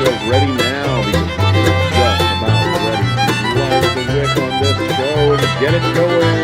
yourselves ready now because we're just about ready to light the wick on this show and get it going.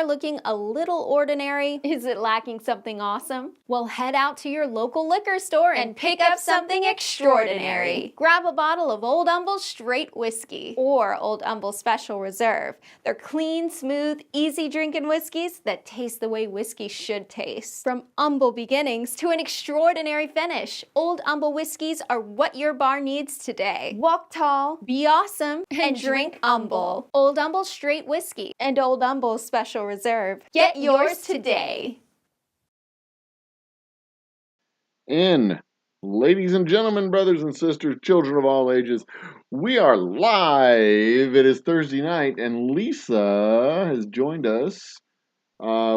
Looking a little ordinary? Is it lacking something awesome? Well, head out to your local liquor store and pick up something extraordinary. Grab a bottle of Old Humble Straight Whiskey or Old Humble Special Reserve. They're clean, smooth, easy drinking whiskeys that taste the way whiskey should taste. From humble beginnings to an extraordinary finish, Old Humble whiskeys are what your bar needs today. Walk tall, be awesome, and drink humble. Old Humble Straight Whiskey and Old Humble Special Reserve. Get yours today. And ladies and gentlemen, brothers and sisters, children of all ages, we are live. It is Thursday night, and Lisa has joined us. I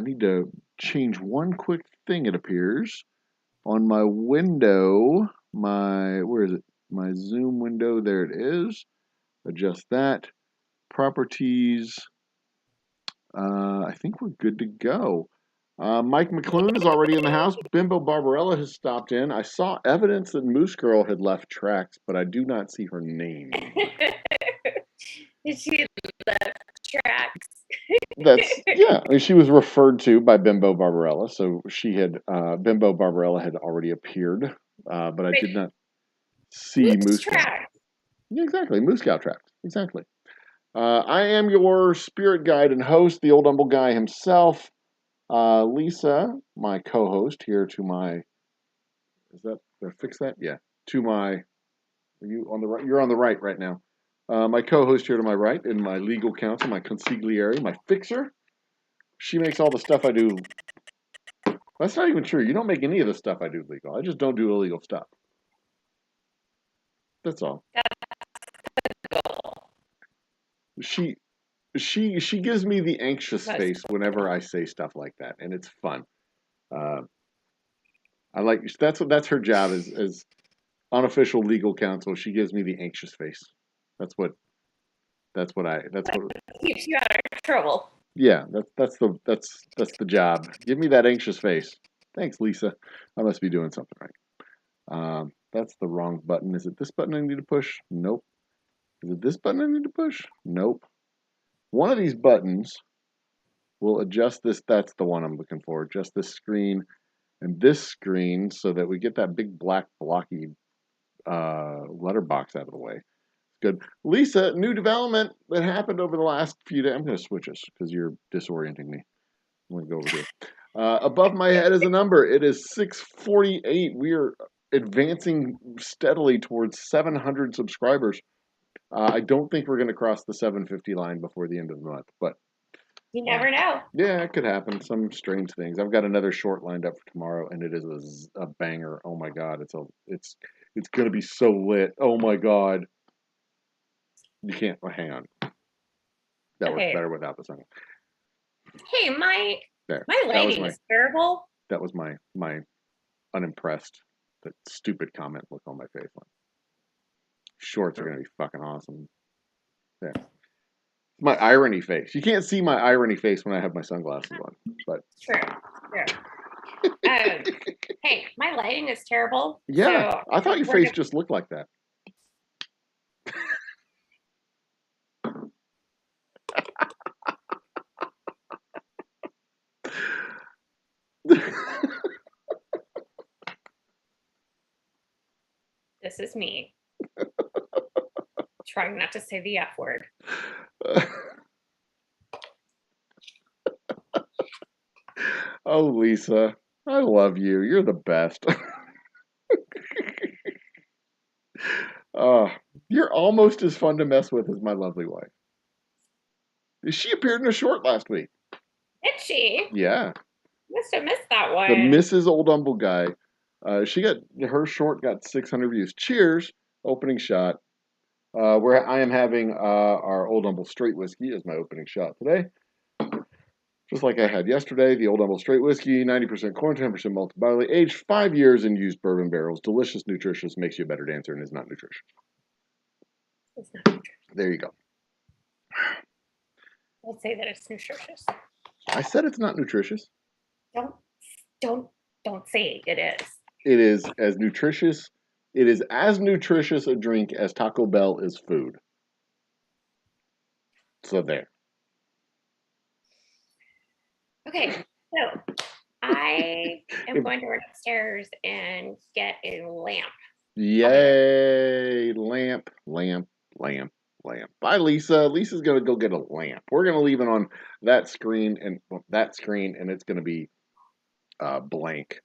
need to change one quick thing, it appears, on my window. Where is it? My Zoom window. There it is. Adjust that. Properties. I think we're good to go. Mike McClune is already in the house. Bimbo Barbarella has stopped in. I saw evidence that Moose Girl had left tracks, but I do not see her name. She left tracks. Yeah. I mean, she was referred to by Bimbo Barbarella, so she had Bimbo Barbarella had already appeared, but I did not see Moose Girl. Yeah, exactly. Moose Cow tracks. Exactly. I am your spirit guide and host, the Old Humble Guy himself. Lisa, my co-host here to my, did I fix that? Yeah. To my, are you on the right? You're on the right now. My co-host here to my right and my legal counsel, my consigliere, my fixer. She makes all the stuff I do. That's not even true. You don't make any of the stuff I do legal. I just don't do illegal stuff. That's all. She gives me the anxious face whenever I say stuff like that, and it's fun. That's her job as unofficial legal counsel. She gives me the anxious face. That's what keeps you out of trouble. Yeah, that's the job. Give me that anxious face. Thanks, Lisa. I must be doing something right. That's the wrong button. Is it this button I need to push? Nope. Is it this button I need to push? Nope. One of these buttons will adjust this. That's the one I'm looking for. Adjust this screen and this screen so that we get that big black blocky letterbox out of the way. Good. Lisa, new development that happened over the last few days. I'm going to switch us because you're disorienting me. I'm going to go over here. Above my head is a number. It is 648. We are advancing steadily towards 700 subscribers. I don't think we're going to cross the 750 line before the end of the month, but you never know. Yeah, it could happen. Some strange things. I've got another short lined up for tomorrow, and it is a banger. Oh my God, It's going to be so lit. Oh my God. You can't, hang on. That works better without the sun. Hey, my There. lighting is terrible. That was my unimpressed, that stupid comment look on my face. Shorts are going to be fucking awesome. There. My irony face. You can't see my irony face when I have my sunglasses on, but true. Hey, my lighting is terrible. Yeah, so I thought your face just looked like that. This is me. Trying not to say the F word. Oh, Lisa, I love you. You're the best. You're almost as fun to mess with as my lovely wife. She appeared in a short last week. Did she? Yeah. Must have missed that one. The Mrs. Old Humble Guy. Her short got 600 views. Cheers. Opening shot. Where I am having our Old Humble Straight Whiskey as my opening shot today. Just like I had yesterday, the Old Humble Straight Whiskey, 90% corn, 10% malted barley, aged 5 years in used bourbon barrels. Delicious, nutritious, makes you a better dancer, and is not nutritious. It's not nutritious. There you go. I'll say that it's nutritious. I said it's not nutritious. Don't say it is. It is as nutritious. It is as nutritious a drink as Taco Bell is food. So there. Okay, so I am going to run upstairs and get a lamp. Yay! Lamp. Bye, Lisa. Lisa's gonna go get a lamp. We're gonna leave it on that screen, and it's gonna be blank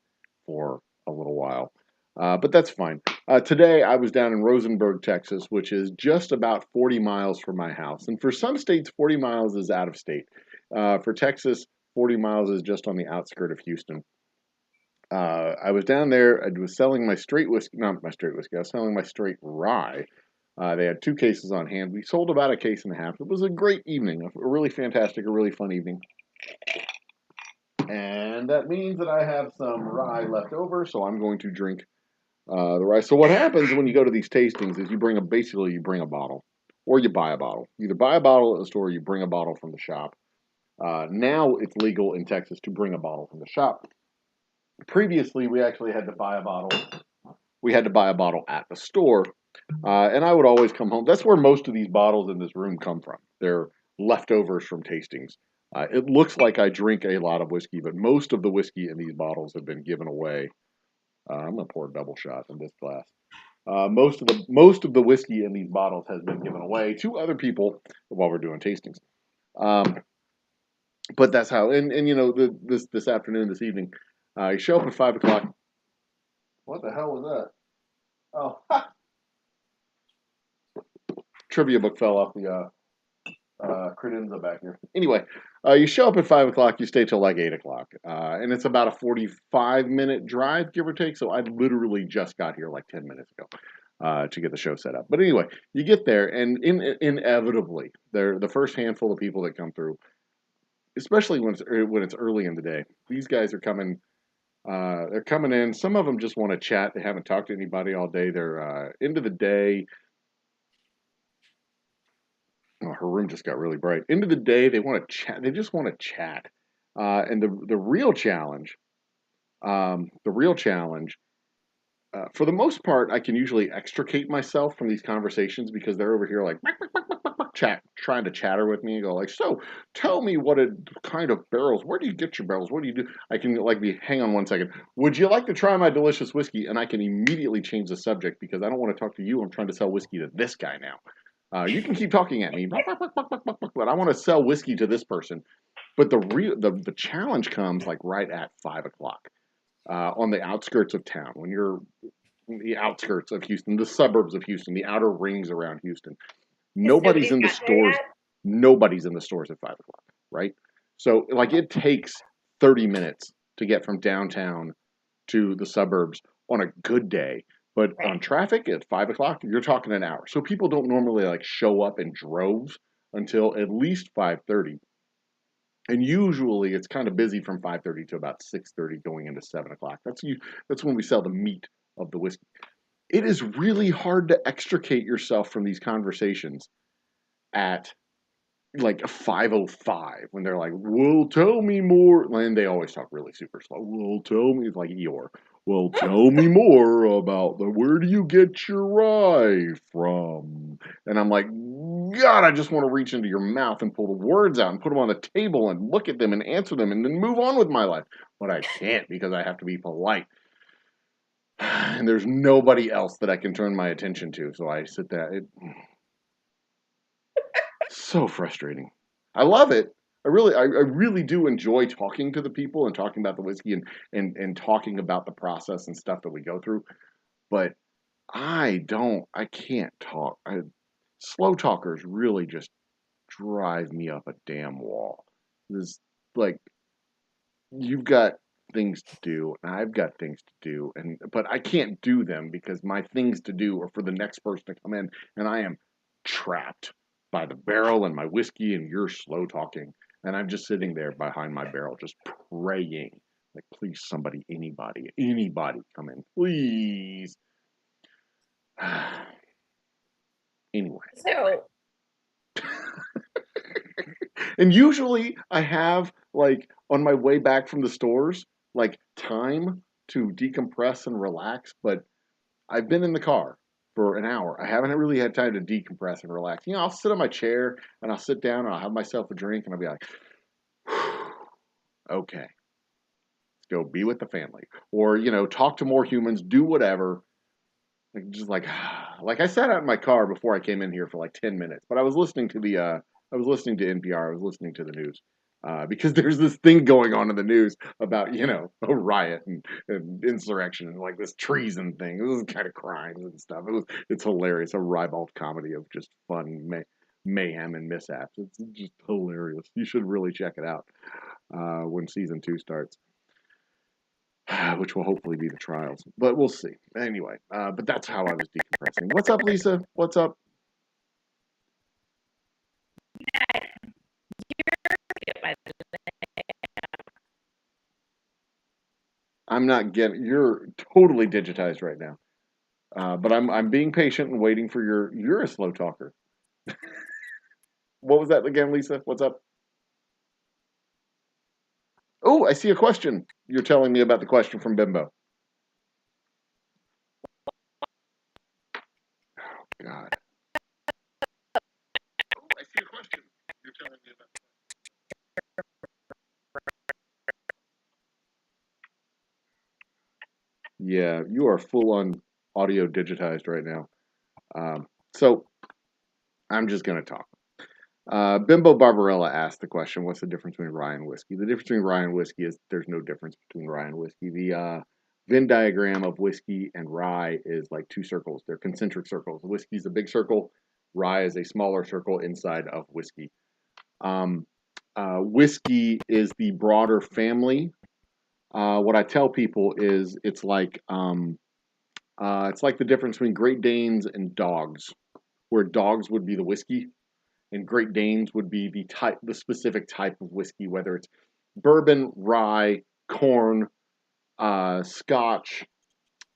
for a little while. But that's fine. Today I was down in Rosenberg, Texas, which is just about 40 miles from my house. And for some states, 40 miles is out of state. For Texas, 40 miles is just on the outskirt of Houston. I was down there. I was selling my straight whiskey, not my straight whiskey. I was selling my straight rye. They had 2 cases on hand. We sold about a case and a half. It was a great evening, a really fantastic, a really fun evening. And that means that I have some rye left over, so I'm going to drink the rye. So what happens when you go to these tastings is you bring a bottle, or you buy a bottle. Either buy a bottle at the store, or you bring a bottle from the shop. Now it's legal in Texas to bring a bottle from the shop. Previously, we actually had to buy a bottle. We had to buy a bottle at the store, and I would always come home. That's where most of these bottles in this room come from. They're leftovers from tastings. It looks like I drink a lot of whiskey, but most of the whiskey in these bottles have been given away. I'm gonna pour a double shot in this glass. Most of the whiskey in these bottles has been given away to other people while we're doing tastings. But that's how. And you know, this afternoon, this evening, you show up at 5 o'clock. What the hell was that? Oh, ha! Trivia book fell off the credenza back here. Anyway, you show up at 5 o'clock, you stay till like 8 o'clock. And it's about a 45-minute drive, give or take. So I literally just got here like 10 minutes ago to get the show set up. But anyway, you get there, and inevitably, they're the first handful of people that come through, especially when it's early in the day. These guys are coming. They're coming in. Some of them just want to chat. They haven't talked to anybody all day. They're into the day. Oh, her room just got really bright. Into the day, they want to chat. They just want to chat. And the real challenge, for the most part, I can usually extricate myself from these conversations because they're over here like trying to chatter with me and go like, so tell me what kind of barrels, where do you get your barrels? What do you do? I can hang on 1 second. Would you like to try my delicious whiskey? And I can immediately change the subject because I don't want to talk to you. I'm trying to sell whiskey to this guy now. You can keep talking at me, but I want to sell whiskey to this person. But the challenge comes like right at 5 o'clock. On the outskirts of town, when you're in the outskirts of Houston, the suburbs of Houston, the outer rings around Houston, nobody's in the stores. Nobody's in the stores at 5 o'clock, right? So like it takes 30 minutes to get from downtown to the suburbs on a good day But Right. on traffic at 5 o'clock, you're talking an hour. So people don't normally like show up in droves until at least 5:30. And usually it's kind of busy from 5:30 to about 6:30 going into 7 o'clock. That's when we sell the meat of the whiskey. It is really hard to extricate yourself from these conversations at like 5:05 when they're like, "Well, tell me more." And they always talk really super slow. "Well, tell me," like Eeyore. "Well, tell me more about where do you get your rye from?" And I'm like, God, I just want to reach into your mouth and pull the words out and put them on the table and look at them and answer them and then move on with my life. But I can't because I have to be polite. And there's nobody else that I can turn my attention to. So I sit there. So frustrating. I love it. I really do enjoy talking to the people and talking about the whiskey and talking about the process and stuff that we go through. But I can't talk. Slow talkers really just drive me up a damn wall. This like you've got things to do and I've got things to do but I can't do them because my things to do are for the next person to come in and I am trapped by the barrel and my whiskey and you're slow talking and I'm just sitting there behind my barrel just praying like please somebody anybody come in please. Anyway. So And usually I have like on my way back from the stores, like time to decompress and relax, but I've been in the car for an hour. I haven't really had time to decompress and relax. I'll sit on my chair and I'll sit down and I'll have myself a drink and I'll be like, okay, let's go be with the family. Or, talk to more humans, do whatever. Like just like I sat out in my car before I came in here for like 10 minutes, but I was listening to I was listening to NPR, I was listening to the news. Because there's this thing going on in the news about, a riot and insurrection and like this treason thing. This is kind of crimes and stuff. It's hilarious. A ribald comedy of just fun mayhem and mishaps. It's just hilarious. You should really check it out when season 2 starts. Which will hopefully be the trials, but we'll see. Anyway, but that's how I was decompressing. What's up, Lisa? What's up? I'm not getting. You're totally digitized right now, but I'm being patient and waiting for your. You're a slow talker. What was that again, Lisa? What's up? Oh, I see a question. You're telling me about the question from Bimbo. God. Oh, I see a question. You're telling me about. Yeah, you are full on audio digitized right now. So I'm just gonna talk. Bimbo Barbarella asked the question, what's the difference between rye and whiskey? The difference between rye and whiskey is there's no difference between rye and whiskey. The Venn diagram of whiskey and rye is like two circles. They're concentric circles. Whiskey's a big circle. Rye is a smaller circle inside of whiskey. Whiskey is the broader family. What I tell people is it's like the difference between Great Danes and dogs, where dogs would be the whiskey and Great Danes would be the specific type of whiskey, whether it's bourbon, rye, corn, Scotch.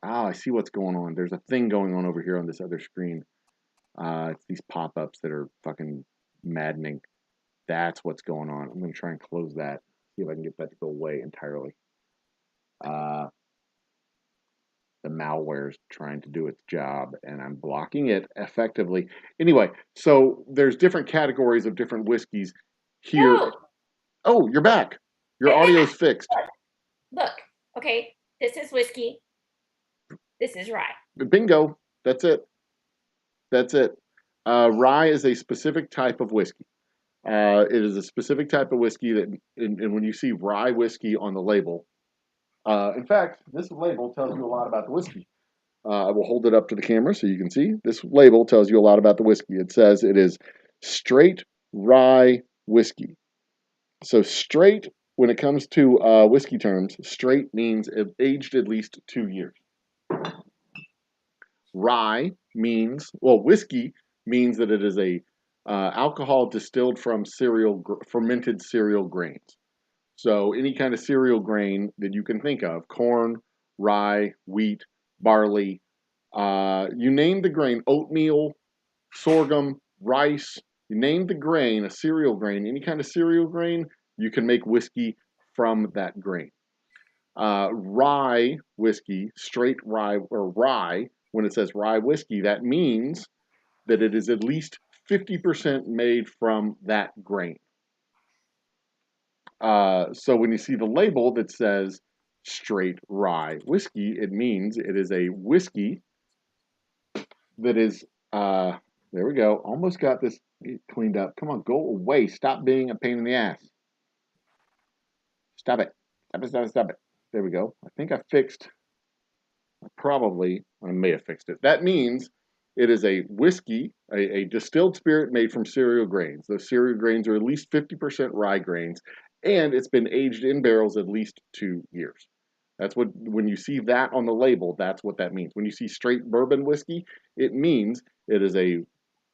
Oh, I see what's going on. There's a thing going on over here on this other screen. It's these pop-ups that are fucking maddening. That's what's going on. I'm going to try and close that. See if I can get that to go away entirely. The malware's trying to do its job, and I'm blocking it effectively. Anyway, so there's different categories of different whiskeys here. No. Oh, you're back. Your audio's fixed. Look, okay, this is whiskey. This is rye. Bingo. That's it. That's it. Rye is a specific type of whiskey. It is a specific type of whiskey that, and when you see rye whiskey on the label, in fact, this label tells you a lot about the whiskey. I will hold it up to the camera so you can see. This label tells you a lot about the whiskey. It says it is straight rye whiskey. So straight, when it comes to whiskey terms, straight means aged at least 2 years. Rye means, well, whiskey means that it is a alcohol distilled from fermented cereal grains. So any kind of cereal grain that you can think of, corn, rye, wheat, barley, you name the grain, oatmeal, sorghum, rice, you name the grain, a cereal grain, any kind of cereal grain, you can make whiskey from that grain. Rye whiskey, straight rye, or rye, when it says rye whiskey, that means that it is at least 50% made from that grain. So when you see the label that says straight rye whiskey, it means it is a whiskey that is, there we go, almost got this cleaned up. Come on, go away. Stop being a pain in the ass. Stop it. Stop it, stop it, stop it. There we go. I think I may have fixed it. That means it is a whiskey, a distilled spirit made from cereal grains. Those cereal grains are at least 50% rye grains, and it's been aged in barrels at least 2 years. That's what, when you see that on the label, that's what that means. When you see straight bourbon whiskey, it means it is a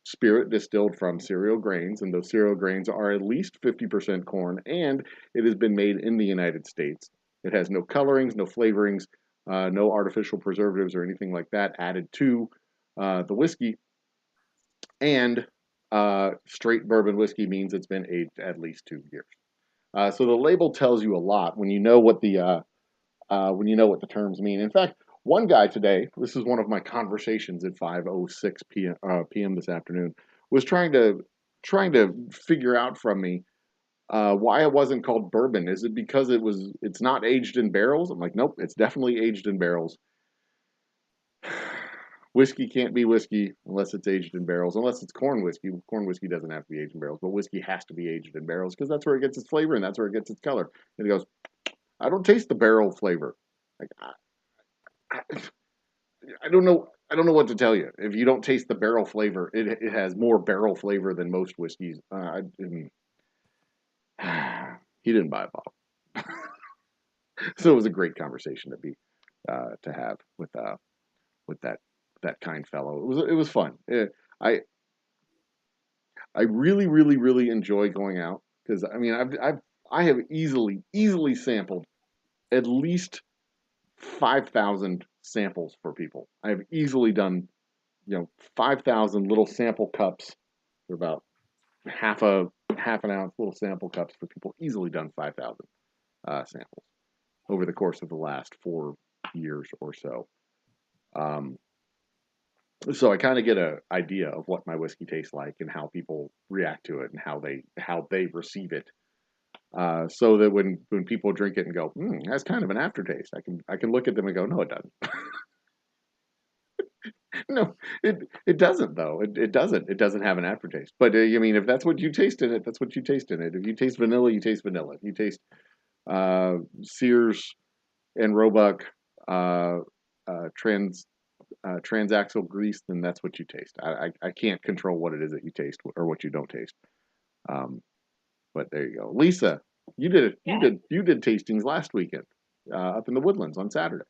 spirit distilled from cereal grains, and those cereal grains are at least 50% corn, and it has been made in the United States. It has no colorings, no flavorings, no artificial preservatives or anything like that added to the whiskey. And straight bourbon whiskey means it's been aged at least 2 years. So the label tells you a lot when you know what the terms mean. In fact, one guy today, this is one of my conversations at 5:06 p.m. This afternoon, was trying to figure out from me why it wasn't called bourbon. Is it because it's not aged in barrels? I'm like, nope, it's definitely aged in barrels. Whiskey can't be whiskey unless it's aged in barrels, unless it's corn whiskey. Corn whiskey doesn't have to be aged in barrels, but whiskey has to be aged in barrels because that's where it gets its flavor and that's where it gets its color. And he goes, I don't taste the barrel flavor. Like, I don't know. I don't know what to tell you. If you don't taste the barrel flavor, it has more barrel flavor than most whiskeys. He didn't buy a bottle, so it was a great conversation to have with that kind fellow. It was fun. I I really really enjoy going out because I mean I have easily sampled at least 5,000 samples for people. I have easily done 5,000 little sample cups. They're about half an ounce little sample cups for people. Easily done 5,000 samples over the course of the last 4 years or so. So I kind of get an idea of what my whiskey tastes like and how people react to it and how they receive it. So that when people drink it and go, that's kind of an aftertaste, I can look at them and go, no, it doesn't. No, it doesn't though. It doesn't. It doesn't have an aftertaste. But I mean, if that's what you taste in it, that's what you taste in it. If you taste vanilla, you taste vanilla. If you taste Sears and Roebuck transaxle grease, then that's what you taste. I can't control what it is that you taste or what you don't taste. But there you go, Lisa. You did it. Yeah. You did tastings last weekend up in the Woodlands on Saturday.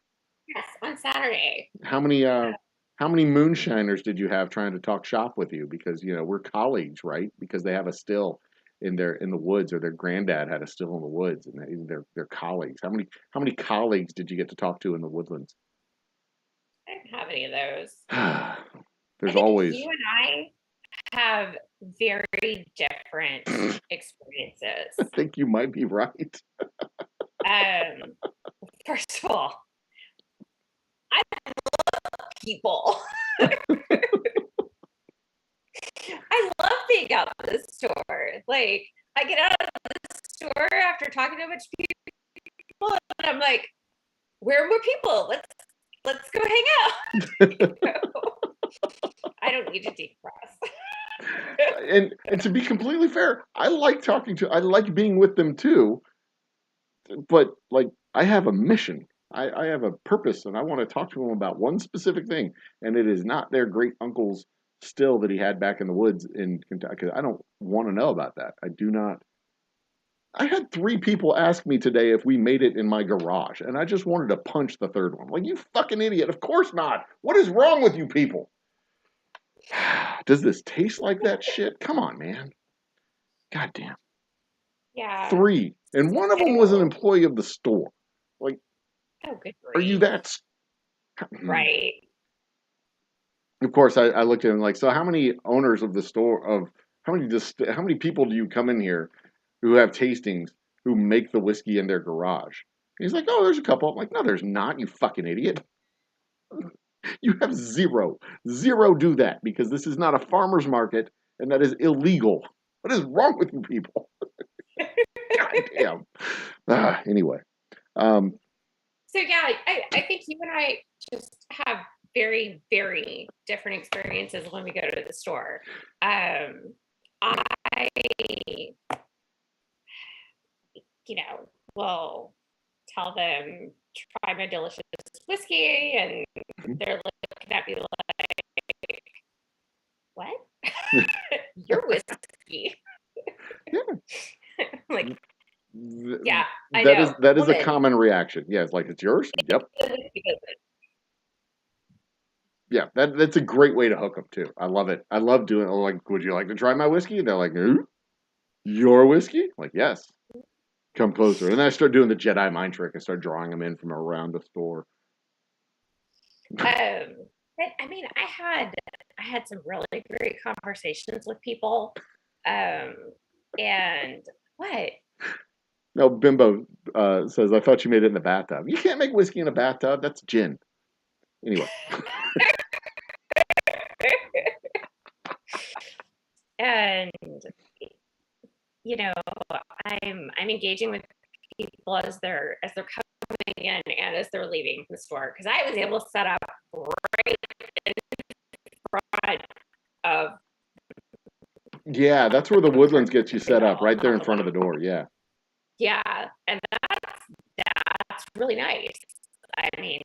Yes, on Saturday. How many moonshiners did you have trying to talk shop with you? Because we're colleagues, right? Because they have a still in the woods, or their granddad had a still in the woods, and they're colleagues. How many colleagues did you get to talk to in the Woodlands? I didn't have any of those. There's always. You and I have very different experiences. I think you might be right. First of all, I love people. I love being out of the store. Like, I get out of the store after talking to a bunch of people, and I'm like, where are more people? Let's go hang out. I don't need to decompress. and to be completely fair, I like being with them too. But like, I have a mission. I have a purpose, and I want to talk to them about one specific thing, and it is not their great uncle's still that he had back in the woods in Kentucky. I don't want to know about that. I do not. I had 3 people ask me today if we made it in my garage, and I just wanted to punch the third one. Like, you fucking idiot. Of course not. What is wrong with you people? Does this taste like that shit? Come on, man. God damn. Yeah. 3. And one of them was an employee of the store. Like, oh, good are you grief. that... Right. Of course, I looked at him like, so how many owners of the store, how many people do you come in here who have tastings who make the whiskey in their garage? He's like, oh, there's a couple. I'm like, no, there's not, you fucking idiot. You have 0 do that because this is not a farmer's market and that is illegal. What is wrong with you people? God damn. Anyway. So yeah, I think you and I just have very, very different experiences when we go to the store. I, will tell them, try my delicious whiskey, and they're looking at me like, what? Your whiskey? Like, yeah, I know. That is a common reaction. Yeah, it's like, it's yours? Yep. Yeah, that's a great way to hook them too. I love it. I love doing it. Like, would you like to try my whiskey? And they're like, your whiskey? I'm like, yes. Come closer. And then I start doing the Jedi mind trick and start drawing them in from around the store. But I mean, I had some really great conversations with people. And what? No, Bimbo says, I thought you made it in the bathtub. You can't make whiskey in a bathtub. That's gin. Anyway. And I'm engaging with people as they're coming in and as they're leaving the store, because I was able to set up right in front of. Yeah, that's where the Woodlands gets you set up, right there in front of the door. Yeah. Yeah, and that's really nice. I mean,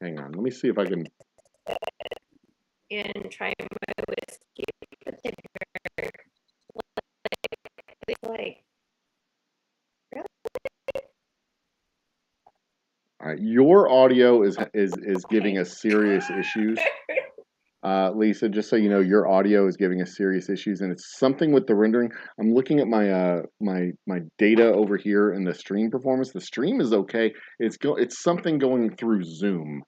Hang on, let me see if I can. in trying my whiskey, like, really? All right, your audio is giving us serious issues. Lisa, just so you know, your audio is giving us serious issues, and it's something with the rendering. I'm looking at my my data over here in the stream performance. The stream is okay. It's something going through Zoom,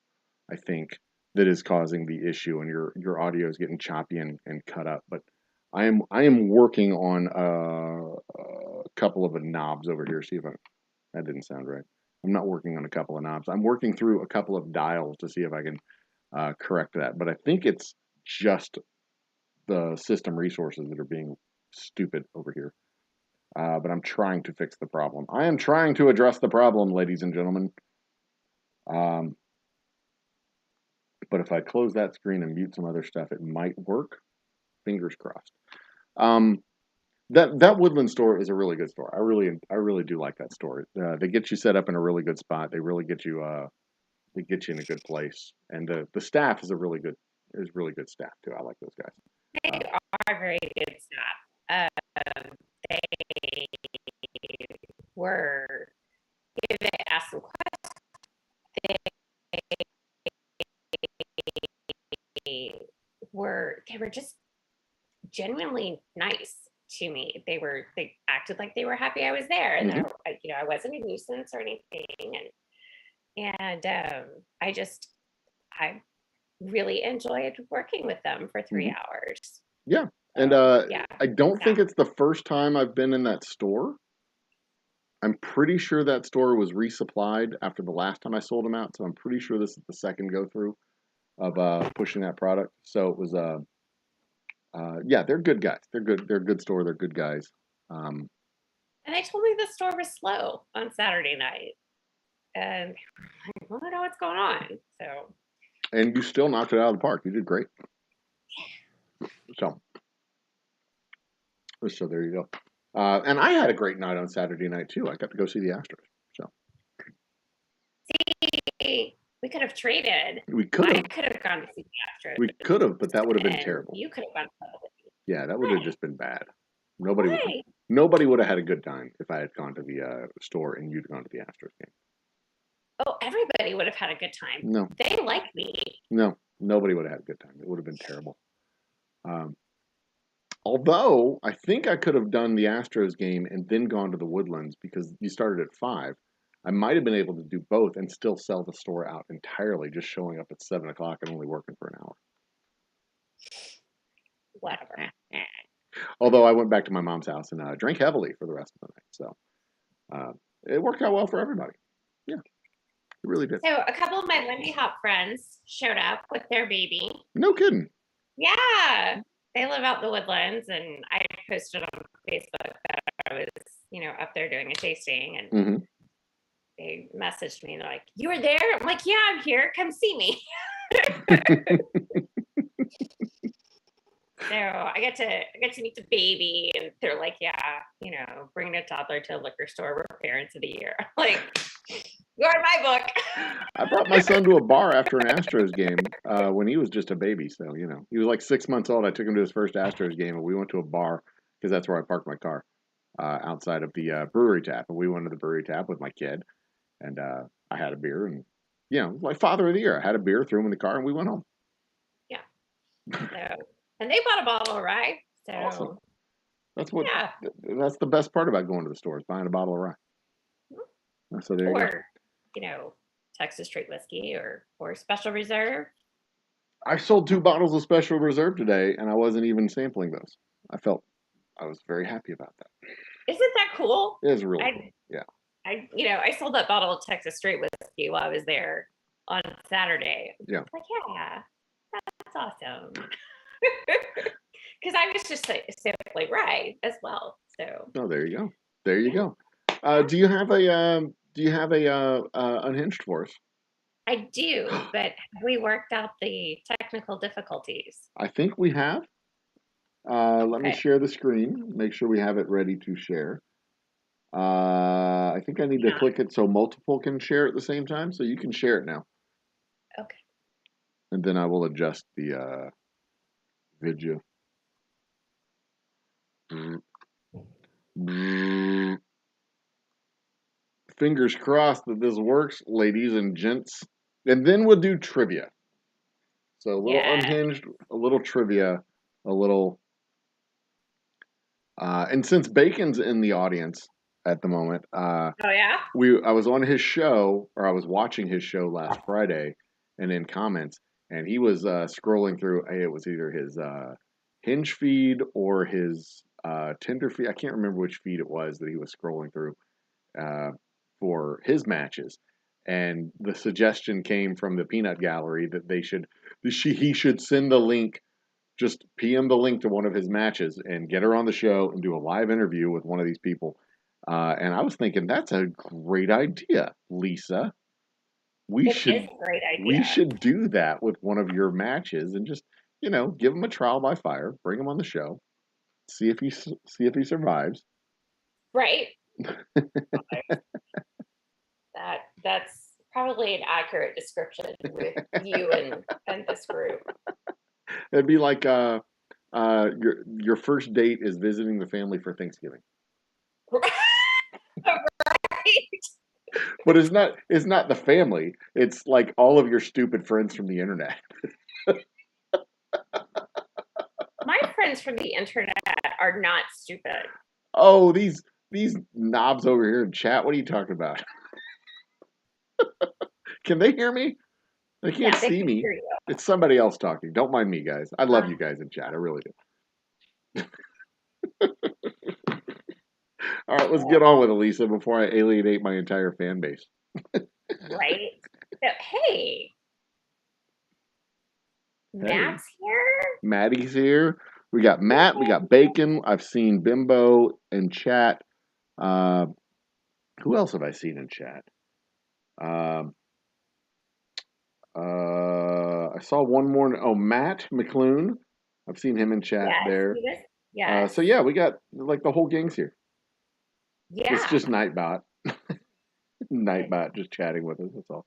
I think, that is causing the issue, and your audio is getting choppy and cut up. But I am working on a couple of knobs over here. See if that didn't sound right. I'm not working on a couple of knobs. I'm working through a couple of dials to see if I can correct that. But I think it's just the system resources that are being stupid over here. But I'm trying to fix the problem. I am trying to address the problem, ladies and gentlemen. But if I close that screen and mute some other stuff, it might work. Fingers crossed. That Woodland store is a really good store. I really do like that store. They get you set up in a really good spot. They really get you in a good place, and the staff is really good staff too. I like those guys. They are very good staff. They were, if they asked some questions, they were just genuinely nice to me. They acted like they were happy I was there, and I wasn't a nuisance or anything, and I really enjoyed working with them for 3 hours. Yeah. And I don't think it's the first time I've been in that store. I'm pretty sure that store was resupplied after the last time I sold them out, so I'm pretty sure this is the second go through of pushing that product. So it was yeah, they're good guys. They're a good store. They're good guys. And they told me the store was slow on Saturday night, and I don't know what's going on. So. And you still knocked it out of the park. You did great. So there you go. And I had a great night on Saturday night too. I got to go see the Astros. So See, we could have traded. we could I have. could have gone to see the Astros. We could have, but that would have been and terrible. You could have gone to the Yeah, that would have just been bad. Nobody Why? nobody would have had a good time if I had gone to the store and you'd gone to the Astros game. Oh, everybody would have had a good time. No. They like me. No, nobody would have had a good time. It would have been terrible. Although I think I could have done the Astros game and then gone to the Woodlands because you started at 5. I might have been able to do both and still sell the store out entirely, just showing up at 7 o'clock and only working for an hour. Whatever. Although I went back to my mom's house and drank heavily for the rest of the night. So it worked out well for everybody. Yeah, it really did. So a couple of my Lindy Hop friends showed up with their baby. No kidding. Yeah. They live out in the Woodlands, and I posted on Facebook that I was, up there doing a tasting, and they messaged me and they're like, "You were there?" I'm like, "Yeah, I'm here. Come see me." So I get to meet the baby, and they're like, "Yeah, bring a toddler to a liquor store. We're parents of the year." I'm like, you're in my book. I brought my son to a bar after an Astros game when he was just a baby. So, he was like 6 months old. I took him to his first Astros game, and we went to a bar because that's where I parked my car outside of the brewery tap. And we went to the brewery tap with my kid, and I had a beer. And, like Father of the Year, I had a beer, threw him in the car, and we went home. Yeah. So, and they bought a bottle of rye. So awesome. That's the best part about going to the store is buying a bottle of rye. So there you go. Texas straight whiskey or Special Reserve. I sold 2 bottles of Special Reserve today, and I wasn't even sampling those. I was very happy about that. Isn't that cool? It is really cool. Yeah. I sold that bottle of Texas straight whiskey while I was there on Saturday. Yeah. Like, yeah, that's awesome. Because I was just sampling rye as well. So. Oh, there you go. There you go. Do you have a unhinged for us? I do, but we worked out the technical difficulties. I think we have. Let me share the screen. Make sure we have it ready to share. I think I need to click it so multiple can share at the same time. So you can share it now. Okay. And then I will adjust the video. Fingers crossed that this works, ladies and gents. And then we'll do trivia. So a little unhinged, a little trivia, a little. And since Bacon's in the audience at the moment, oh yeah, I was on his show, or I was watching his show last Friday, and in comments, and he was scrolling through. It was either his Hinge feed or his Tinder feed. I can't remember which feed it was that he was scrolling through for his matches. And the suggestion came from the Peanut Gallery that he should send the link, just PM the link to one of his matches and get her on the show and do a live interview with one of these people. And I was thinking, that's a great idea, Lisa. We should do that with one of your matches and just, give him a trial by fire, bring him on the show, see if he survives. Right. That's probably an accurate description with you and this group. It'd be like your first date is visiting the family for Thanksgiving. Right. But it's not the family. It's like all of your stupid friends from the internet. My friends from the internet are not stupid. Oh, these knobs over here in chat. What are you talking about? Can they hear me? They can't see me. It's somebody else talking. Don't mind me, guys. I love you guys in chat. I really do. All right, let's get on with it, Lisa, before I alienate my entire fan base. Right? Hey. Matt's here? Maddie's here. We got Matt. We got Bacon. I've seen Bimbo in chat. Who else have I seen in chat? I saw one more. Oh, Matt McClune. I've seen him in chat there. Yeah. So yeah, we got like the whole gang's here. Yeah. It's just Nightbot. Nightbot just chatting with us. That's all.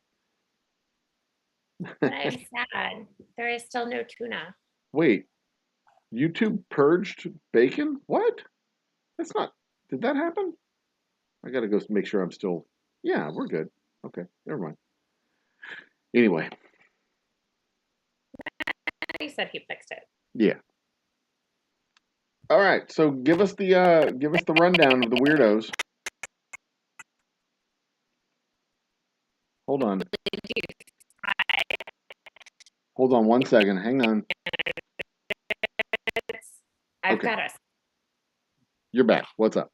I'm sad. There is still no tuna. Wait, YouTube purged bacon? What? That's not. Did that happen? I gotta go make sure I'm still. Yeah, we're good. Okay, never mind. Anyway, He said he fixed it. yeah. All right. So give us the rundown of the weirdos. Hold on. Hold on 1 second. Hang on. I've Okay. got us. You're back. What's up?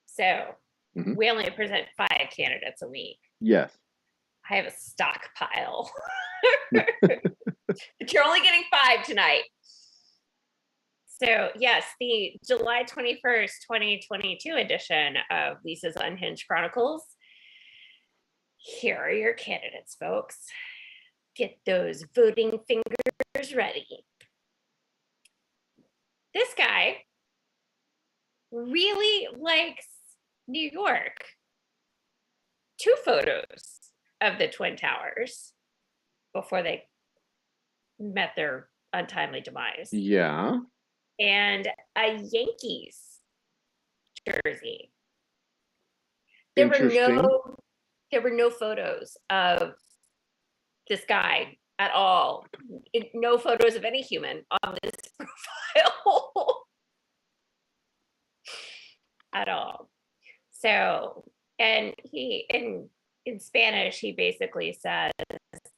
So Mhm. we only present 5 candidates a week. Yes. I have a stockpile. But you're only getting 5 tonight. So yes, the July 21st, 2022 edition of Lisa's Unhinged Chronicles. Here are your candidates, folks. Get those voting fingers ready. This guy really likes New York. 2 photos of the Twin Towers before they met their untimely demise. Yeah. And a Yankees jersey. There were no photos of this guy at all. No photos of any human on this profile at all. So, and he in Spanish, he basically says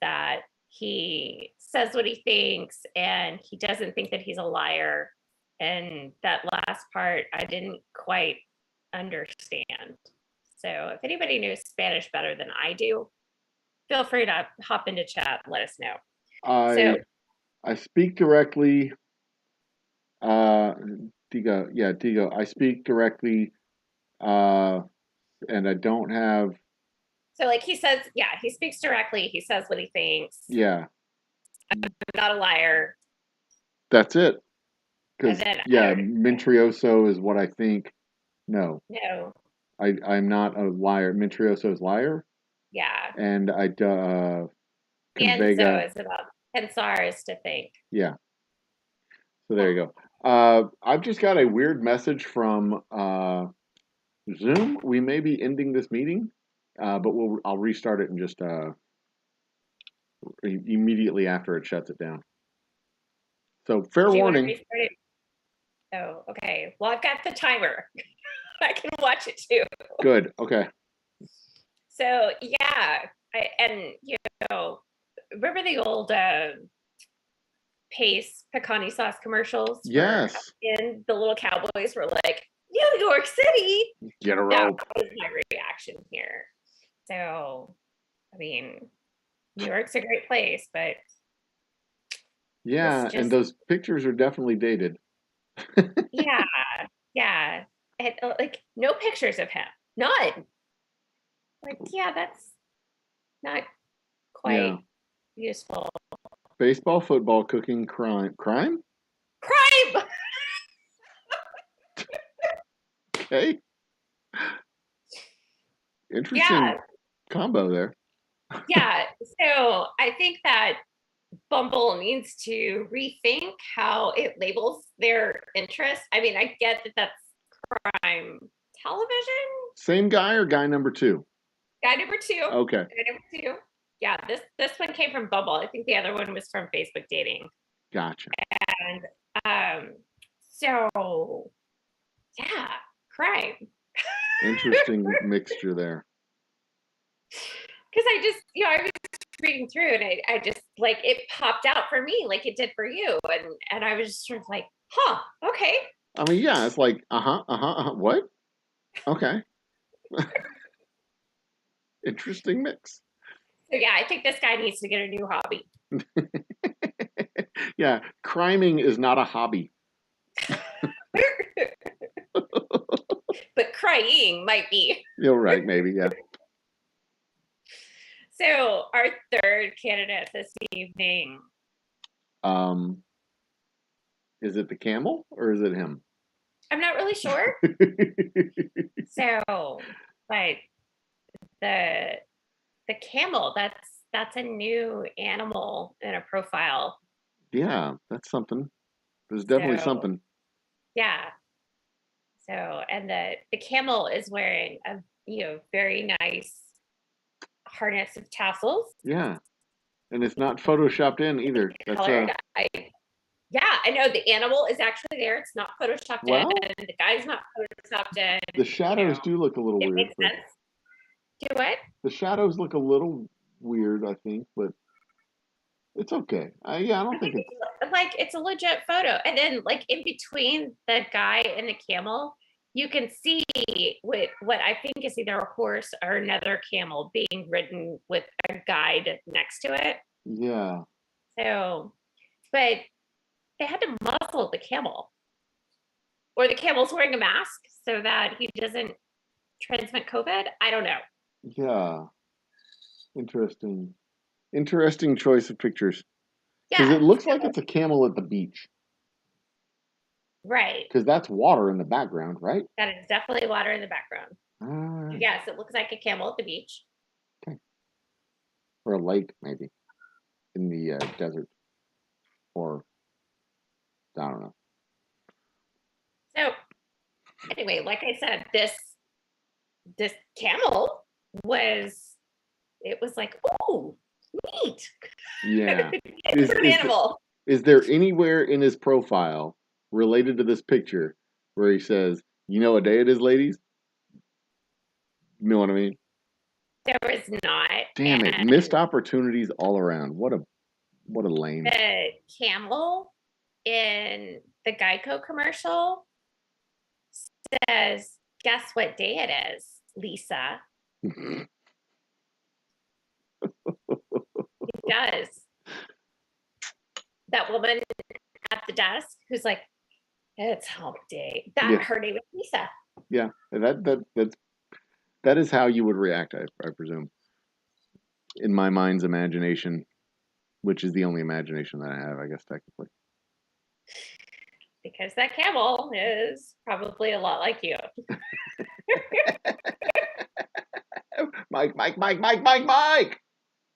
that he says what he thinks and he doesn't think that he's a liar. And that last part, I didn't quite understand. So if anybody knows Spanish better than I do, feel free to hop into chat and let us know. I speak directly. Digo. I speak directly, and I don't have. So like he says, yeah, he speaks directly. He says what he thinks. Yeah. I'm not a liar. That's it. Because Mintrioso is what I think. No. I'm not a liar. Mintrioso is liar. Yeah. And Enzo is about Pensar is to think. Yeah. So there you go. I've just got a weird message from Zoom. We may be ending this meeting, but I'll restart it in just immediately after it shuts it down. So fair warning. Oh, okay. Well, I've got the timer. I can watch it too. Good. Okay. So yeah, remember the old Pace pecani sauce commercials? Yes. And the little cowboys were like, New York City. Get a rope. That was my reaction here. So, I mean, New York's a great place, but yeah, and those pictures are definitely dated. yeah. And, like no pictures of him. None. Like, yeah, that's not quite useful. Baseball, football, cooking, crime. Crime? Crime! Okay. Interesting combo there. Yeah. So I think that Bumble needs to rethink how it labels their interest. I mean, I get that that's crime television. Same guy or guy number 2? Guy number 2. Okay. Guy number 2. Yeah, this one came from Bumble. I think the other one was from Facebook Dating. Gotcha. And so yeah, crime. Interesting mixture there. Because I was reading through and I just like it popped out for me like it did for you, and I was just sort of like, huh, okay. I mean, yeah, it's like what? Okay. Interesting mix. So yeah, I think this guy needs to get a new hobby. Yeah, criming is not a hobby. But crying might be. You're right, maybe, yeah. So our third candidate this evening. Is it the camel or is it him? I'm not really sure. So, but the camel, that's a new animal in a profile. Yeah, that's something. There's definitely something. Yeah. So, and the camel is wearing a very nice harness of tassels. Yeah, and it's not photoshopped in either. That's yeah, I know the animal is actually there. It's not photoshopped in. The guy's not photoshopped in. The shadows do look a little weird. It makes sense. Do what? The shadows look a little weird, I think, but it's okay. I don't think it's like it's a legit photo. And then like in between the guy and the camel, you can see what I think is either a horse or another camel being ridden with a guide next to it. Yeah. So, but they had to muzzle the camel, or the camel's wearing a mask so that he doesn't transmit COVID. I don't know. Yeah. Interesting choice of pictures. Because it looks like it's a camel at the beach. Right. Because that's water in the background, right? That is definitely water in the background. Yes, it looks like a camel at the beach. Okay. Or a lake, maybe. In the desert. Or, I don't know. So, anyway, like I said, this camel was like, oh, neat. Yeah. Animal. Is there anywhere in his profile related to this picture where he says, "You know what day it is, ladies"? You know what I mean? There was not. Damn it! Missed opportunities all around. What a lame. The camel in the Geico commercial says, "Guess what day it is, Lisa?" He does. That woman at the desk who's like, "It's hump day." Her name is Lisa. Yeah, that is how you would react, I presume. In my mind's imagination, which is the only imagination that I have, I guess, technically. Because that camel is probably a lot like you. Mike.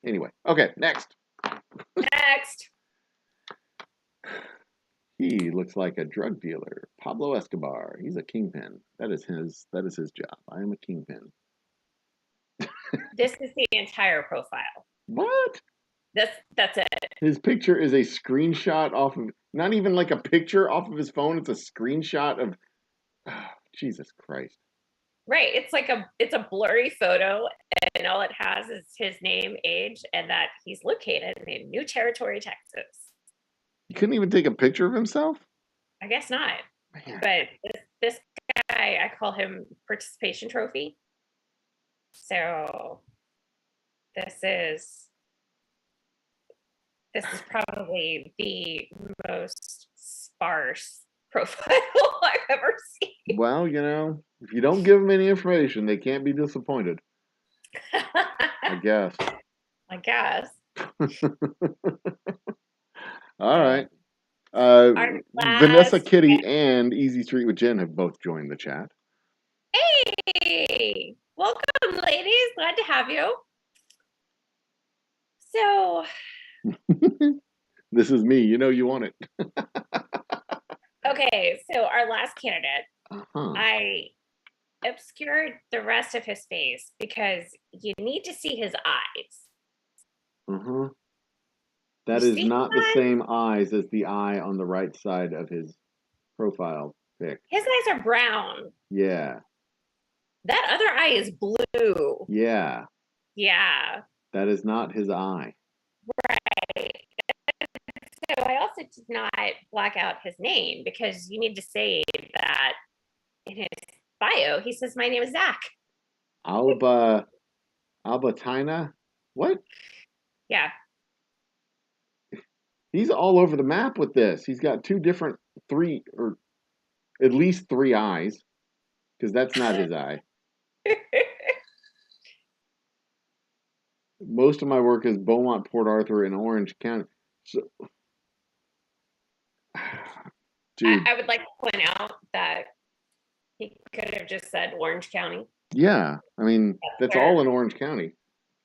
Anyway, okay, next. He looks like a drug dealer. Pablo Escobar. He's a kingpin. That is his job. I am a kingpin. This is the entire profile. What? That's it. His picture is a screenshot off of, not even like a picture off of his phone. It's a screenshot of, Jesus Christ. Right. It's a blurry photo, and all it has is his name, age, and that he's located in New Territory, Texas. He couldn't even take a picture of himself? I guess not. Man. But this guy, I call him participation trophy. So this is probably the most sparse profile I've ever seen. Well, if you don't give them any information, they can't be disappointed. I guess. All right. Vanessa Kitty and Easy Street with Jen have both joined the chat. Hey, welcome, ladies. Glad to have you. So, this is me. You want it. Okay, so our last candidate, I obscured the rest of his face because you need to see his eyes. That is not the same eyes as the eye on the right side of his profile pic. His eyes are brown. Yeah. That other eye is blue. Yeah. Yeah. That is not his eye. Right. So I also did not black out his name because you need to say that in his bio. He says, "My name is Zach." Albatina? What? Yeah. He's all over the map with this. He's got at least three eyes, because that's not his eye. Most of my work is Beaumont, Port Arthur, and Orange County. So, dude, I would like to point out that He could have just said Orange County. Yeah, I mean, that's all in Orange County.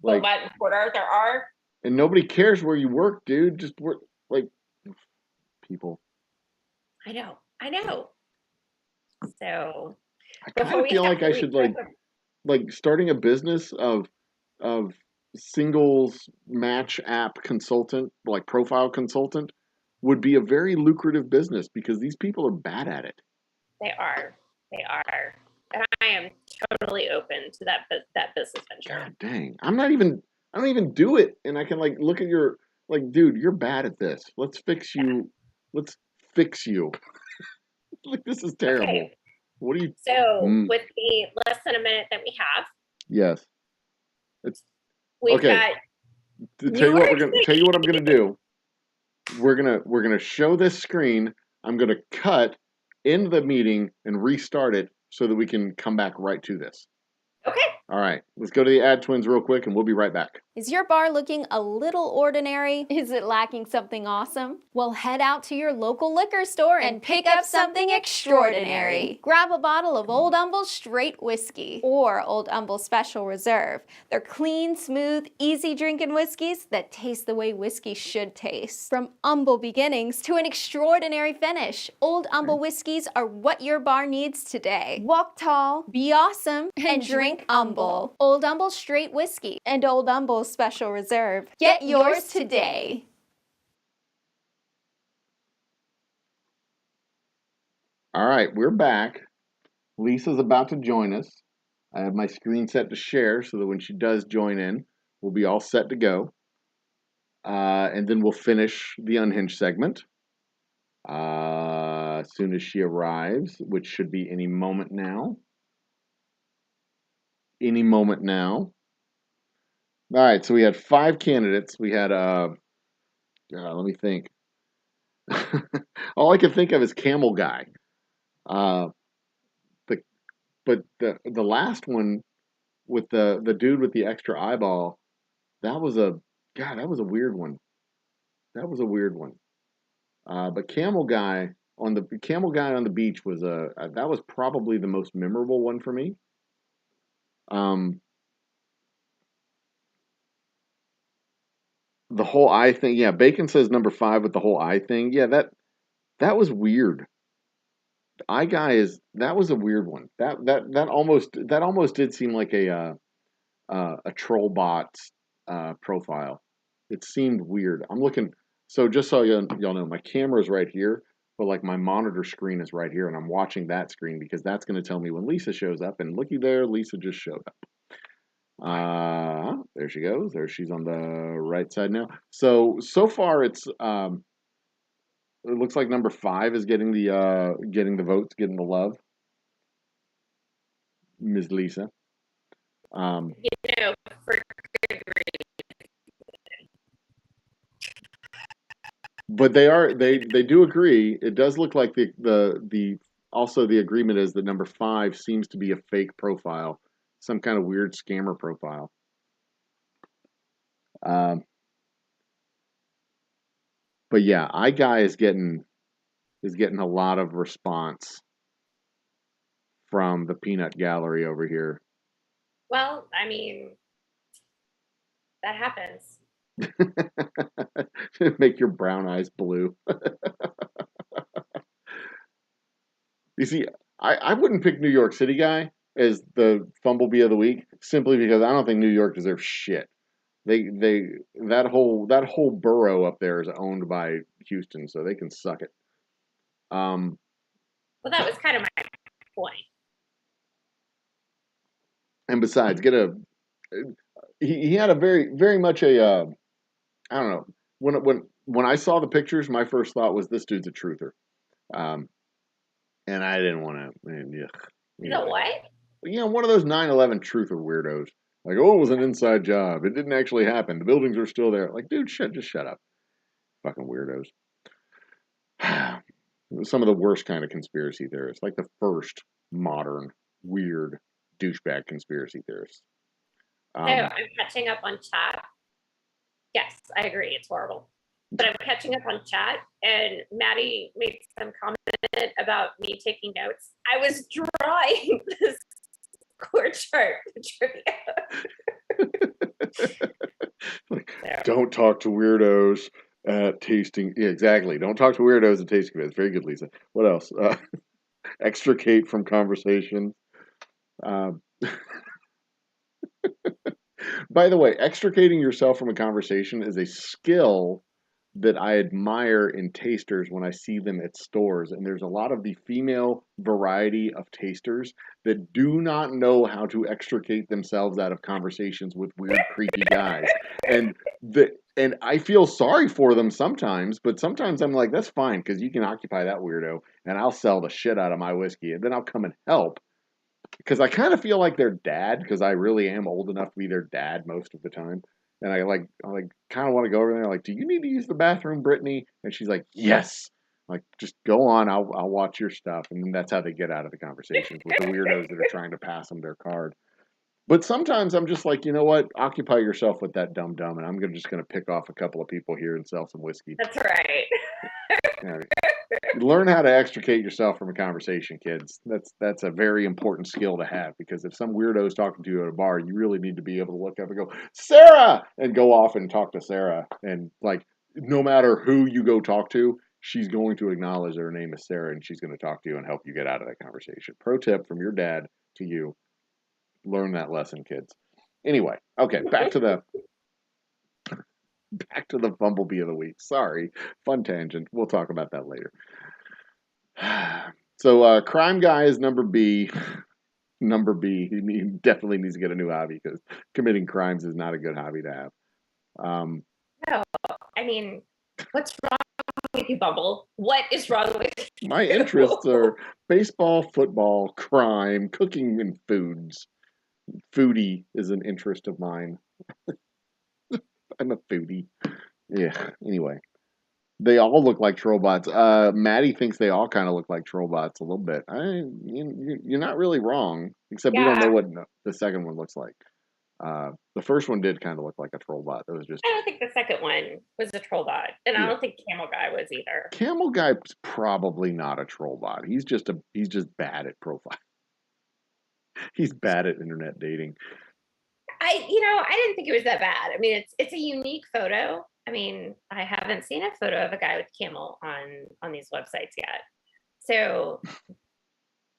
Like, but Port Arthur are. And nobody cares where you work, dude. Just work, like, people. I know. So I kind of feel like I should like starting a business of singles match app consultant, like profile consultant, would be a very lucrative business because these people are bad at it. They are. And I am totally open to that business venture. God dang. I don't even do it. And I can like look at your like, dude, you're bad at this. Let's fix you. Let's fix you. Like this is terrible. Okay. What do you So with the less than a minute that we have. Yes. We've got tell you what I'm gonna do. We're gonna show this screen. I'm gonna cut end the meeting and restart it so that we can come back right to this. Okay. All right, let's go to the ad twins real quick and we'll be right back. Is your bar looking a little ordinary? Is it lacking something awesome? Well, head out to your local liquor store and pick up something extraordinary. Grab a bottle of Old Humble Straight Whiskey or Old Humble Special Reserve. They're clean, smooth, easy drinking whiskeys that taste the way whiskey should taste. From humble beginnings to an extraordinary finish, Old Humble whiskeys are what your bar needs today. Walk tall, be awesome, and drink humble. Old Humble Straight Whiskey and Old Humble Special Reserve. Get yours today. All right, we're back. Lisa's about to join us. I have my screen set to share so that when she does join in, we'll be all set to go. And then we'll finish the unhinged segment as soon as she arrives, which should be any moment now. Any moment now. All right, so we had 5 candidates. We had, let me think. All I can think of is Camel Guy. But the last one with the dude with the extra eyeball, that was a weird one. That was a weird one. But Camel Guy on the beach was that was probably the most memorable one for me. The whole eye thing, yeah. Bacon says number 5 with the whole eye thing. Yeah, that was weird. Eye guy that was a weird one. That almost did seem like a troll bot profile. It seemed weird. I'm looking. So just so y'all know, my camera is right here, but like my monitor screen is right here, and I'm watching that screen because that's going to tell me when Lisa shows up. And looky there, Lisa just showed up. There she goes. There she's on the right side now. So far it looks like number 5 is getting the votes, getting the love. Ms. Lisa. For good reason. But they do agree. It does look like the also the agreement is that number 5 seems to be a fake profile, some kind of weird scammer profile. But yeah, iGuy is getting a lot of response from the peanut gallery over here. Well, I mean, that happens. Make your brown eyes blue. You see, I wouldn't pick New York City guy as the Fumblebee of the week simply because I don't think New York deserves shit. That whole borough up there is owned by Houston, so they can suck it. Well, that was kind of my point. And besides, he had a very much a I don't know, when I saw the pictures, my first thought was this dude's a truther, and I didn't want to. You know what? One of those 9/11 truther weirdos. Like, oh, it was an inside job. It didn't actually happen. The buildings are still there. Like, dude, just shut up. Fucking weirdos. Some of the worst kind of conspiracy theorists, like the first modern weird douchebag conspiracy theorists. So I'm catching up on chat. Yes, I agree. It's horrible. but I'm catching up on chat, and Maddie made some comment about me taking notes. I was drawing this score chart trivia. Like, don't talk to weirdos at tasting. Yeah, exactly. Don't talk to weirdos at tasting events. Very good, Lisa. What else? Extricate from conversations. By the way, extricating yourself from a conversation is a skill that I admire in tasters when I see them at stores. And there's a lot of the female variety of tasters that do not know how to extricate themselves out of conversations with weird, creepy guys. And I feel sorry for them sometimes, but sometimes I'm like, that's fine, because you can occupy that weirdo and I'll sell the shit out of my whiskey and then I'll come and help. Because I kind of feel like their dad, because I really am old enough to be their dad most of the time. And I kind of want to go over there. Like, do you need to use the bathroom, Brittany? And she's like, yes. Like, just go on. I'll watch your stuff. And then that's how they get out of the conversations with the weirdos that are trying to pass them their card. But sometimes I'm just like, you know what? Occupy yourself with that dumb, and I'm just gonna pick off a couple of people here and sell some whiskey. That's right. Yeah. Learn how to extricate yourself from a conversation, kids. That's a very important skill to have, because if some weirdo is talking to you at a bar, you really need to be able to look up and go, Sarah, and go off and talk to Sarah. And like, no matter who you go talk to, she's going to acknowledge her name is Sarah, and she's going to talk to you and help you get out of that conversation. Pro tip from your dad to you: learn that lesson, kids. Anyway, okay, back to the Bumblebee of the week. Sorry, fun tangent. We'll talk about that later. So, crime guy is number B. Number B. He definitely needs to get a new hobby, because committing crimes is not a good hobby to have. No, I mean, what's wrong with you, Bumble? What is wrong with you? My interests are baseball, football, crime, cooking, and foods. Foodie is an interest of mine. I'm a foodie. Yeah, anyway. They all look like trollbots. Maddie thinks they all kind of look like trollbots a little bit. You're not really wrong, except we don't know what the second one looks like. The first one did kind of look like a trollbot. It was just. I don't think the second one was a trollbot, and I don't think Camel Guy was either. Camel Guy's probably not a trollbot. He's just bad at profile. He's bad at internet dating. I didn't think it was that bad. I mean, it's a unique photo. I mean, I haven't seen a photo of a guy with camel on these websites yet. So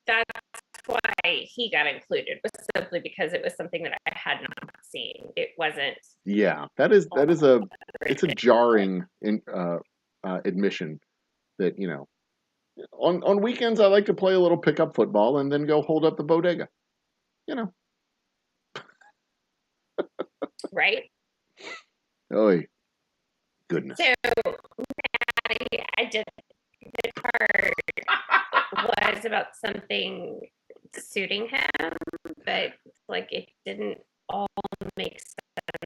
that's why he got included, was simply because it was something that I had not seen. It wasn't. Yeah, it's a jarring admission that, on weekends I like to play a little pickup football and then go hold up the bodega. Right? Oh, goodness. So, I did the card was about something suiting him, but like it didn't all make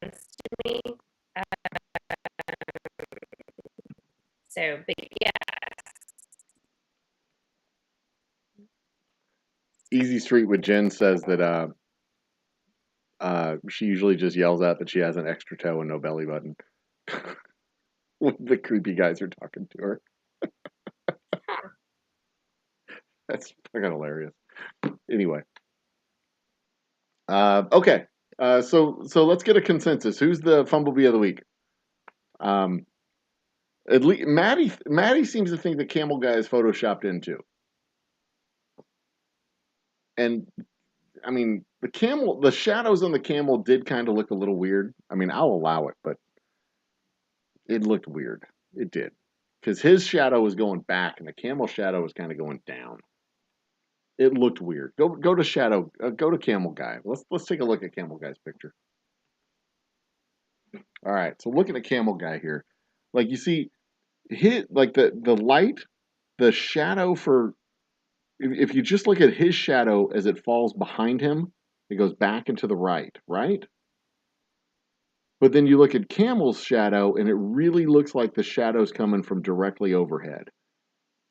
sense to me. But yeah. Easy Street with Jen says that she usually just yells out that she has an extra toe and no belly button when the creepy guys are talking to her. That's fucking hilarious. Anyway. Okay. So let's get a consensus. Who's the Fumblebee of the week? At least Maddie seems to think the Camel Guy is photoshopped into. And I mean, the shadows on the camel did kind of look a little weird. I mean, I'll allow it, but it looked weird. It did. Because his shadow was going back and the camel shadow was kind of going down. It looked weird. Go to Camel Guy. Let's take a look at Camel Guy's picture. All right, so looking at Camel Guy here, like you see, the light, the shadow for. If you just look at his shadow as it falls behind him, it goes back and to the right, right? But then you look at Camel's shadow, and it really looks like the shadow's coming from directly overhead.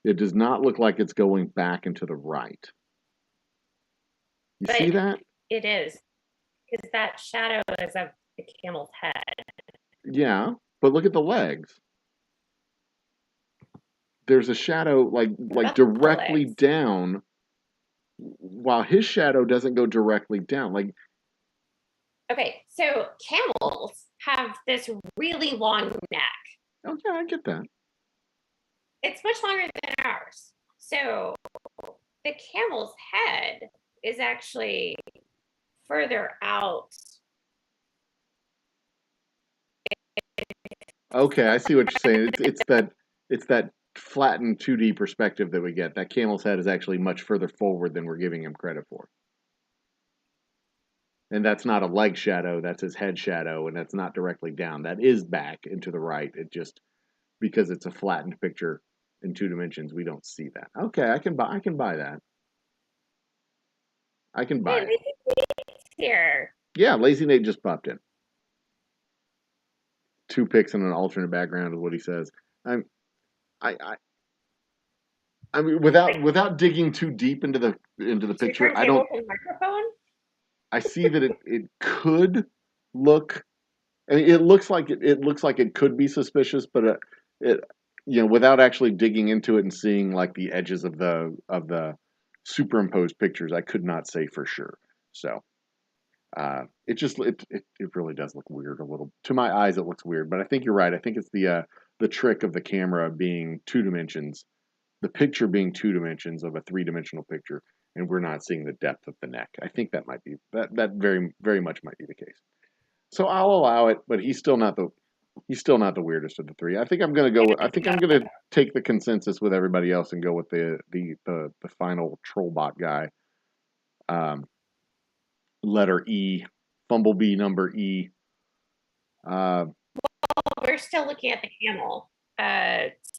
It does not look like it's going back and to the right. You see that? It is. Because that shadow is of the camel's head. Yeah, but look at the legs. there's a shadow like directly down, while his shadow doesn't go directly down. Like, okay, so camels have this really long neck. oh yeah, I get that. It's much longer than ours. So the camel's head is actually further out. Okay, I see what you're saying. It's that flattened 2D perspective that we get. That camel's head is actually much further forward than we're giving him credit for. And that's not a leg shadow, that's his head shadow, and that's not directly down. That is back and to the right. It just, because it's a flattened picture in 2 dimensions, we don't see that. Okay, I can buy that. I can buy it. Here. Yeah, Lazy Nate just popped in. 2 pics and an alternate background is what he says. I mean, without digging too deep into the picture, I don't. I see that it could look. I mean, it looks like it could be suspicious, but it without actually digging into it and seeing like the edges of the superimposed pictures, I could not say for sure. So it really does look weird a little. To my eyes, it looks weird, but I think you're right. I think it's the trick of the camera being 2 dimensions, the picture being 2 dimensions of a 3-dimensional picture, and we're not seeing the depth of the neck. I think that might be that very very much might be the case. So I'll allow it, but he's still not the weirdest of the 3. I think I'm gonna take the consensus with everybody else and go with the final Trollbot guy. Letter E, Bumblebee number E. Well, we're still looking at the camel.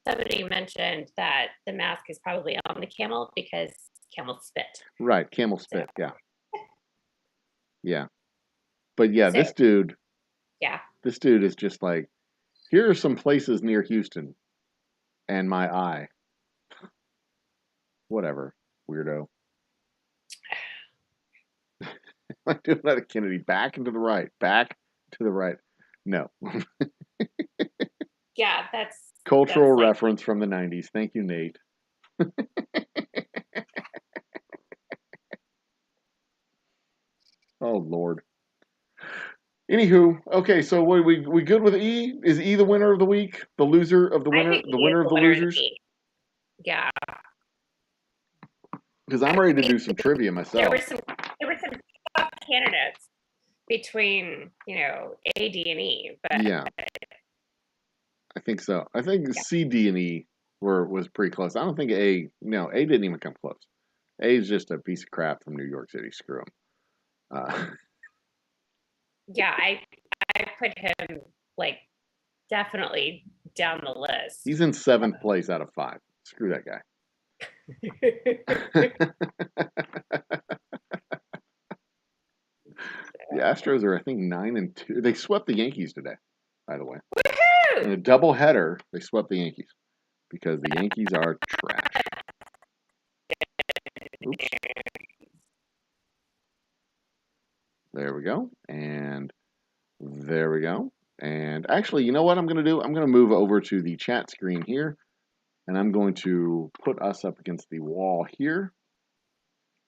Somebody mentioned that the mask is probably on the camel because camel spit. Right, camel spit. Yeah, yeah. But yeah, so, this dude is just like, here are some places near Houston, and my eye. Whatever, weirdo. Like doing another Kennedy, back and to the right, back to the right. No. Yeah, that's cultural reference from the 90s. Thank you, Nate. Oh Lord. Anywho, okay, so we good with E? Is E the winner of the week? The loser of the winner? The winner of the losers? Yeah. Because I'm ready to do some trivia myself. There were some tough candidates between, A, D, and E. But yeah. I think so. I think C, D, and E was pretty close. I don't think A didn't even come close. A is just a piece of crap from New York City. Screw him. Yeah, I put him definitely down the list. He's in 7th place out of 5. Screw that guy. The Astros are, I think, 9-2. They swept the Yankees today, by the way. Woohoo! In a doubleheader, they swept the Yankees because the Yankees are trash. Oops. There we go. And there we go. And actually, you know what I'm going to do? I'm going to move over to the chat screen here. And I'm going to put us up against the wall here.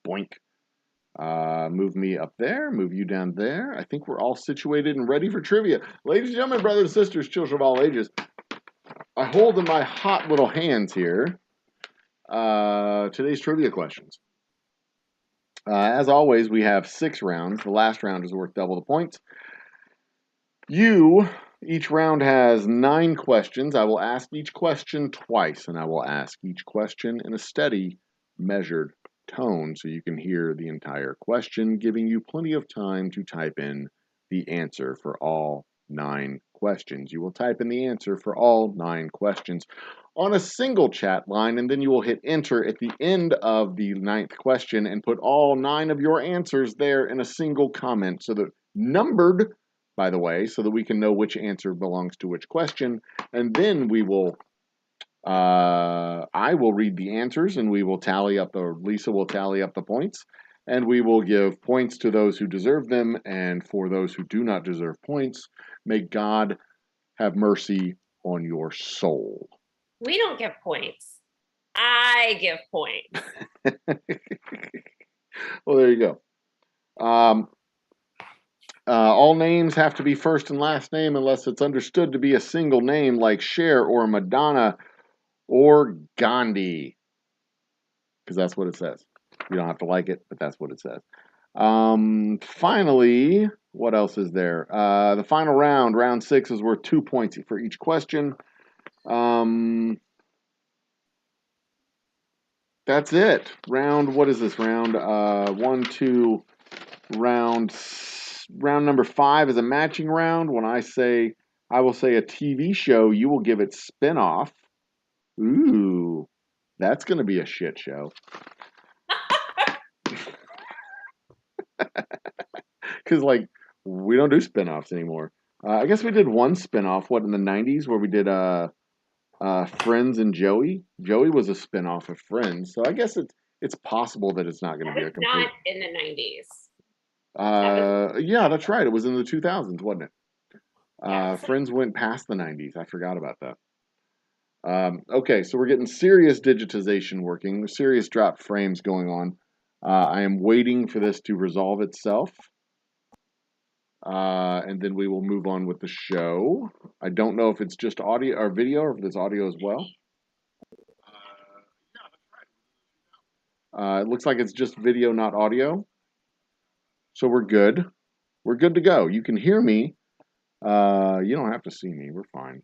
Boink. Move me up there. Move you down there. I think we're all situated and ready for trivia. Ladies and gentlemen, brothers and sisters, children of all ages, I hold in my hot little hands here today's trivia questions. As always, we have 6 rounds. The last round is worth double the points. Each round has 9 questions. I will ask each question twice, and I will ask each question in a steady, measured tone so you can hear the entire question, giving you plenty of time to type in the answer for all 9 questions. You will type in the answer for all 9 questions on a single chat line, and then you will hit enter at the end of the 9th question and put all 9 of your answers there in a single comment, so that numbered, by the way, so that we can know which answer belongs to which question. And then we will, I will read the answers and we will tally up, or Lisa will tally up the points. And we will give points to those who deserve them. And for those who do not deserve points, may God have mercy on your soul. We don't give points. I give points. Well, there you go. All names have to be first and last name unless it's understood to be a single name like Cher or Madonna or Gandhi. Because that's what it says. You don't have to like it, but that's what it says. Finally, what else is there? The final round, round 6, is worth 2 points for each question. That's it. What is this round? 1, 2, round number 5 is a matching round. When I will say a TV show, you will give it spin-off. Ooh, that's going to be a shit show. Because, we don't do spin-offs anymore. I guess we did one spin-off, in the 90s, where we did Friends and Joey. Joey was a spin-off of Friends, so I guess it's possible that it's not going to be a complete... Not in the 90s. Yeah, that's right. It was in the 2000s, wasn't it? Yeah. Friends went past the 90s. I forgot about that. Okay, so we're getting serious digitization working, serious drop frames going on. I am waiting for this to resolve itself. And then we will move on with the show. I don't know if it's just audio or video or if it's audio as well. It looks like it's just video, not audio. So we're good. We're good to go. You can hear me. You don't have to see me. We're fine.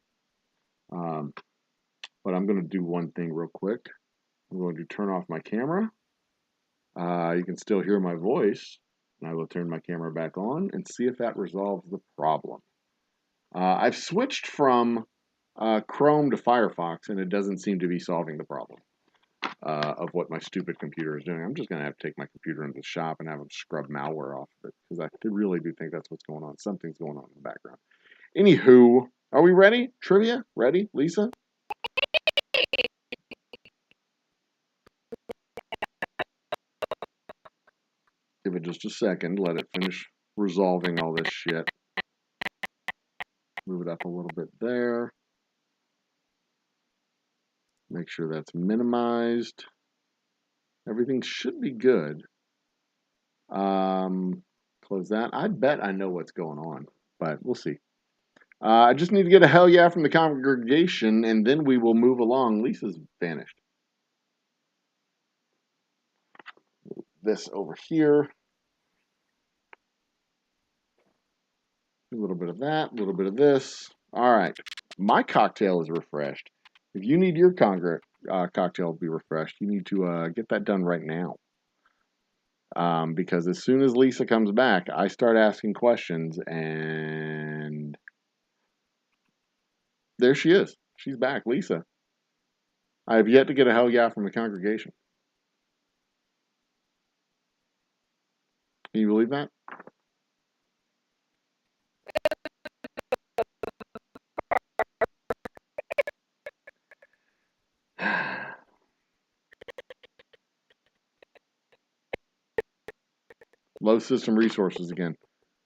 But I'm going to do one thing real quick. I'm going to turn off my camera. You can still hear my voice. And I will turn my camera back on and see if that resolves the problem. I've switched from Chrome to Firefox, and it doesn't seem to be solving the problem of what my stupid computer is doing. I'm just going to have to take my computer into the shop and have them scrub malware off of it, because I really do think that's what's going on. Something's going on in the background. Anywho, are we ready? Trivia? Ready, Lisa? Give it just a second. Let it finish resolving all this shit. Move it up a little bit there. Make sure that's minimized. Everything should be good. Close that. I bet I know what's going on, but we'll see. I just need to get a hell yeah from the congregation, and then we will move along. Lisa's vanished. This over here. A little bit of that, a little bit of this. All right. My cocktail is refreshed. If you need your cocktail to be refreshed, you need to get that done right now. Because as soon as Lisa comes back, I start asking questions, and there she is. She's back, Lisa. I have yet to get a hell yeah from the congregation. Can you believe that? Low system resources again.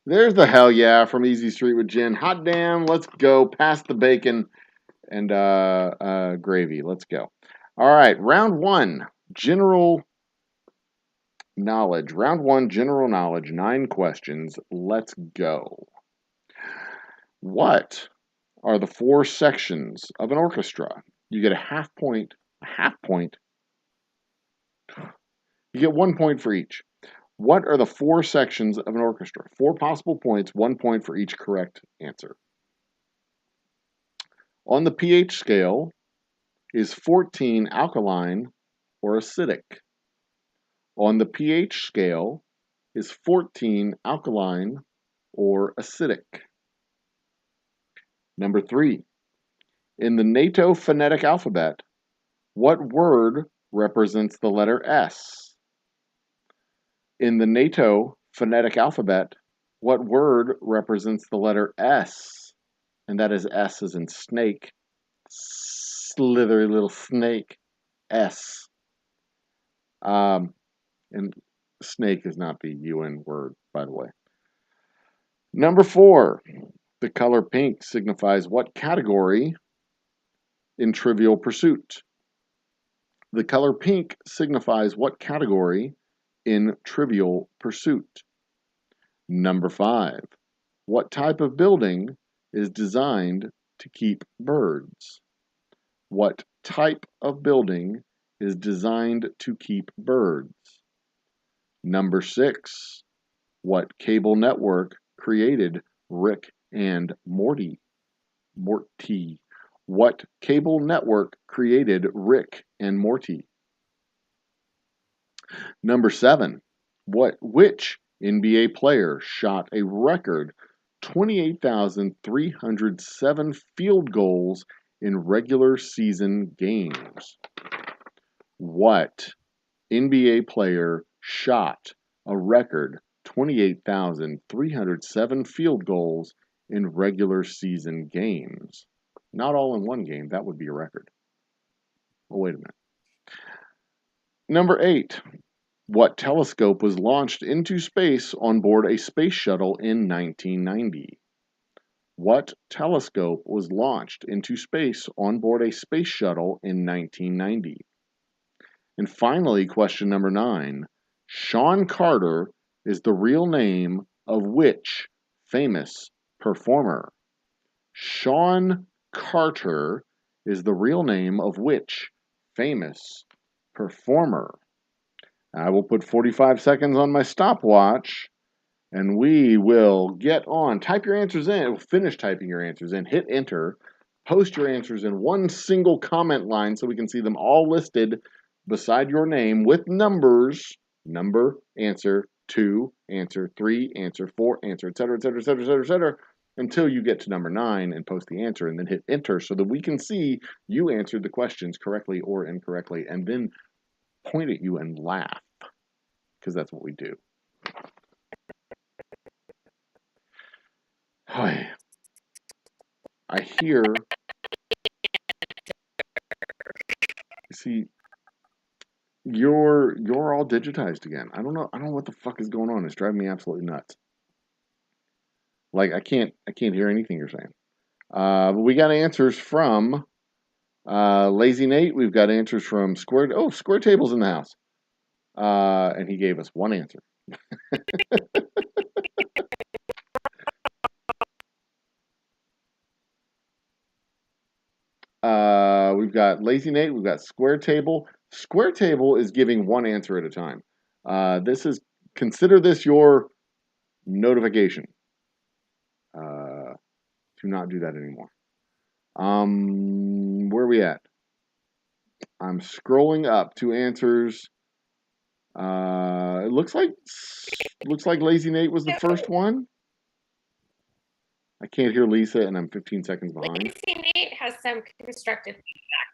There's the hell yeah from Easy Street with Jen. Hot damn, let's go. Past the bacon and gravy. Let's go. All right, round 1, general knowledge. Round 1, general knowledge. 9 questions. Let's go. What are the 4 sections of an orchestra? You get a half point. You get 1 point for each. What are the 4 sections of an orchestra? 4 possible points, 1 point for each correct answer. On the pH scale, is 14 alkaline or acidic? On the pH scale, is 14 alkaline or acidic? Number 3, in the NATO phonetic alphabet, what word represents the letter S? In the NATO phonetic alphabet, what word represents the letter S? And that is S as in snake. Slithery little snake. S. And snake is not the UN word, by the way. Number 4, the color pink signifies what category in Trivial Pursuit? The color pink signifies what category in Trivial Pursuit? Number 5. What type of building is designed to keep birds? What type of building is designed to keep birds? Number 6. What cable network created Rick and Morty? What cable network created Rick and Morty? Number 7. Which NBA player shot a record 28,307 field goals in regular season games? What NBA player shot a record 28,307 field goals in regular season games? Not all in one game. That would be a record. Oh, wait a minute. Number 8. What telescope was launched into space on board a space shuttle in 1990? What telescope was launched into space on board a space shuttle in 1990? And finally, question number 9. Sean Carter is the real name of which famous performer? Sean Carter is the real name of which famous performer? I will put 45 seconds on my stopwatch, and we will get on. Type your answers in. Finish typing your answers in. Hit enter. Post your answers in one single comment line so we can see them all listed beside your name with numbers. Number, answer, 2, answer, 3, answer, 4, answer, etc., etc., etc., etc., etc., until you get to number 9 and post the answer, and then hit enter so that we can see you answered the questions correctly or incorrectly, and then point at you and laugh, because that's what we do. I hear. See, you're all digitized again. I don't know what the fuck is going on. It's driving me absolutely nuts. Like I can't hear anything you're saying. But we got answers from Lazy Nate. We've got answers from Square. Oh, Square Table's in the house. And he gave us one answer. We've got Lazy Nate. We've got Square Table. Square Table is giving one answer at a time. Consider this your notification. Do not do that anymore. Where are we at? I'm scrolling up to answers. It looks like Lazy Nate was the first one. I can't hear Lisa, and I'm 15 seconds behind. Lazy Nate has some constructive feedback.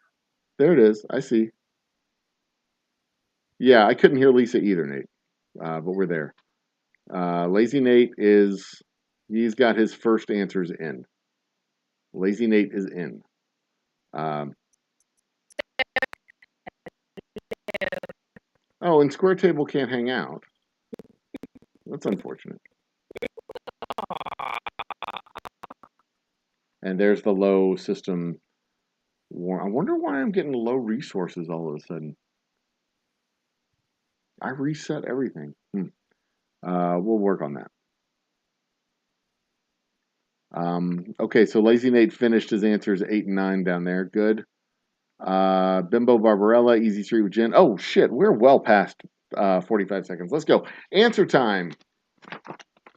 There it is. I see. Yeah, I couldn't hear Lisa either, Nate. But we're there. Lazy Nate he's got his first answers in. Lazy Nate is in. Oh, and Square Table can't hang out. That's unfortunate. And there's the low system. I wonder why I'm getting low resources all of a sudden. I reset everything. We'll work on that. Okay, so Lazy Nate finished his answers 8 and 9 down there. Good. Bimbo Barbarella, Easy Street with Jen. Oh, shit. We're well past 45 seconds. Let's go. Answer time.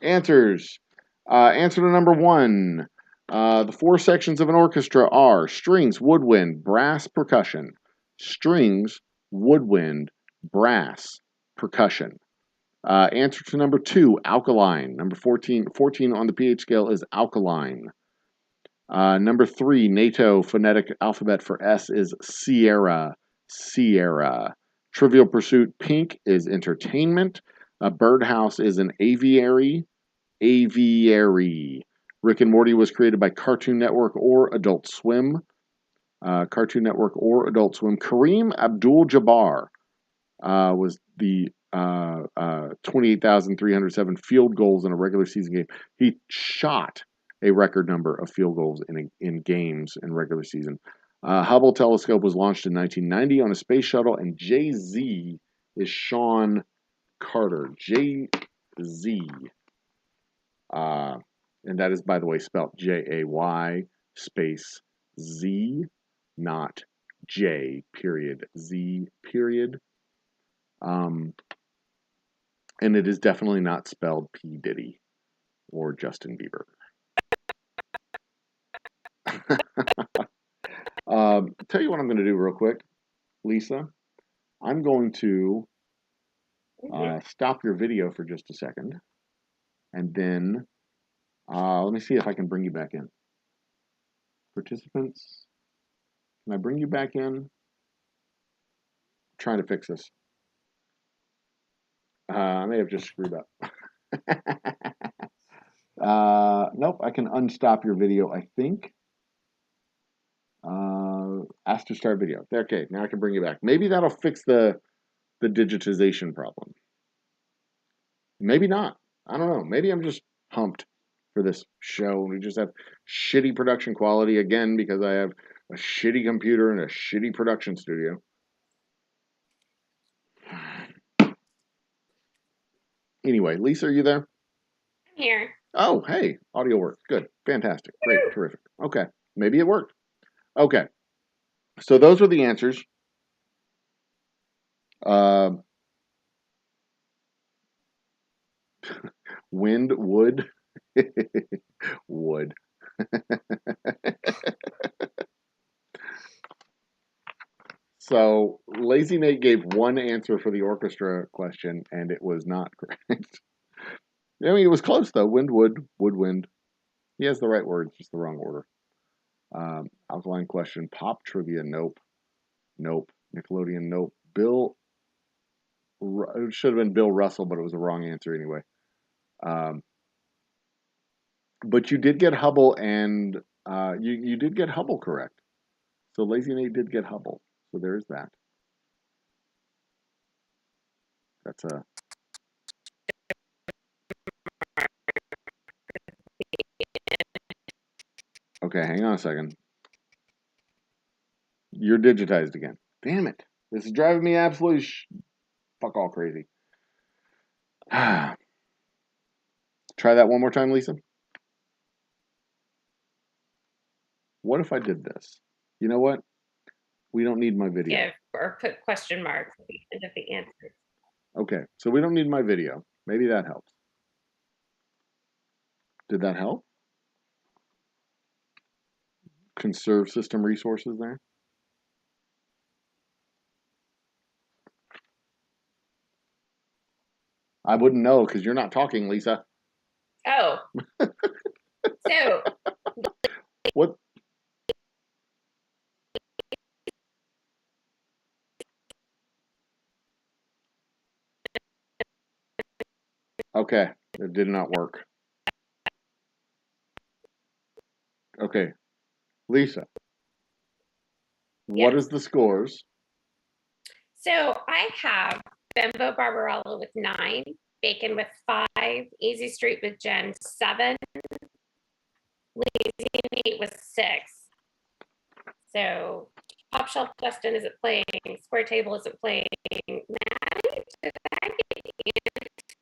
Answers. Answer to number 1. The 4 sections of an orchestra are strings, woodwind, brass, percussion. Strings, woodwind, brass, percussion. Answer to number 2, alkaline. Number 14 on the pH scale is alkaline. Number 3, NATO phonetic alphabet for S is Sierra. Sierra. Trivial Pursuit pink is entertainment. Birdhouse is an aviary. Aviary. Rick and Morty was created by Cartoon Network or Adult Swim. Cartoon Network or Adult Swim. Kareem Abdul-Jabbar was the 28,307 field goals in a regular season game. He shot a record number of field goals in games in regular season. Hubble telescope was launched in 1990 on a space shuttle, and Jay-Z is Sean Carter. Jay-Z. And that is, by the way, spelled Jay space Z, not J period Z period. And it is definitely not spelled P. Diddy or Justin Bieber. Tell you what I'm going to do real quick, Lisa. I'm going to stop your video for just a second. And then let me see if I can bring you back in. Participants, can I bring you back in? I'm trying to fix this. I may have just screwed up. Nope, I can unstop your video, I think. Ask to start video. Okay, now I can bring you back. Maybe that'll fix the digitization problem. Maybe not. I don't know. Maybe I'm just pumped for this show. We just have shitty production quality again because I have a shitty computer and a shitty production studio. Anyway, Lisa, are you there? I'm here. Oh, hey, audio works. Good. Fantastic. Great. Terrific. Okay. Maybe it worked. Okay. So those were the answers. Wind, wood, wood. So Lazy Nate gave one answer for the orchestra question, and it was not correct. I mean, it was close though. Wind, wood, wood, wind. He has the right words, just the wrong order. Alkaline question. Pop trivia. Nope. Nope. Nickelodeon. Nope. Bill. It should have been Bill Russell, but it was the wrong answer anyway. But you did get Hubble, and you did get Hubble correct. So Lazy Nate did get Hubble. So there's that. That's a. Okay, hang on a second. You're digitized again. Damn it. This is driving me absolutely fuck all crazy. Try that one more time, Lisa. What if I did this? You know what? We don't need my video. Yeah, or put question marks at the end of the answer. Okay, so we don't need my video. Maybe that helps. Did that help? Conserve system resources there. I wouldn't know because you're not talking, Lisa. Oh. So. What? Okay, it did not work. Okay, Lisa, what is the scores? So I have Bimbo Barbarella with 9, Bacon with 5, Easy Street with Jen 7, Lazy Nate with 6. So Top Shelf Justin isn't playing, Square Table isn't playing. Maddie, did I get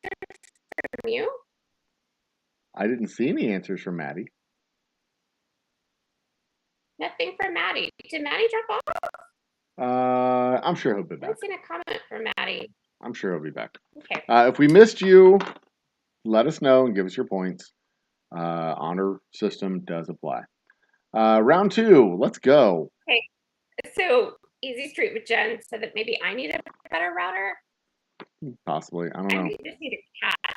answers from you? I didn't see any answers from Maddie. Nothing from Maddie. Did Maddie drop off? I'm sure he'll be I back. haven't seen a comment from Maddie. I'm sure he'll be back. Okay. If we missed you, let us know and give us your points. Honor system does apply. Round 2, let's go. Okay. So Easy Street with Jen said that maybe I need a better router. Possibly. I don't know. I just need a cat.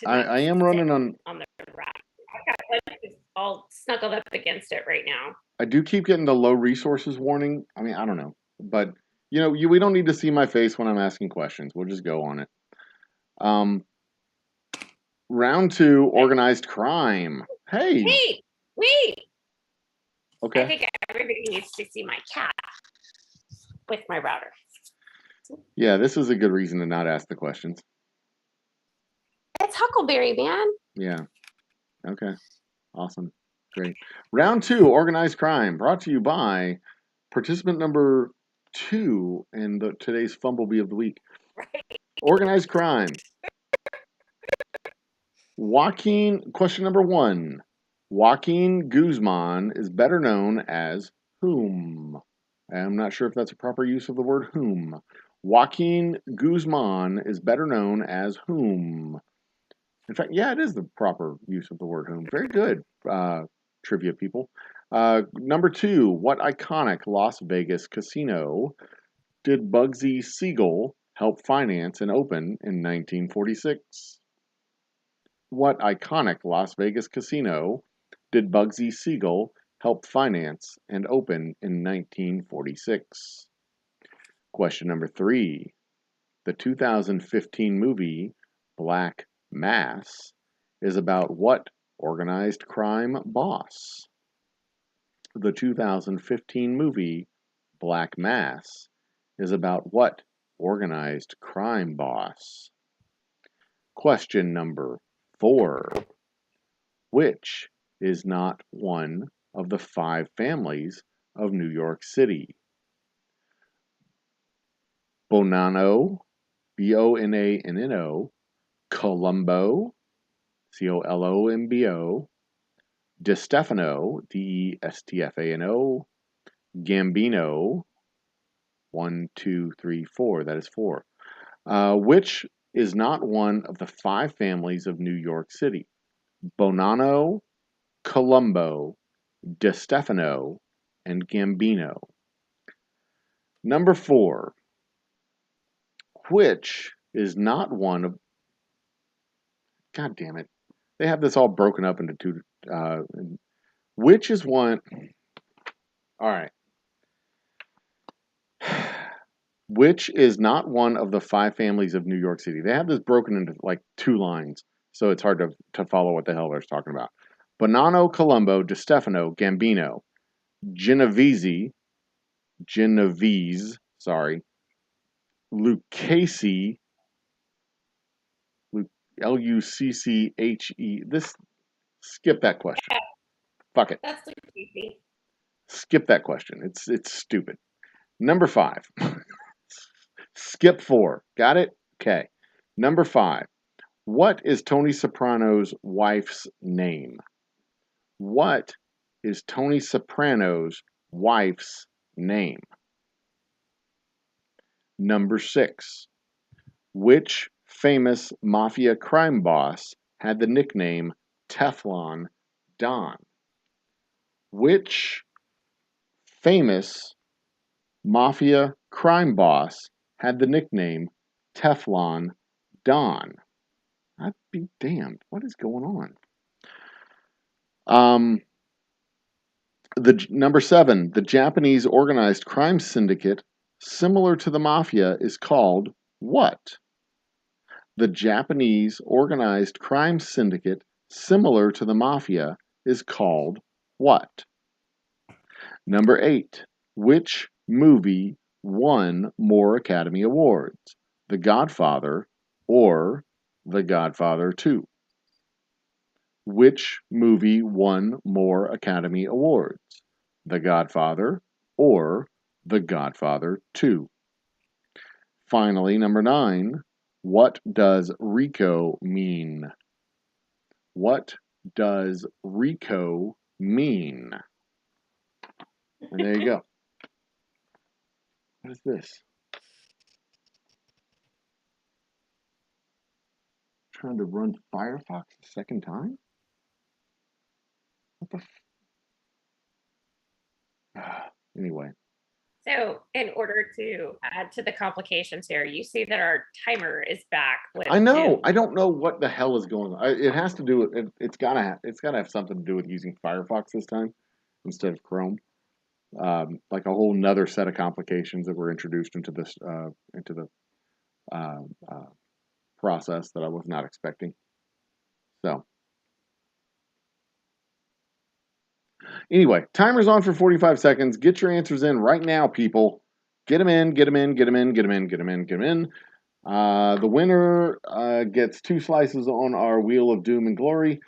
I am running on the rack. I've got like all snuggled up against it right now. I do keep getting the low resources warning. I mean, I don't know. But, you know, we don't need to see my face when I'm asking questions. We'll just go on it. Round 2, organized crime. Hey. Hey, wait. Okay. I think everybody needs to see my cat with my router. Yeah, this is a good reason to not ask the questions. It's Huckleberry, man. Yeah. Okay. Awesome. Great. Round 2, organized crime, brought to you by participant number 2 in today's Fumblebee of the Week. Right. Organized crime. Question number 1. Joaquin Guzman is better known as whom? I'm not sure if that's a proper use of the word whom. Joaquin Guzman is better known as whom? In fact, yeah, it is the proper use of the word whom. Very good, trivia people. Number 2, what iconic Las Vegas casino did Bugsy Siegel help finance and open in 1946? What iconic Las Vegas casino did Bugsy Siegel help finance and open in 1946? Question number 3. The 2015 movie Black Mass is about what organized crime boss? The 2015 movie Black Mass is about what organized crime boss? Question number 4. Which is not one of the 5 families of New York City? Bonanno, Bonanno, Colombo, Colombo, DeStefano, Destfano, Gambino, 1, 2, 3, 4, that is 4. Which is not one of the 5 families of New York City? Bonanno, Colombo, DeStefano, and Gambino. Number 4. Which is not one of... God damn it. They have this all broken up into 2... which is one... All right. Which is not one of the 5 families of New York City? They have this broken into like 2 lines, so it's hard to follow what the hell they're talking about. Bonanno, Colombo, DeStefano, Gambino, Genovese, Lucchese, Lucche. Skip that question. Fuck it. That's easy. Skip that question. It's stupid. Number 5. Skip 4. Got it? Okay. Number 5. What is Tony Soprano's wife's name? What is Tony Soprano's wife's name? Number 6. Which famous mafia crime boss had the nickname Teflon Don? Which famous mafia crime boss had the nickname Teflon Don? I'd be damned. What is going on? Number 7, the Japanese organized crime syndicate similar to the mafia is called what? The Japanese organized crime syndicate similar to the mafia is called what? Number 8, which movie won more Academy Awards? The Godfather or The Godfather 2? Which movie won more Academy Awards? The Godfather or The Godfather 2? Finally, number 9, what does RICO mean? What does RICO mean? And there you go. What is this? Trying to run Firefox a second time? What the anyway. So in order to add to the complications here, you see that our timer is back. I know. I don't know what the hell is going on. It has to do with it's gotta have something to do with using Firefox this time instead of Chrome. Like a whole nother set of complications that were introduced into this process that I was not expecting. So anyway, timer's on for 45 seconds. Get your answers in right now, people. Get them in. The winner gets 2 slices on our Wheel of Doom and Glory.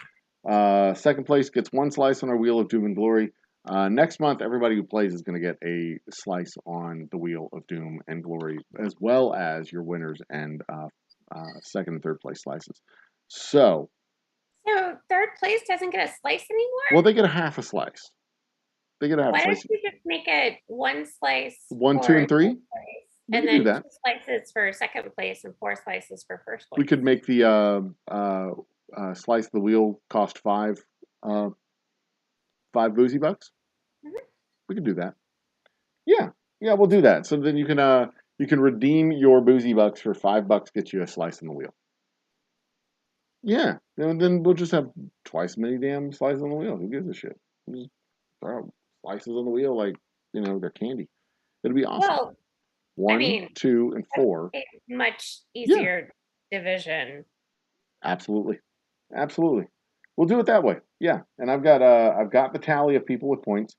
Second place gets 1 slice on our Wheel of Doom and Glory. Next month, everybody who plays is going to get a slice on the Wheel of Doom and Glory, as well as your winners and second and third place slices. So third place doesn't get a slice anymore? Well, they get a half a slice. They get a half a Why slice. don't you just make it one slice 1, 2, for and 3? place, We and could do then that. 2 slices for second place and 4 slices for first place? We could make the slice of the wheel cost 5 boozy bucks. We could do that. Yeah, we'll do that. So then you can redeem your boozy bucks for $5. Get you a slice in the wheel. Yeah, and then we'll just have twice as many damn slices on the wheel. Who gives a shit? We'll just throw slices on the wheel like they're candy. It'll be awesome. Well, 1, 2, and 4. A much easier division. Absolutely. We'll do it that way. Yeah, and I've got the tally of people with points.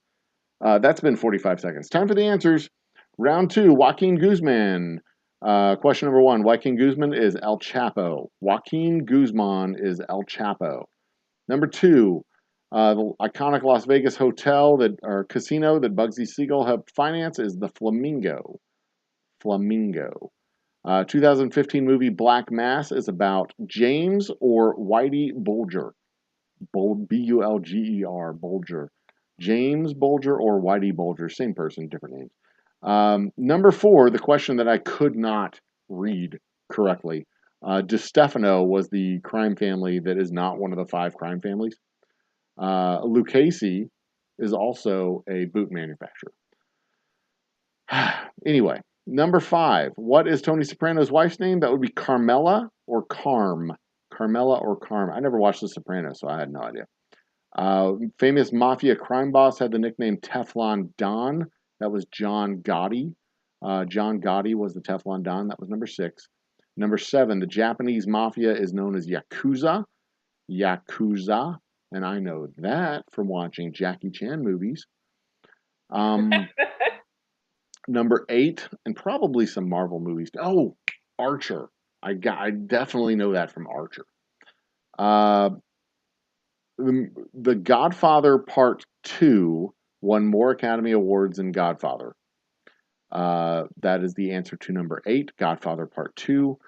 That's been 45 seconds. Time for the answers. Round 2, Joaquin Guzman. Question number 1, Joaquin Guzman is El Chapo. Joaquin Guzman is El Chapo. Number 2, the iconic Las Vegas hotel or casino that Bugsy Siegel helped finance is the Flamingo. 2015 movie Black Mass is about James or Whitey Bulger. B-U-L-G-E-R, Bulger. James Bulger or Whitey Bulger, same person, different names. Number 4, the question that I could not read correctly. DiStefano was the crime family that is not one of the 5 crime families. Lucchese is also a boot manufacturer. Anyway, number 5, what is Tony Soprano's wife's name? That would be Carmela or Carm. Carmela or Carm. I never watched The Sopranos, so I had no idea. Famous mafia crime boss had the nickname Teflon Don. That was John Gotti. John Gotti was the Teflon Don. That was number 6. Number 7, the Japanese mafia is known as Yakuza. Yakuza. And I know that from watching Jackie Chan movies. Number 8, and probably some Marvel movies. Oh, Archer. I definitely know that from Archer. The Godfather Part 2 won more Academy Awards than Godfather. That is the answer to number 8, Godfather Part 2.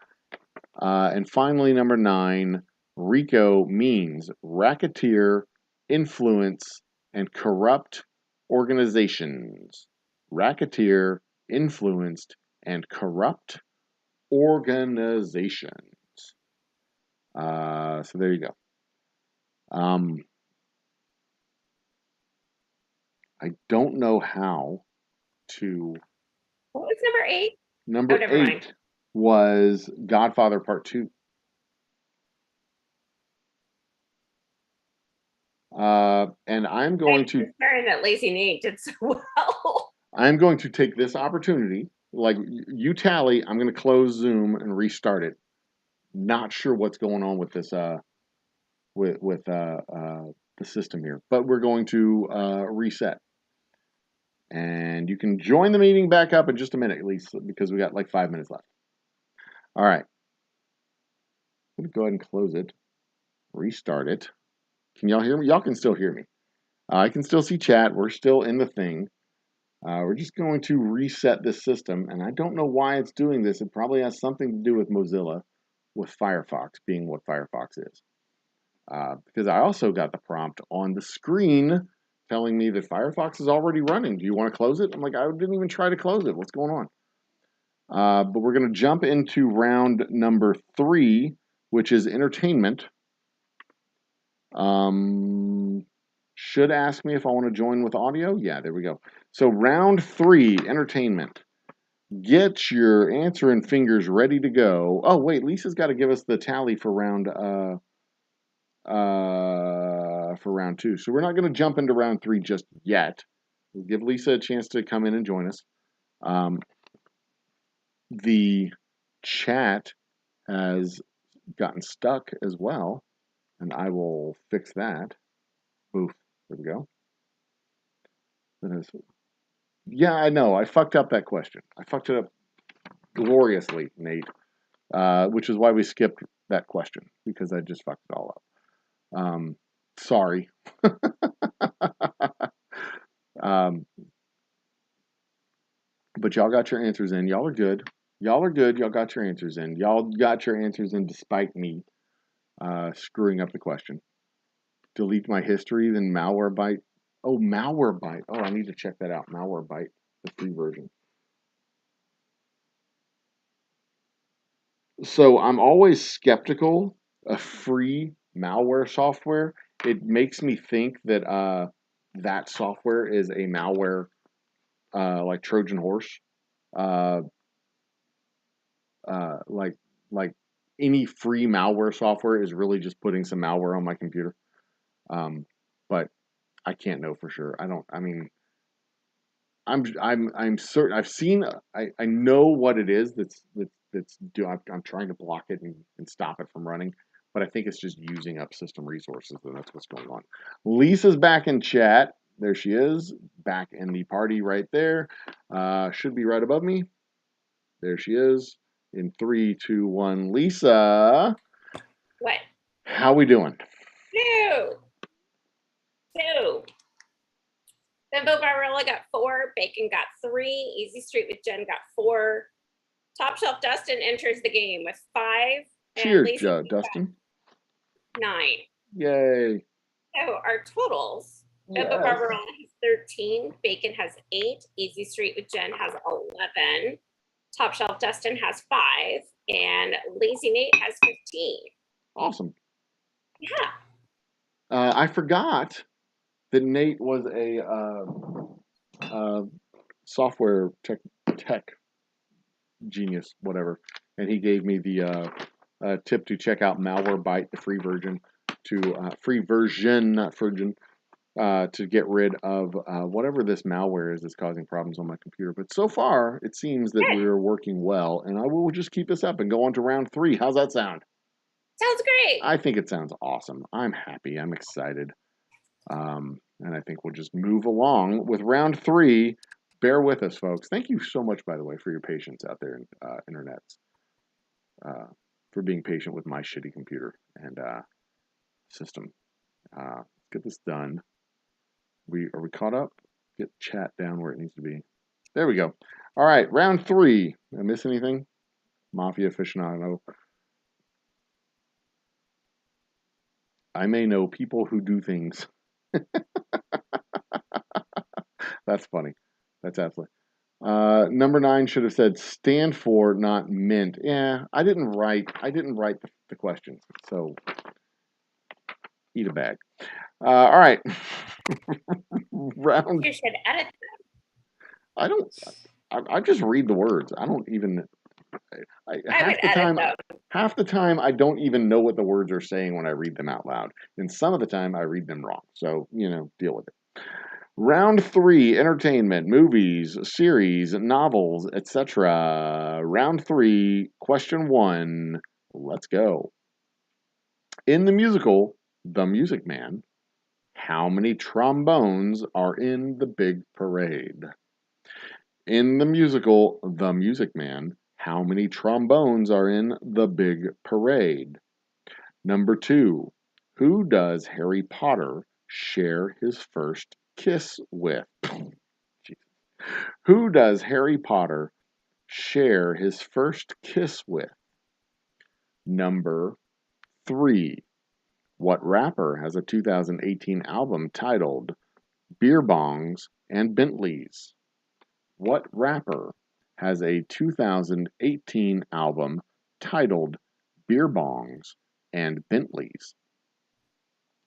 And finally, number 9, RICO means racketeer, influence, and corrupt organizations. Racketeer, influenced, and corrupt organizations. So there you go. I don't know how to. What was number 8? Number 8 was Godfather Part 2. And I'm going to. Concerned that Lazy Nate did so well. I'm going to take this opportunity. Like you tally, I'm going to close Zoom and restart it. Not sure what's going on with this with the system here, but we're going to reset. And you can join the meeting back up in just a minute, at least, because we got like 5 minutes left. All right. I'm going to go ahead and close it. Restart it. Can y'all hear me? Y'all can still hear me. I can still see chat. We're still in the thing. We're just going to reset this system, and I don't know why it's doing this. It probably has something to do with Mozilla, with Firefox being what Firefox is. Because I also got the prompt on the screen telling me that Firefox is already running. Do you want to close it? I'm like, I didn't even try to close it. What's going on? But we're going to jump into round number 3, which is entertainment. Should ask me if I want to join with audio. Yeah, there we go. So round 3, entertainment. Get your answer and fingers ready to go. Oh, wait, Lisa's got to give us the tally for round 2. So we're not going to jump into round 3 just yet. We'll give Lisa a chance to come in and join us. The chat has gotten stuck as well, and I will fix that. Oof, there we go. Yeah, I know. I fucked up that question. I fucked it up gloriously, Nate, which is why we skipped that question, because I just fucked it all up. Sorry. But y'all got your answers in. Y'all are good. Y'all are good. Y'all got your answers in. Y'all got your answers in despite me screwing up the question. Delete my history, then malware bite. Oh, malware bite. Oh, I need to check that out. Malware bite, the free version. So I'm always skeptical of free malware software. It makes me think that that software is a malware like Trojan horse. Uh, like any free malware software is really just putting some malware on my computer. But I can't know for sure. I don't. I mean, I'm certain. I've seen. I know what it is. I'm trying to block it and stop it from running. But I think it's just using up system resources, and that's what's going on. Lisa's back in chat. There she is, back in the party right there. Should be right above me. There she is. In 3, 2, 1. Lisa. What? How we doing? Two. Bimbo Barbarella got 4. Bacon got 3. Easy Street with Jen got 4. Top Shelf Dustin enters the game with 5. Cheers, Dustin. 9. Yay. So our totals. Bimbo Barbarella has 13. Bacon has 8. Easy Street with Jen has 11. Top Shelf Dustin has 5. And Lazy Nate has 15. Awesome. Yeah. I forgot that Nate was a software tech genius, whatever, and he gave me the tip to check out Malwarebyte, the free version, not version, to get rid of whatever this malware is that's causing problems on my computer. But so far, it seems that we're working well, and I will just keep this up and go on to round 3. How's that sound? Sounds great. I think it sounds awesome. I'm happy. I'm excited. And I think we'll just move along with round 3. Bear with us, folks. Thank you so much, by the way, for your patience out there in internets. For being patient with my shitty computer and system. Let's get this done. Are we caught up? Get chat down where it needs to be. There we go. All right, round 3. Did I miss anything? Mafia aficionado. I may know people who do things. That's funny. That's absolutely. Number 9 should have said stand for, not mint. Yeah, I didn't write the questions, so eat a bag. All right. Round. You should edit them. I just read the words. I don't even. Half the time, I don't even know what the words are saying when I read them out loud. And some of the time, I read them wrong. So, deal with it. Round 3, entertainment, movies, series, novels, etc. Round 3, question 1. Let's go. In the musical, The Music Man, how many trombones are in the big parade? In the musical, The Music Man, how many trombones are in the big parade? Number 2, who does Harry Potter share his first kiss with? Who does Harry Potter share his first kiss with? Number 3, what rapper has a 2018 album titled Beer Bongs and Bentleys? What rapper has a 2018 album titled Beer Bongs and Bentleys?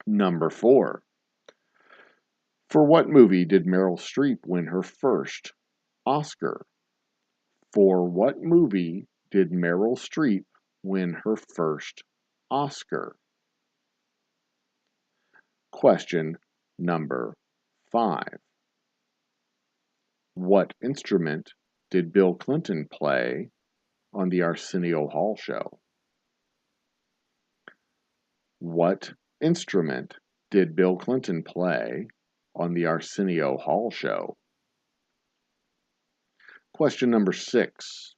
Number 4. For what movie did Meryl Streep win her first Oscar? For what movie did Meryl Streep win her first Oscar? Question number 5. What instrument did Bill Clinton play on the Arsenio Hall show? What instrument did Bill Clinton play on the Arsenio Hall show? Question number 6.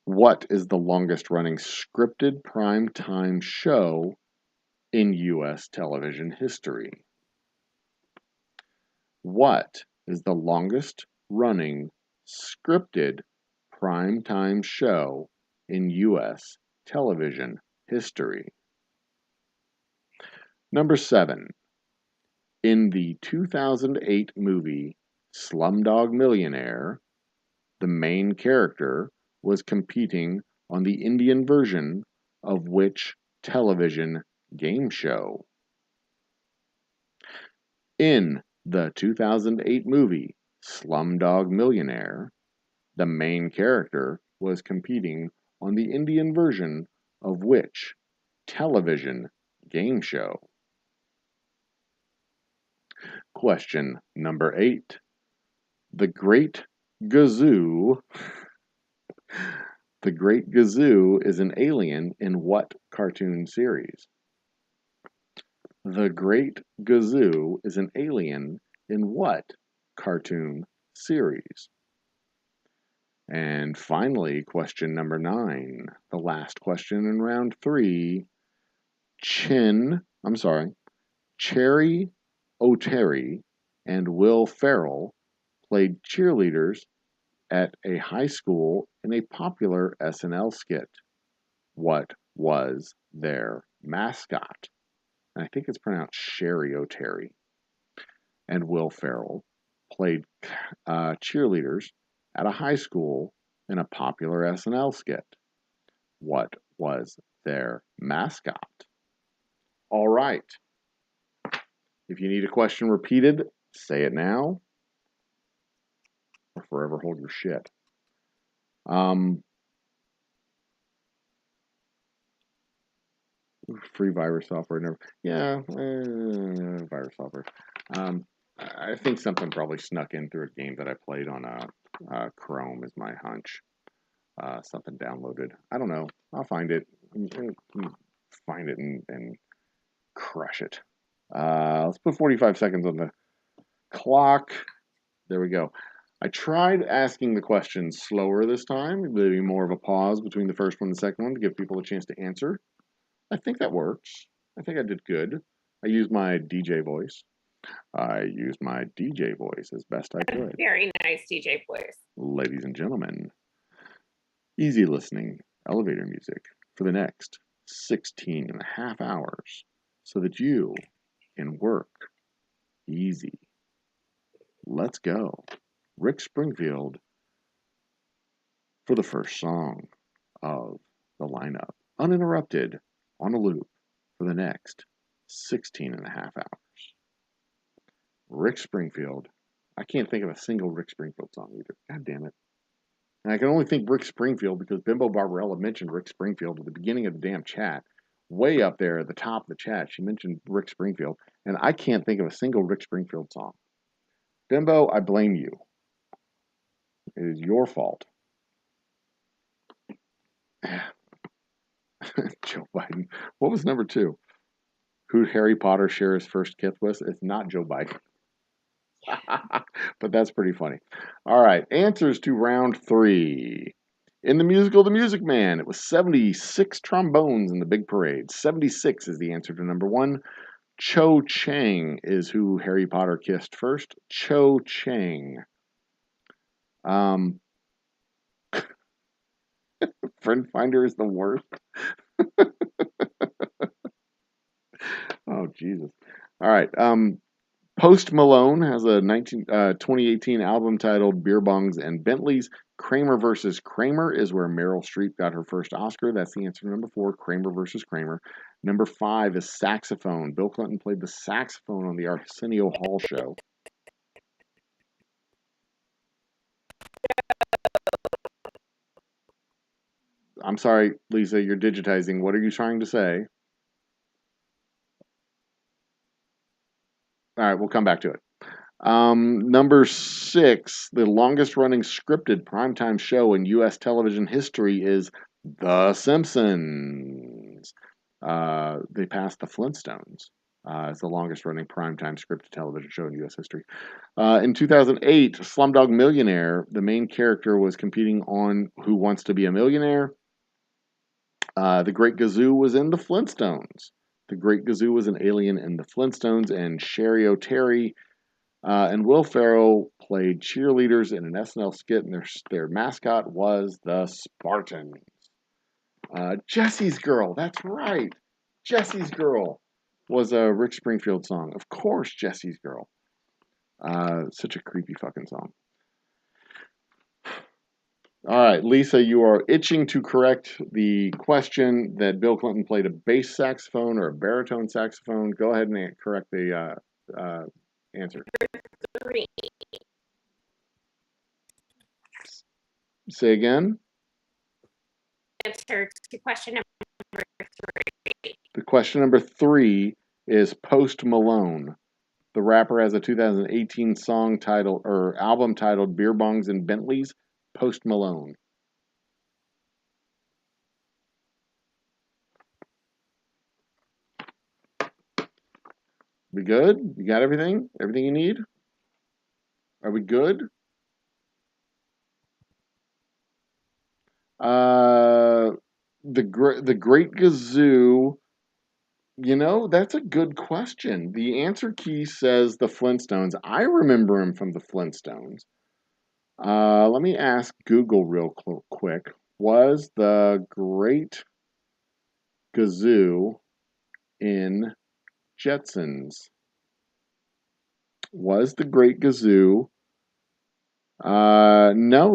What is the longest running scripted primetime show in U.S. television history? What is the longest running scripted primetime show in U.S. television history? Number 7. In the 2008 movie Slumdog Millionaire, the main character was competing on the Indian version of which television game show? In the 2008 movie Slumdog Millionaire, the main character was competing on the Indian version of which television game show? Question number 8. The Great Gazoo. The Great Gazoo is an alien in what cartoon series? The Great Gazoo is an alien in what cartoon series? And finally, question number 9, the last question in round 3. Cherry O'Terry and Will Ferrell played cheerleaders at a high school in a popular SNL skit. What was their mascot? And I think it's pronounced Sherry O'Terry. And Will Ferrell played cheerleaders at a high school in a popular SNL skit. What was their mascot? All right. If you need a question repeated, say it now or forever hold your shit. Free virus software. Never. Yeah, virus software. I think something probably snuck in through a game that I played on Chrome is my hunch. Something downloaded. I don't know. I'll find it. Find it and crush it. Let's put 45 seconds on the clock. There we go. I tried asking the questions slower this time. There'd be more of a pause between the first one and the second one to give people a chance to answer. I think that works. I think I did good. I used my DJ voice. As best I could. Very nice DJ voice. Ladies and gentlemen, easy listening elevator music for the next 16 and a half hours so that you can work easy. Let's go. Rick Springfield for the first song of the lineup. Uninterrupted, on a loop for the next 16 and a half hours. Rick Springfield. I can't think of a single Rick Springfield song either. God damn it. And I can only think Rick Springfield because Bimbo Barbarella mentioned Rick Springfield at the beginning of the damn chat. Way up there at the top of the chat, she mentioned Rick Springfield. And I can't think of a single Rick Springfield song. Bimbo, I blame you. It is your fault. Joe Biden. What was number 2? Who'd Harry Potter share his first kiss with? It's not Joe Biden. But that's pretty funny. All right. Answers to round 3. In the musical The Music Man, it was 76 trombones in the big parade. 76 is the answer to number 1. Cho Chang is who Harry Potter kissed first. Cho Chang. Friend Finder is the worst. Oh, Jesus. All right. Post Malone has a 2018 album titled Beer Bongs and Bentleys. Kramer versus Kramer is where Meryl Streep got her first Oscar. That's the answer to number 4, Kramer versus Kramer. Number 5 is saxophone. Bill Clinton played the saxophone on the Arsenio Hall show. I'm sorry, Lisa, you're digitizing. What are you trying to say? All right, we'll come back to it. Number 6, the longest running scripted primetime show in U.S. television history is The Simpsons. They passed The Flintstones. It's the longest running primetime scripted television show in U.S. history. In 2008, Slumdog Millionaire, the main character was competing on Who Wants to Be a Millionaire. The Great Gazoo was in The Flintstones. The Great Gazoo was an alien in The Flintstones, and Sherry O'Terry And Will Ferrell played cheerleaders in an SNL skit, and their mascot was the Spartans. Jesse's Girl, that's right. Jesse's Girl was a Rick Springfield song. Of course, Jesse's Girl. Such a creepy fucking song. All right, Lisa, you are itching to correct the question that Bill Clinton played a bass saxophone or a baritone saxophone. Go ahead and correct the answer. 3. Say again. Answer to question number 3. The question number 3 is Post Malone. The rapper has a 2018 song title or album titled Beer Bongs and Bentleys. Post Malone. We good? You got everything? Everything you need? Are we good? The Great Gazoo. You know, that's a good question. The answer key says the Flintstones. I remember him from the Flintstones. Let me ask Google real quick. Was the Great Gazoo in Jetsons? Was the Great Gazoo? No,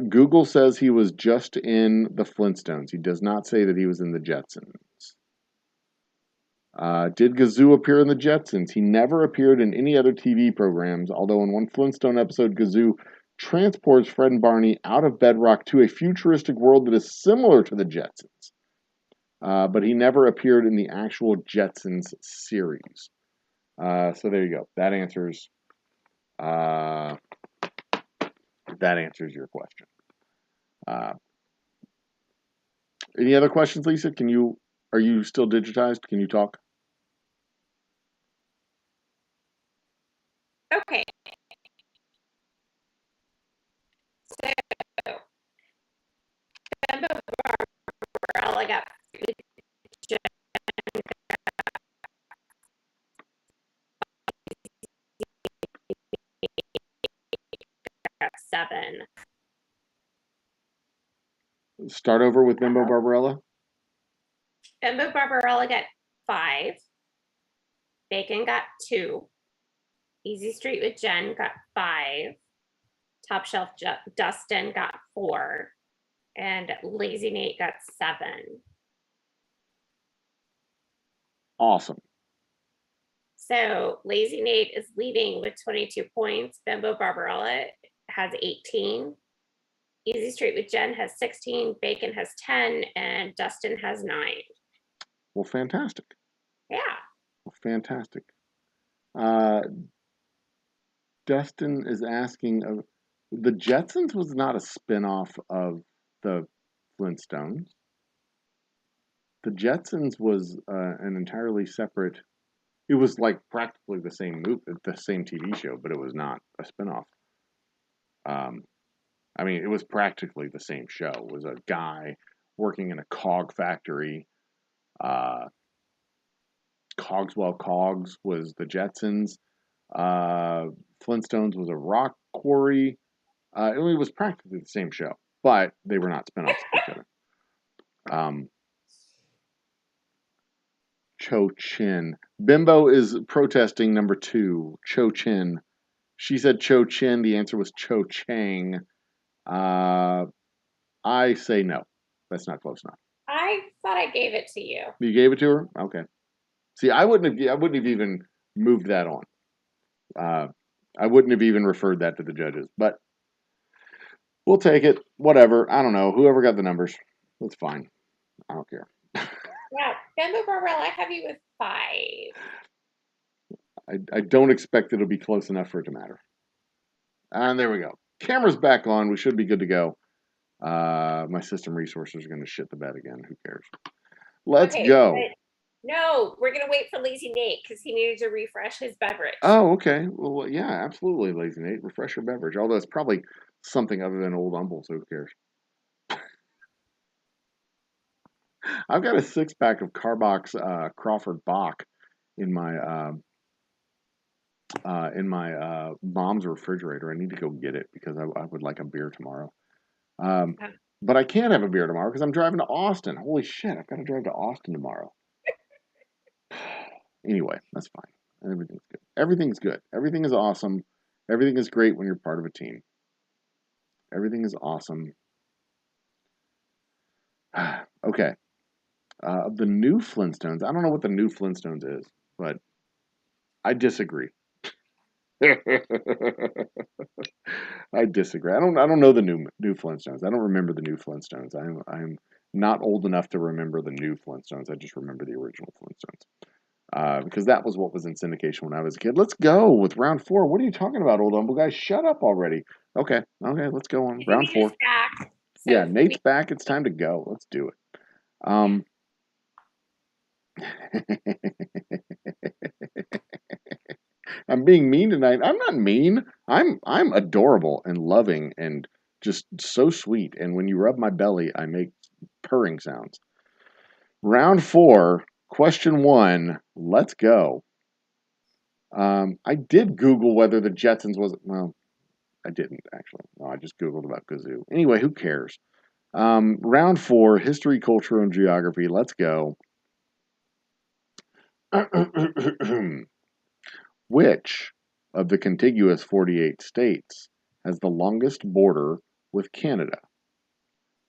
Google says he was just in the Flintstones. He does not say that he was in the Jetsons. Did Gazoo appear in the Jetsons? He never appeared in any other TV programs, although in one Flintstone episode, Gazoo transports Fred and Barney out of Bedrock to a futuristic world that is similar to the Jetsons. But he never appeared in the actual Jetsons series. So there you go. That answers your question. Any other questions, Lisa? Are you still digitized? Can you talk? Okay. So, Bembo Barbarella got 7. Start over with Bimbo Barbarella. Bembo Barbarella got 5. Bacon got 2. Easy Street with Jen got 5. Top Shelf Dustin got 4. And Lazy Nate got 7. Awesome. So Lazy Nate is leading with 22 points. Bembo Barbarella has 18. Easy Street with Jen has 16. Bacon has 10. And Dustin has 9. Well, fantastic. Yeah. Well, fantastic. Dustin is asking, the Jetsons was not a spinoff of the Flintstones. The Jetsons was an entirely separate. It was like practically the same the same TV show, but it was not a spinoff. I mean, it was practically the same show. It was a guy working in a cog factory. Cogswell Cogs was the Jetsons. Flintstones was a rock quarry. It was practically the same show, but they were not spinoffs of each other. Cho Chin. Bimbo is protesting number 2. Cho Chin. She said Cho Chin. The answer was Cho Chang. I say no. That's not close enough. I thought I gave it to you. You gave it to her? Okay. See, I wouldn't have even moved that on. I wouldn't have even referred that to the judges, but we'll take it. Whatever. I don't know. Whoever got the numbers, that's fine. I don't care. Yeah, Bembo Barbarella, I have you with 5. I don't expect it'll be close enough for it to matter. And there we go. Camera's back on. We should be good to go. My system resources are going to shit the bed again. Who cares? Let's go. No, we're going to wait for Lazy Nate because he needed to refresh his beverage. Oh, okay. Well, yeah, absolutely, Lazy Nate. Refresh your beverage. Although it's probably something other than Old Humble, so who cares? I've got a 6-pack of Carbox Crawford Bock in my in my mom's refrigerator. I need to go get it because I would like a beer tomorrow. Yeah. But I can't have a beer tomorrow because I'm driving to Austin. Holy shit, I've got to drive to Austin tomorrow. Anyway, that's fine. Everything's good. Everything's good. Everything is awesome. Everything is great when you're part of a team. Everything is awesome. Okay. The new Flintstones. I don't know what the new Flintstones is, but I disagree. I disagree. I don't know the new Flintstones. I don't remember the new Flintstones. I'm not old enough to remember the new Flintstones. I just remember the original Flintstones. Because that was what was in syndication when I was a kid. Let's go with round 4. What are you talking about, old humble guy? Shut up already. Okay, let's go on. Round 4. Back, so Yeah, Nate's back. It's time to go. Let's do it. I'm being mean tonight. I'm not mean. I'm adorable and loving and just so sweet. And when you rub my belly, I make purring sounds. Round 4, question 1. Let's go. I did Google whether the Jetsons was, well, I didn't actually. No, I just Googled about Kazoo. Anyway, who cares? Round 4, history, culture, and geography. Let's go. Which of the contiguous 48 states has the longest border with Canada?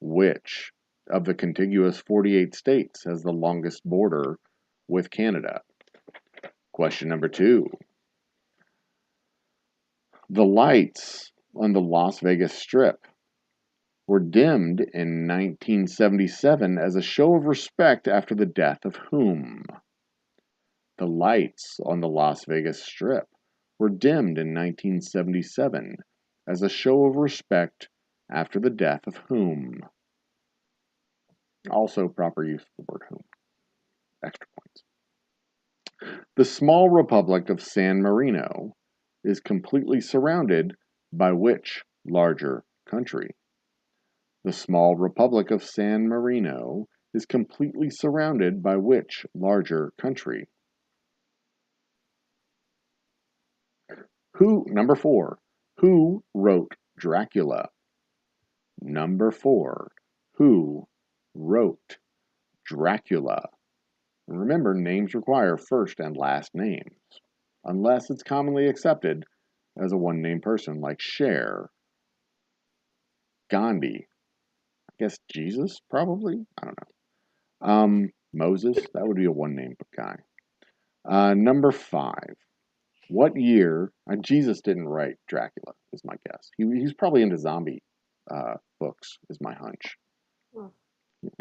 Which of the contiguous 48 states has the longest border with Canada? Question number 2. The lights on the Las Vegas Strip were dimmed in 1977 as a show of respect after the death of whom? The lights on the Las Vegas Strip were dimmed in 1977 as a show of respect after the death of whom? Also proper use of the word whom. Extra points. The small republic of San Marino is completely surrounded by which larger country? The small republic of San Marino is completely surrounded by which larger country? Number 4, who wrote Dracula? Number 4, who wrote Dracula? And remember, names require first and last names, unless it's commonly accepted as a one-name person like Cher, Gandhi, I guess Jesus, probably? I don't know. Moses, that would be a one-name guy. Number 5. What year? Jesus didn't write Dracula, is my guess. He's probably into zombie books, is my hunch. Oh.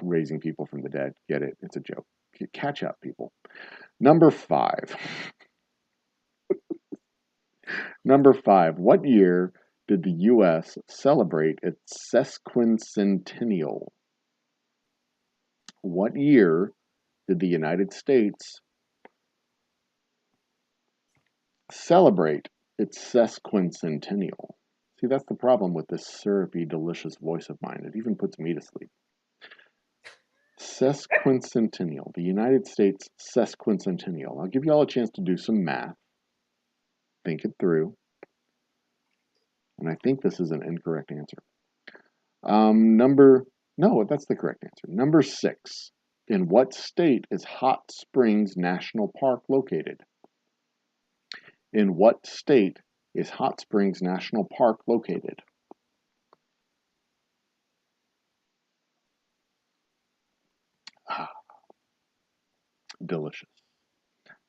Raising people from the dead. Get it? It's a joke. Catch up, people. Number 5. Number 5. What year did the U.S. celebrate its sesquicentennial? What year did the United States celebrate its sesquicentennial? See, that's the problem with this syrupy, delicious voice of mine. It even puts me to sleep. Sesquicentennial. The United States sesquicentennial. I'll give you all a chance to do some math. Think it through. And I think this is an incorrect answer. No, that's the correct answer. Number 6. In what state is Hot Springs National Park located? In what state is Hot Springs National Park located? Delicious.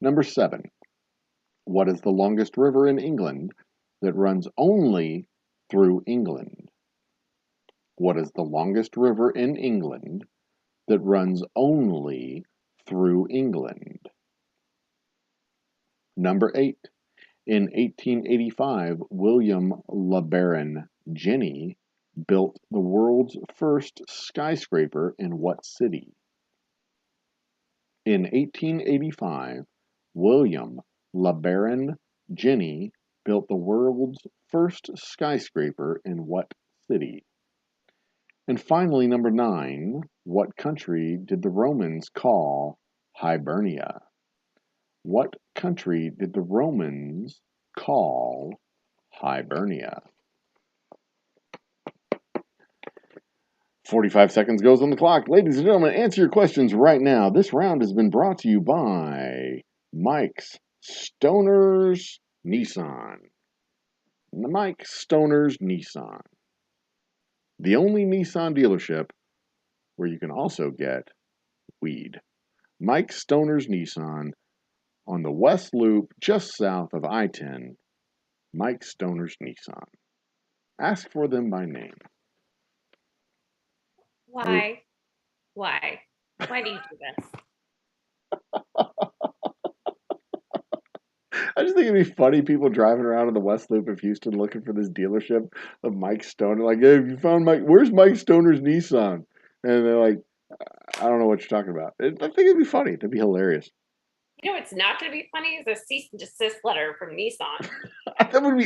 Number 7. What is the longest river in England that runs only through England? What is the longest river in England that runs only through England? Number 8. In 1885, William LeBaron Jenney built the world's first skyscraper in what city? In 1885, William LeBaron Jenney built the world's first skyscraper in what city? And finally, number 9, what country did the Romans call Hibernia? What country did the Romans Call Hibernia. 45 seconds goes on the clock. Ladies and gentlemen, answer your questions right now. This round has been brought to you by Mike's Stoner's Nissan. Mike Stoner's Nissan. The only Nissan dealership where you can also get weed. Mike Stoner's Nissan on the West Loop just south of I-10. Mike Stoner's Nissan. Ask for them by name. Why? Why? Why do you do this? I just think it'd be funny people driving around in the West Loop of Houston looking for this dealership of Mike Stoner. Like, hey, have you found Mike? Where's Mike Stoner's Nissan? And they're like, I don't know what you're talking about. I think it'd be funny. That'd be hilarious. You know what's not going to be funny is a cease and desist letter from Nissan. that would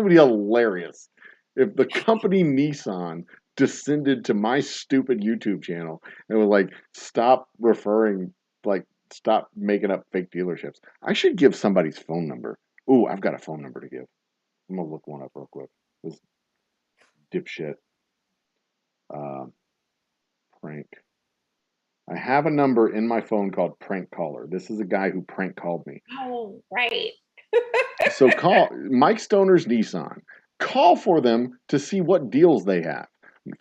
be hilarious if the company Nissan descended to my stupid YouTube channel and was like, stop making up fake dealerships. I should give somebody's phone number. Ooh, I've got a phone number to give. I'm gonna look one up real quick. This dipshit prank. I have a number in my phone called Prank Caller. This is a guy who prank called me. Oh, right. So call Mike Stoner's Nissan. Call for them to see what deals they have.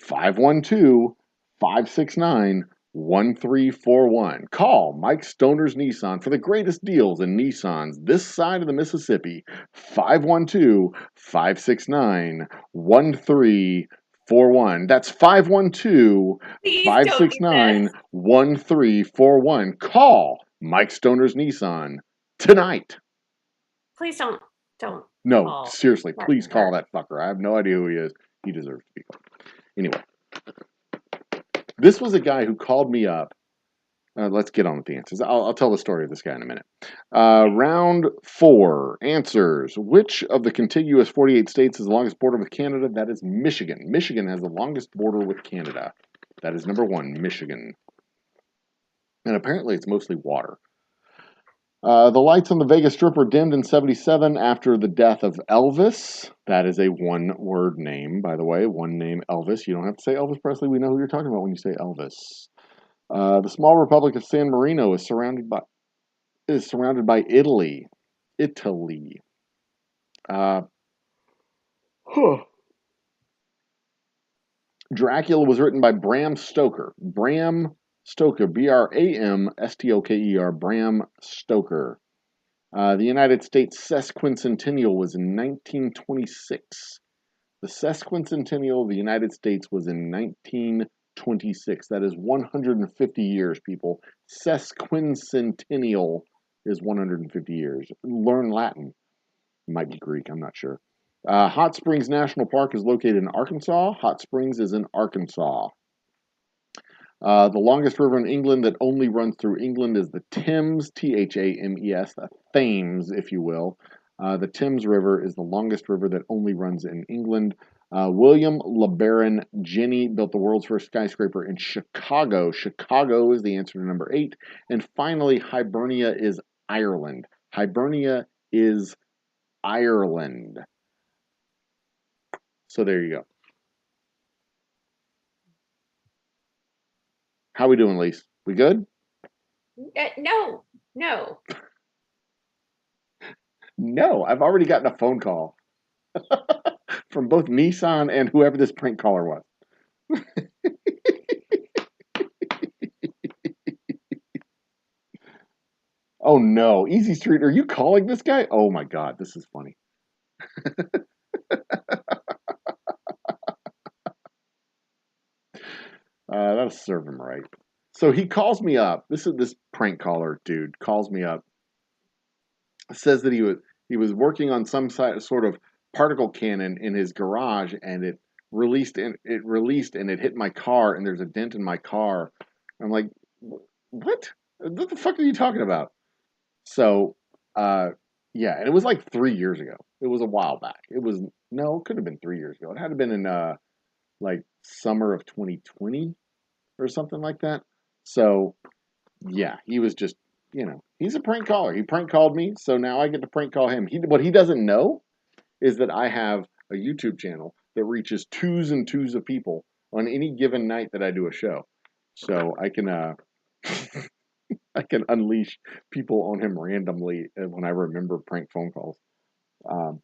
512-569-1341. Call Mike Stoner's Nissan for the greatest deals in Nissans this side of the Mississippi. 512-569-1341. That's 512-569-1341. Call Mike Stoner's Nissan tonight. Please don't. No, call. seriously, please call that fucker. I have no idea who he is. He deserves to be called. Anyway, this was a guy who called me up. Let's get on with the answers. I'll tell the story of this guy in a minute. Round 4, answers. Which of the contiguous 48 states has the longest border with Canada? That is Michigan. Michigan has the longest border with Canada. That is number 1, Michigan. And apparently it's mostly water. The lights on the Vegas Strip were dimmed in 1977 after the death of Elvis. That is a one-word name, by the way. One name, Elvis. You don't have to say Elvis Presley. We know who you're talking about when you say Elvis. The small republic of San Marino is surrounded by Italy. Italy. Dracula was written by Bram Stoker. Bram Stoker, Bramstoker, Bram Stoker. The United States sesquicentennial was in 1926. The sesquicentennial of the United States was in 1926. That is 150 years, people. Sesquicentennial is 150 years. Learn Latin. It might be Greek, I'm not sure. Hot Springs National Park is located in Arkansas. Hot Springs is in Arkansas. The longest river in England that only runs through England is the Thames, Thames, the Thames, if you will. The Thames River is the longest river that only runs in England. William LeBaron Jenney built the world's first skyscraper in Chicago. Chicago is the answer to number 8. And finally, Hibernia is Ireland. Hibernia is Ireland. So there you go. How we doing, Lise? We good? No. No, I've already gotten a phone call from both Nissan and whoever this prank caller was. Oh no, Easy Street, are you calling this guy? Oh my God, this is funny. That'll serve him right. So he calls me up. This prank caller dude calls me up. Says that he was working on some sort of particle cannon in his garage, and it released and it hit my car, and there's a dent in my car. I'm like, what? What the fuck are you talking about? So, yeah, and it was like 3 years ago. It was a while back. It couldn't have been 3 years ago. It had to have been in like summer of 2020 or something like that. So, yeah, he was just you know, he's a prank caller. He prank called me, so now I get to prank call him. What he doesn't know is that I have a YouTube channel that reaches twos and twos of people on any given night that I do a show. So I can I can unleash people on him randomly when I remember prank phone calls. Um,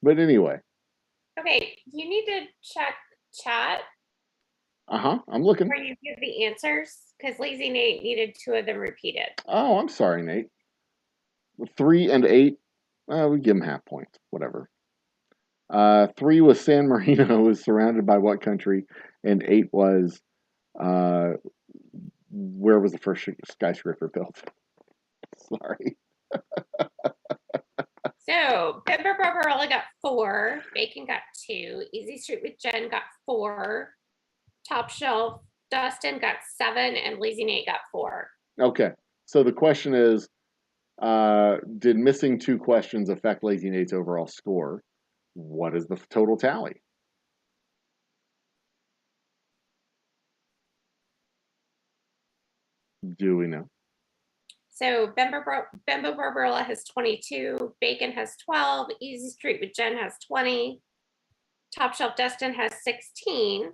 but anyway. Okay, you need to check chat. I'm looking. Where you give the answers, because Lazy Nate needed 2 of them repeated. Oh, I'm sorry, Nate. 3 and 8, we give him half points, whatever. 3 was San Marino was surrounded by what country, and 8 was where was the first skyscraper built? Sorry. So Bimber Barbarella got 4, Bacon got 2, Easy Street with Jen got 4, Top Shelf Dustin got 7, and Lazy Nate got 4. Okay, so the question is, did missing 2 questions affect Lazy Nate's overall score? What is the total tally? Do we know? So Bimbo Barbarella has 22, Bacon has 12, Easy Street with Jen has 20, Top Shelf Dustin has 16,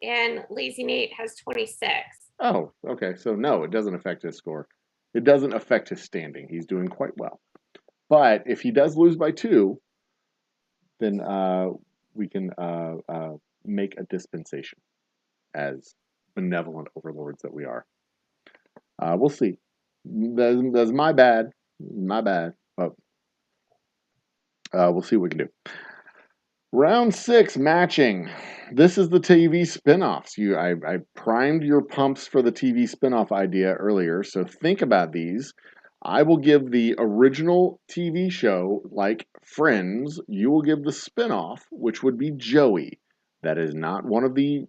and Lazy Nate has 26. Oh, okay. So no, it doesn't affect his score. It doesn't affect his standing. He's doing quite well. But if he does lose by 2, then we can make a dispensation as benevolent overlords that we are. We'll see. That's my bad. My bad. But we'll see what we can do. Round 6, matching. This is the TV spinoffs. I primed your pumps for the TV spinoff idea earlier, so think about these. I will give the original TV show, like Friends. You will give the spinoff, which would be Joey. That is not one of the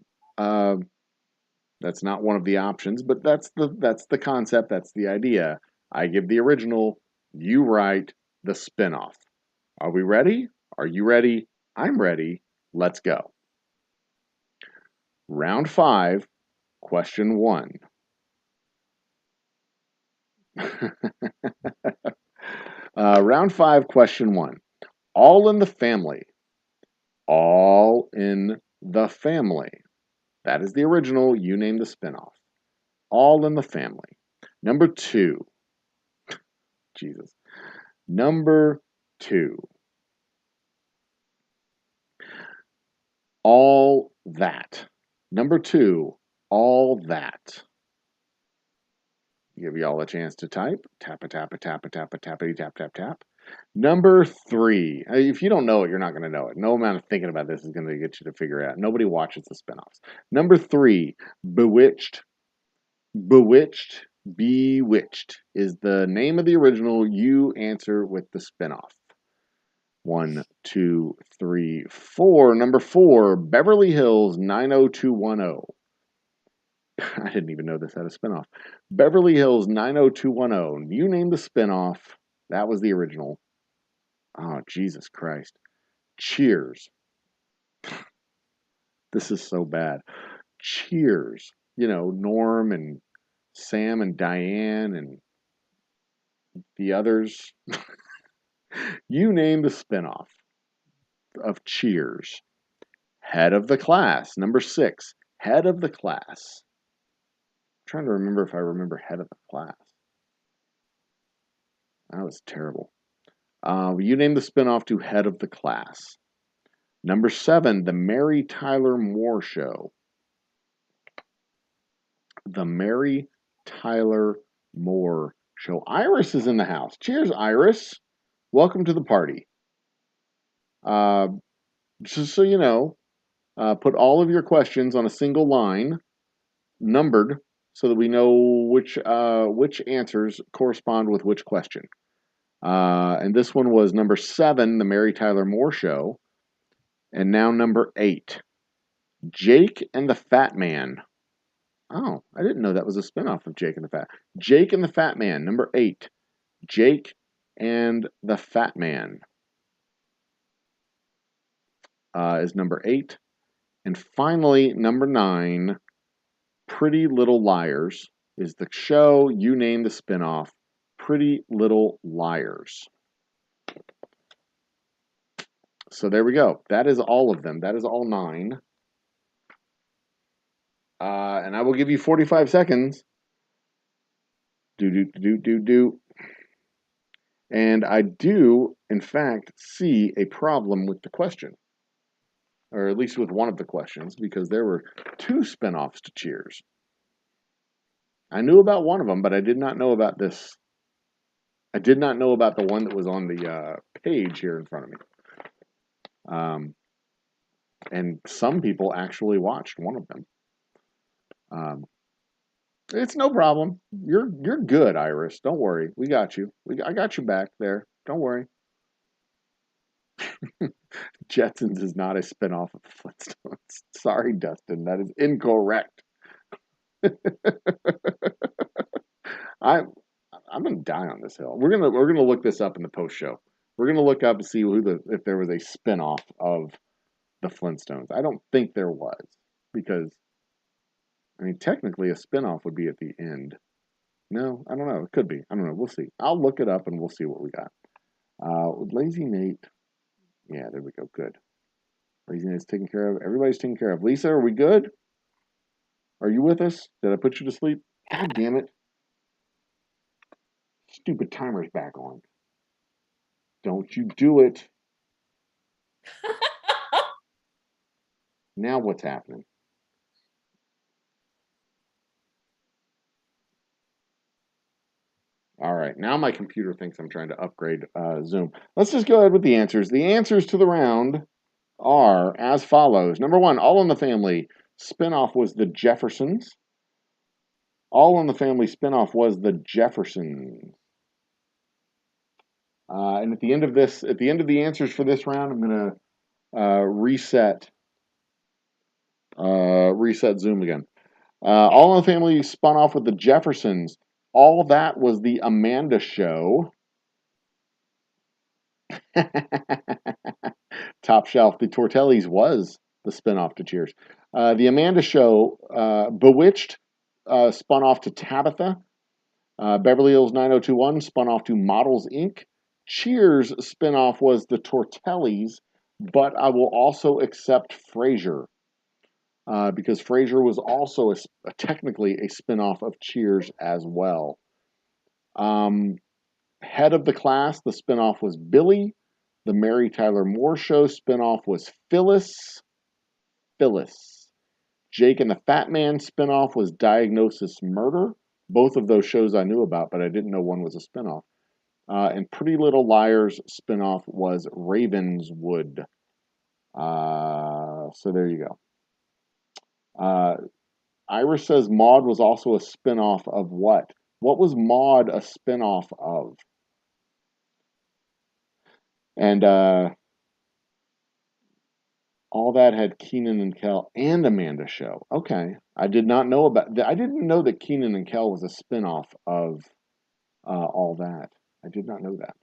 that's not one of the options, but that's the concept. That's the idea. I give the original. You write the spinoff. Are we ready? Are you ready? I'm ready. Let's go. Round 5, question 1. Round 5, question 1. All in the Family. All in the Family. That is the original. You name the spinoff. All in the Family. Number 2. Jesus. Number 2. All That. Number 2. All That. Give y'all a chance to type. Tap a tap a tap a tap a tappity tap tap tap. Number 3. If you don't know it, you're not going to know it. No amount of thinking about this is going to get you to figure it out. Nobody watches the spinoffs. Number 3, Bewitched. Bewitched. Bewitched is the name of the original. You answer with the spinoff. 1, 2, 3, 4. Number 4, Beverly Hills 90210. I didn't even know this had a spinoff. Beverly Hills 90210. You named the spinoff. That was the original. Oh, Jesus Christ. Cheers. This is so bad. Cheers. You know, Norm and Sam and Diane and the others. You named the spinoff of Cheers. Head of the Class. Number 6. Head of the Class. I'm trying to remember if I remember Head of the Class. That was terrible. You named the spinoff to Head of the Class. Number 7, The Mary Tyler Moore Show. The Mary Tyler Moore Show. Iris is in the house. Cheers, Iris. Welcome to the party. Just so you know, put all of your questions on a single line, numbered, so that we know which answers correspond with which question. And this one was number 7, The Mary Tyler Moore Show. And now number 8, Jake and the Fat Man. Oh, I didn't know that was a spinoff of Jake and the Fat. Jake and the Fat Man, number 8. Jake and the Fat Man is number 8. And finally, number 9, Pretty Little Liars is the show. You name the spinoff, Pretty Little Liars. So there we go. That is all of them. That is all 9. And I will give you 45 seconds. Do. And I do, in fact, see a problem with the question. Or at least with one of the questions, because there were 2 spinoffs to Cheers. I knew about one of them, but I did not know about this. I did not know about the one that was on the page here in front of me. And some people actually watched one of them. It's no problem. You're good, Iris. Don't worry. We got you. I got you back there. Don't worry. Jetsons is not a spinoff of the Flintstones. Sorry, Dustin. That is incorrect. I'm gonna die on this hill. We're gonna look this up in the post show. We're gonna look up and see if there was a spinoff of the Flintstones. I don't think there was, because I mean technically a spinoff would be at the end. No, I don't know. It could be. I don't know. We'll see. I'll look it up and we'll see what we got. Lazy Nate. Yeah, there we go. Good. Lazy Nate's taken care of. Everybody's taken care of. Lisa, are we good? Are you with us? Did I put you to sleep? God damn it. Stupid timer's back on. Don't you do it. Now what's happening? All right, now my computer thinks I'm trying to upgrade Zoom. Let's just go ahead with the answers. The answers to the round are as follows. Number 1, All in the Family spinoff was The Jeffersons. All in the Family spinoff was The Jeffersons. And at the end of the answers for this round, I'm going to reset Zoom again. All in the Family spun off with The Jeffersons. All that was The Amanda Show. Top Shelf. The Tortellis was the spinoff to Cheers. The Amanda Show, Bewitched, spun off to Tabitha. Beverly Hills 90210 spun off to Models Inc. Cheers spinoff was the Tortellis, but I will also accept Frasier, because Frasier was also technically a spinoff of Cheers as well. Head of the Class, the spinoff was Billy. The Mary Tyler Moore Show spinoff was Phyllis. Jake and the Fat Man spinoff was Diagnosis Murder. Both of those shows I knew about, but I didn't know one was a spinoff. And Pretty Little Liars spinoff was Ravenswood. So there you go. Iris says Maude was also a spinoff of what? What was Maude a spinoff of? And all that had Keenan and Kel and Amanda Show. Okay. I did not know about that. I didn't know that Keenan and Kel was a spinoff of all that. I did not know that.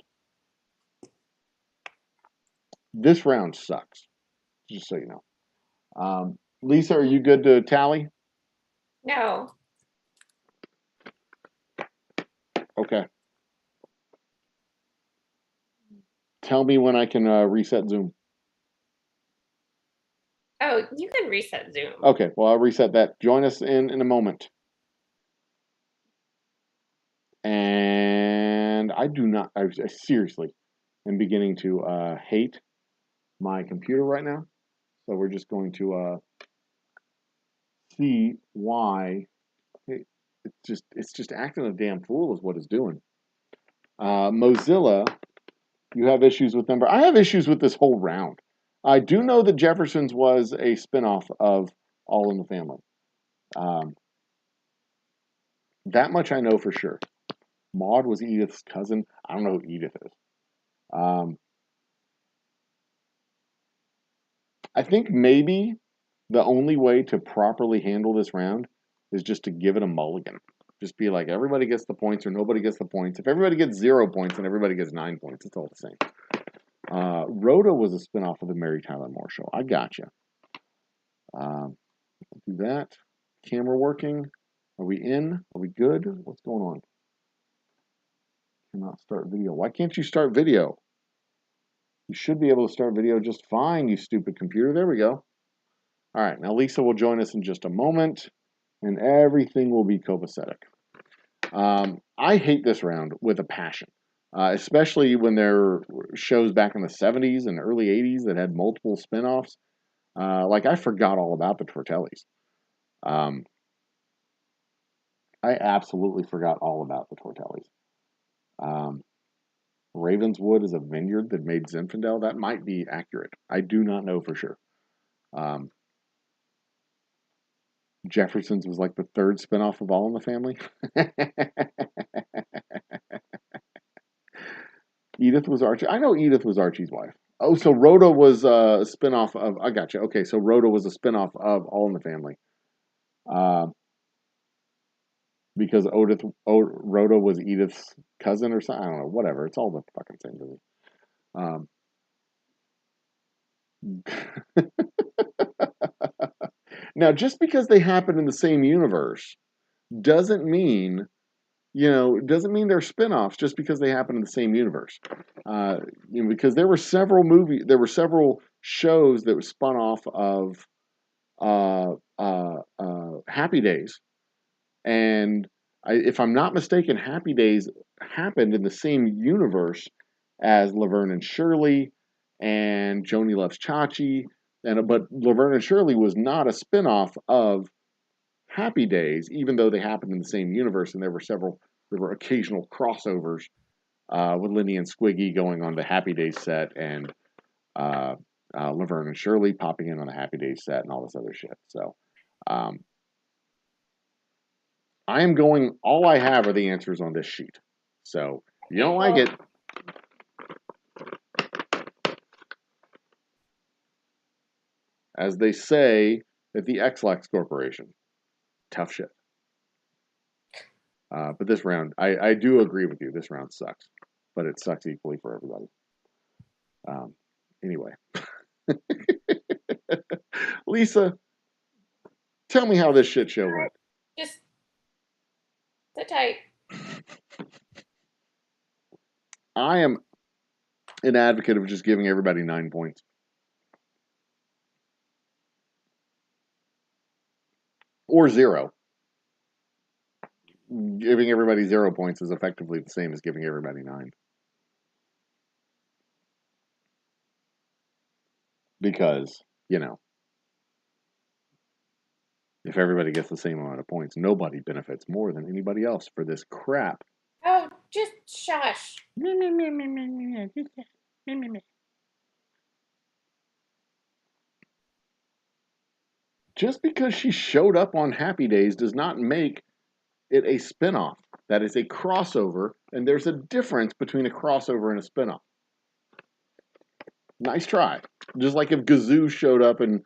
This round sucks, just so you know. Lisa, are you good to tally? No. Okay. Tell me when I can reset Zoom. Oh, you can reset Zoom. Okay, well, I'll reset that. Join us in a moment. And I do not, I seriously am beginning to hate my computer right now. So we're just going to see why it's just acting a damn fool is what it's doing. Mozilla, you have issues with number. I have issues with this whole round. I do know that Jefferson's was a spinoff of All in the Family. That much I know for sure. Maude was Edith's cousin. I don't know who Edith is. I think maybe the only way to properly handle this round is just to give it a mulligan. Just be like, everybody gets the points or nobody gets the points. If everybody gets 0 points and everybody gets 9 points, it's all the same. Rhoda was a spinoff of the Mary Tyler Moore Show. I gotcha. Do that. Camera working. Are we in? Are we good? What's going on? Cannot start video. Why can't you start video? You should be able to start video just fine, you stupid computer. There we go. All right, now Lisa will join us in just a moment, and everything will be copacetic. I hate this round with a passion, especially when there were shows back in the 70s and early 80s that had multiple spinoffs. Like, I forgot all about the Tortellis. I absolutely forgot all about the Tortellis. Ravenswood is a vineyard that made Zinfandel. That might be accurate. I do not know for sure. Jefferson's was like the third spinoff of All in the Family. Edith was Archie. I know Edith was Archie's wife. Oh, so Rhoda was a spinoff of. I got you. Okay, so Rhoda was a spinoff of All in the Family. Because Rhoda was Edith's cousin or something. I don't know. Whatever. It's all the fucking same movie. Now, just because they happen in the same universe doesn't mean, doesn't mean they're spin-offs just because they happen in the same universe. Because there were several shows that were spun off of Happy Days. And if I'm not mistaken, Happy Days happened in the same universe as Laverne and Shirley and Joni Loves Chachi. But Laverne and Shirley was not a spinoff of Happy Days, even though they happened in the same universe, and there were occasional crossovers with Lindy and Squiggy going on the Happy Days set, and Laverne and Shirley popping in on the Happy Days set, and all this other shit. So, I am going. All I have are the answers on this sheet. So, if you don't like it. As they say at the Xlax Corporation, tough shit. But this round, I do agree with you. This round sucks, but it sucks equally for everybody. Anyway, Lisa, tell me how this shit show went. Just sit tight. I am an advocate of just giving everybody 9 points. Or 0. Giving everybody 0 points is effectively the same as giving everybody 9. Because, if everybody gets the same amount of points, nobody benefits more than anybody else for this crap. Oh, just shush. Just because she showed up on Happy Days does not make it a spinoff. That is a crossover, and there's a difference between a crossover and a spinoff. Nice try. Just like if Gazoo showed up and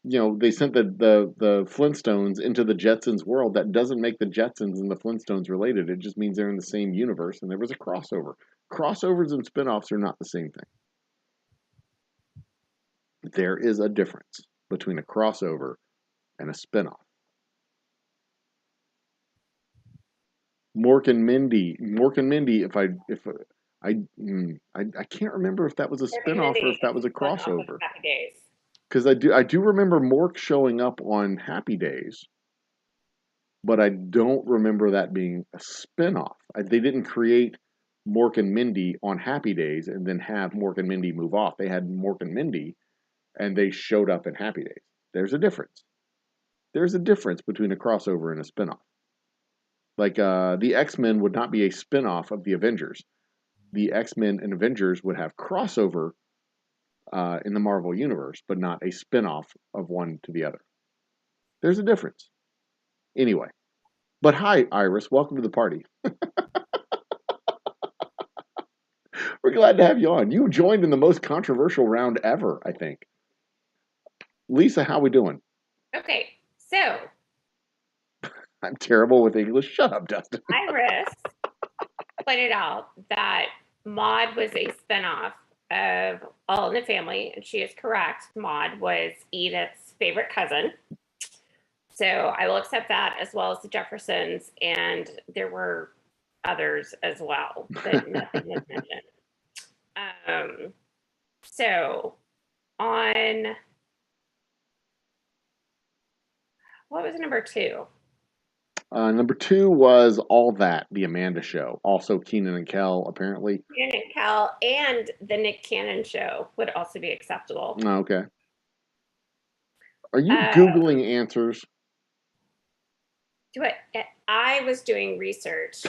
they sent the Flintstones into the Jetsons world, that doesn't make the Jetsons and the Flintstones related. It just means they're in the same universe and there was a crossover. Crossovers and spinoffs are not the same thing. There is a difference between a crossover and a spinoff. Mork and Mindy. If I can't remember if that was a spinoff or if that was a crossover. Happy Days. Because I do remember Mork showing up on Happy Days, but I don't remember that being a spinoff. They didn't create Mork and Mindy on Happy Days and then have Mork and Mindy move off. They had Mork and Mindy, and they showed up in Happy Days. There's a difference. There's a difference between a crossover and a spinoff. Like the X-Men would not be a spinoff of the Avengers. The X-Men and Avengers would have crossover in the Marvel Universe, but not a spinoff of one to the other. There's a difference. Anyway. But hi, Iris. Welcome to the party. We're glad to have you on. You joined in the most controversial round ever, I think. Lisa, how we doing? Okay, so. I'm terrible with English. Shut up, Dustin. Iris pointed out that Maude was a spinoff of All in the Family, and she is correct. Maude was Edith's favorite cousin. So I will accept that, as well as the Jeffersons, and there were others as well, but nothing was mentioned. So on, what was number 2? Number 2 was All That, the Amanda Show. Also Keenan and Kel, apparently. Keenan and Kel and the Nick Cannon Show would also be acceptable. Oh, okay. Are you Googling answers? I was doing research.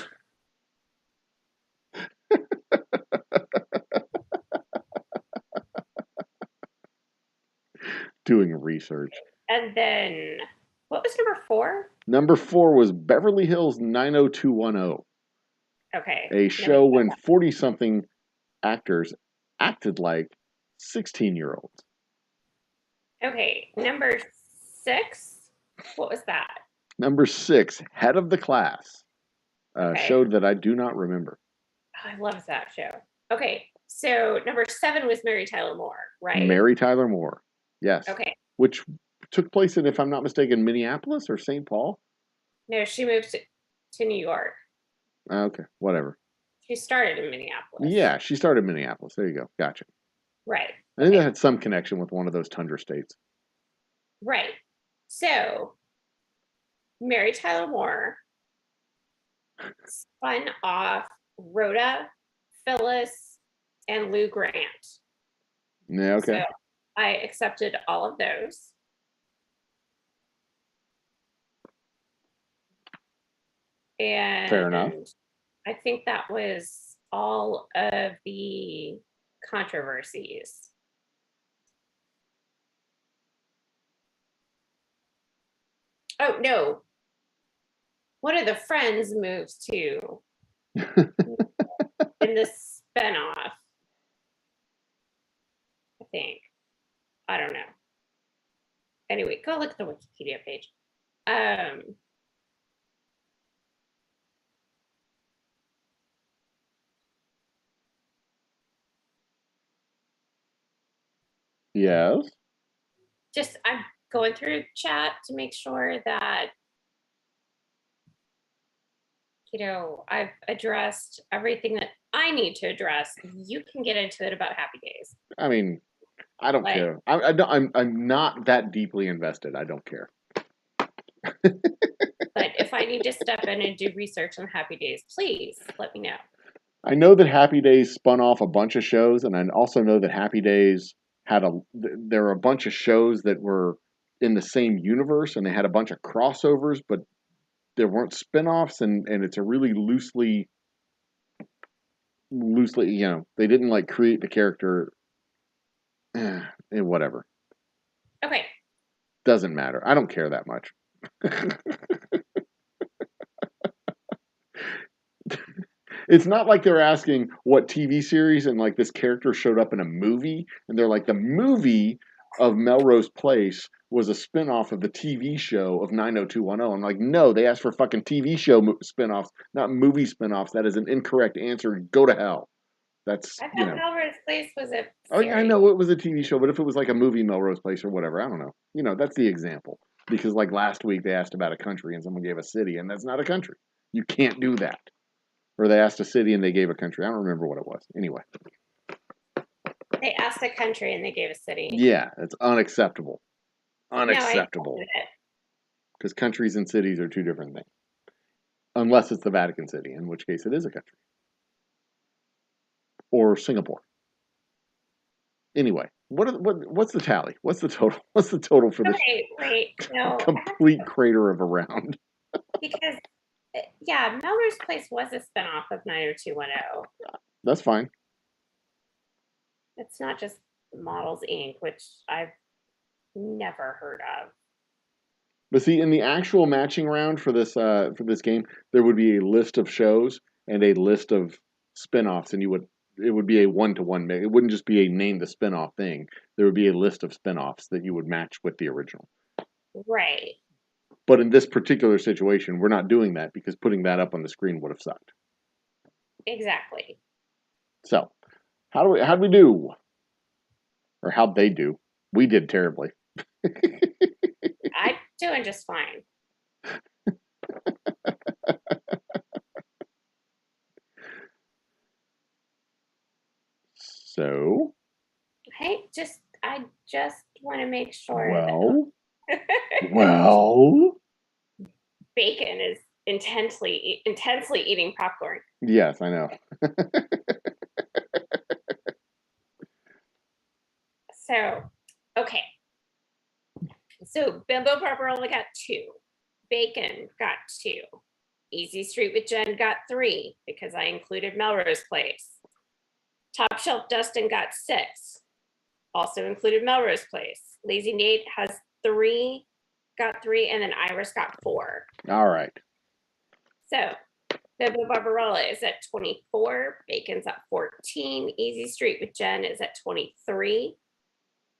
Doing research. And then, what was number 4? Number 4 was Beverly Hills 90210. Okay. A show when 40-something actors acted like 16-year-olds. Okay. Number 6? What was that? Number 6, Head of the Class. A show that I do not remember. Oh, I love that show. Okay. So number 7 was Mary Tyler Moore, right? Mary Tyler Moore. Yes. Okay. Which took place in, if I'm not mistaken, Minneapolis or St. Paul? No, she moved to New York. Okay, whatever. She started in Minneapolis. Yeah, she started in Minneapolis. There you go. Gotcha. Right. I think that had some connection with one of those tundra states. Right. So, Mary Tyler Moore spun off Rhoda, Phyllis, and Lou Grant. Yeah, okay. So, I accepted all of those. And fair enough. I think that was all of the controversies. Oh, no. One of the Friends moves to in the spinoff. I think. I don't know. Anyway, go look at the Wikipedia page. Yes. Just, I'm going through chat to make sure that, I've addressed everything that I need to address. You can get into it about Happy Days. I mean, I don't care. I'm not that deeply invested. I don't care. But if I need to step in and do research on Happy Days, please let me know. I know that Happy Days spun off a bunch of shows, and I also know that Happy Days there were a bunch of shows that were in the same universe, and they had a bunch of crossovers, but there weren't spin-offs, and it's a really loosely, they didn't like create the character, and whatever. Okay. Doesn't matter. I don't care that much. It's not like they're asking what TV series and like this character showed up in a movie, and they're like, the movie of Melrose Place was a spinoff of the TV show of 90210. I'm like, no, they asked for fucking TV show spinoffs, not movie spinoffs. That is an incorrect answer. Go to hell. That's, I thought Melrose Place was a series. Oh, yeah, I know it was a TV show, but if it was like a movie Melrose Place or whatever, I don't know. That's the example. Because like last week they asked about a country and someone gave a city, and that's not a country. You can't do that. Or they asked a city and they gave a country. I don't remember what it was. Anyway. They asked a country and they gave a city. Yeah, it's unacceptable. Unacceptable. Because countries and cities are two different things. Unless it's the Vatican City, in which case it is a country. Or Singapore. Anyway, what's the tally? What's the total? What's the total for this complete crater of a round? Because, yeah, Melrose Place was a spinoff of 90210. That's fine. It's not just Models Inc., which I've never heard of. But see, in the actual matching round for this game, there would be a list of shows and a list of spinoffs, and it would be a one-to-one mix. It wouldn't just be a name the spinoff thing. There would be a list of spinoffs that you would match with the original. Right. But in this particular situation, we're not doing that because putting that up on the screen would have sucked. Exactly. So, how'd we do? Or how'd they do? We did terribly. I'm doing just fine. So, I just want to make sure well, that well, Bacon is intensely eating popcorn. yes, I know. So, okay. So Bimbo Barbarella got 2. Bacon got 2. Easy Street with Jen got 3 because I included Melrose Place. Top Shelf Dustin got 6. Also included Melrose Place. Lazy Nate has 3, got 3, and then Iris got 4. All right. So Bimbo Barbarella is at 24. Bacon's at 14. Easy Street with Jen is at 23.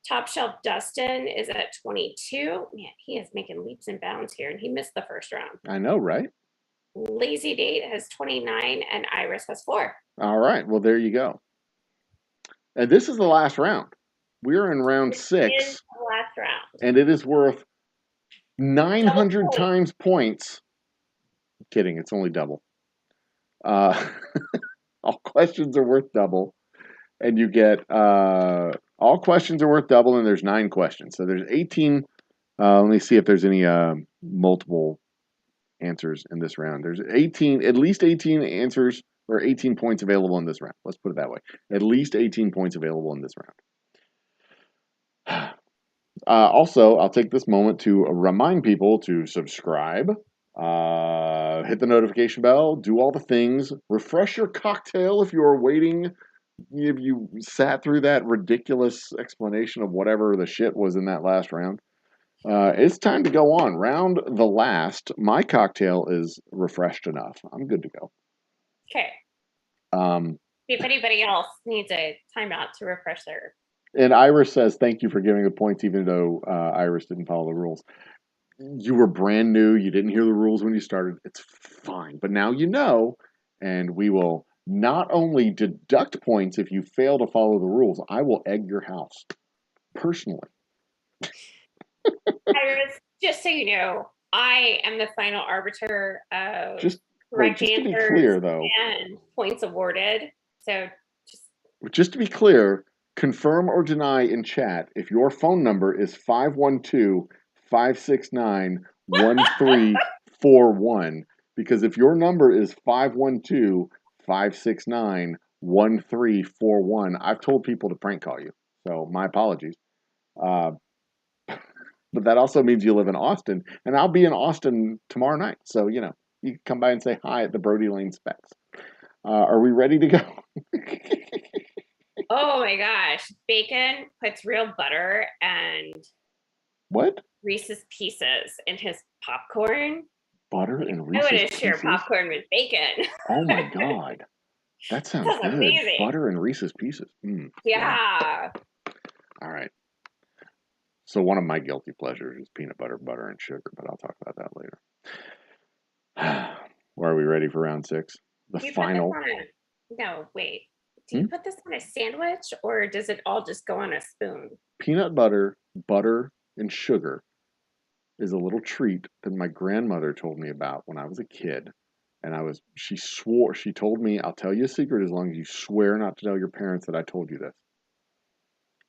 Top Shelf Dustin is at 22. Man, he is making leaps and bounds here, and he missed the first round. I know, right? Lazy Date has 29, and Iris has 4. All right. Well, there you go. And this is the last round. We're in round 6. This is the last round. And it is worth 900 times points. Kidding, it's only double. All questions are worth double. And you get, all questions are worth double, and there's 9 questions. So there's 18. Let me see if there's any multiple answers in this round. There's at least 18 answers or 18 points available in this round. Let's put it that way. At least 18 points available in this round. Also, I'll take this moment to remind people to subscribe, hit the notification bell, do all the things, refresh your cocktail if you are waiting, if you sat through that ridiculous explanation of whatever the shit was in that last round. It's time to go on. Round the last. My cocktail is refreshed enough. I'm good to go. Okay. If anybody else needs a timeout to refresh their... And Iris says, thank you for giving the points, even though Iris didn't follow the rules. You were brand new. You didn't hear the rules when you started. It's fine. But now you know, and we will not only deduct points if you fail to follow the rules, I will egg your house personally. Iris, just so you know, I am the final arbiter of correct just answers, to be clear, though, and points awarded. So just to be clear, confirm or deny in chat if your phone number is 512-569-1341. Because if your number is 512-569-1341, I've told people to prank call you. So my apologies. But that also means you live in Austin, and I'll be in Austin tomorrow night. So, you know, you can come by and say hi at the Brody Lane Specs. Are we ready to go? oh my gosh. Bacon puts real butter and what? Reese's Pieces in his popcorn. Butter and Reese's I want to share popcorn with bacon. Oh my God. That sounds good. Amazing. Butter and Reese's Pieces. Yeah. All right. So one of my guilty pleasures is peanut butter, and sugar, but I'll talk about that later. Are we ready for round 6? The final. No, wait. Do you put this on a sandwich, or does it all just go on a spoon? Peanut butter, and sugar is a little treat that my grandmother told me about when I was a kid. And she told me, I'll tell you a secret as long as you swear not to tell your parents that I told you this.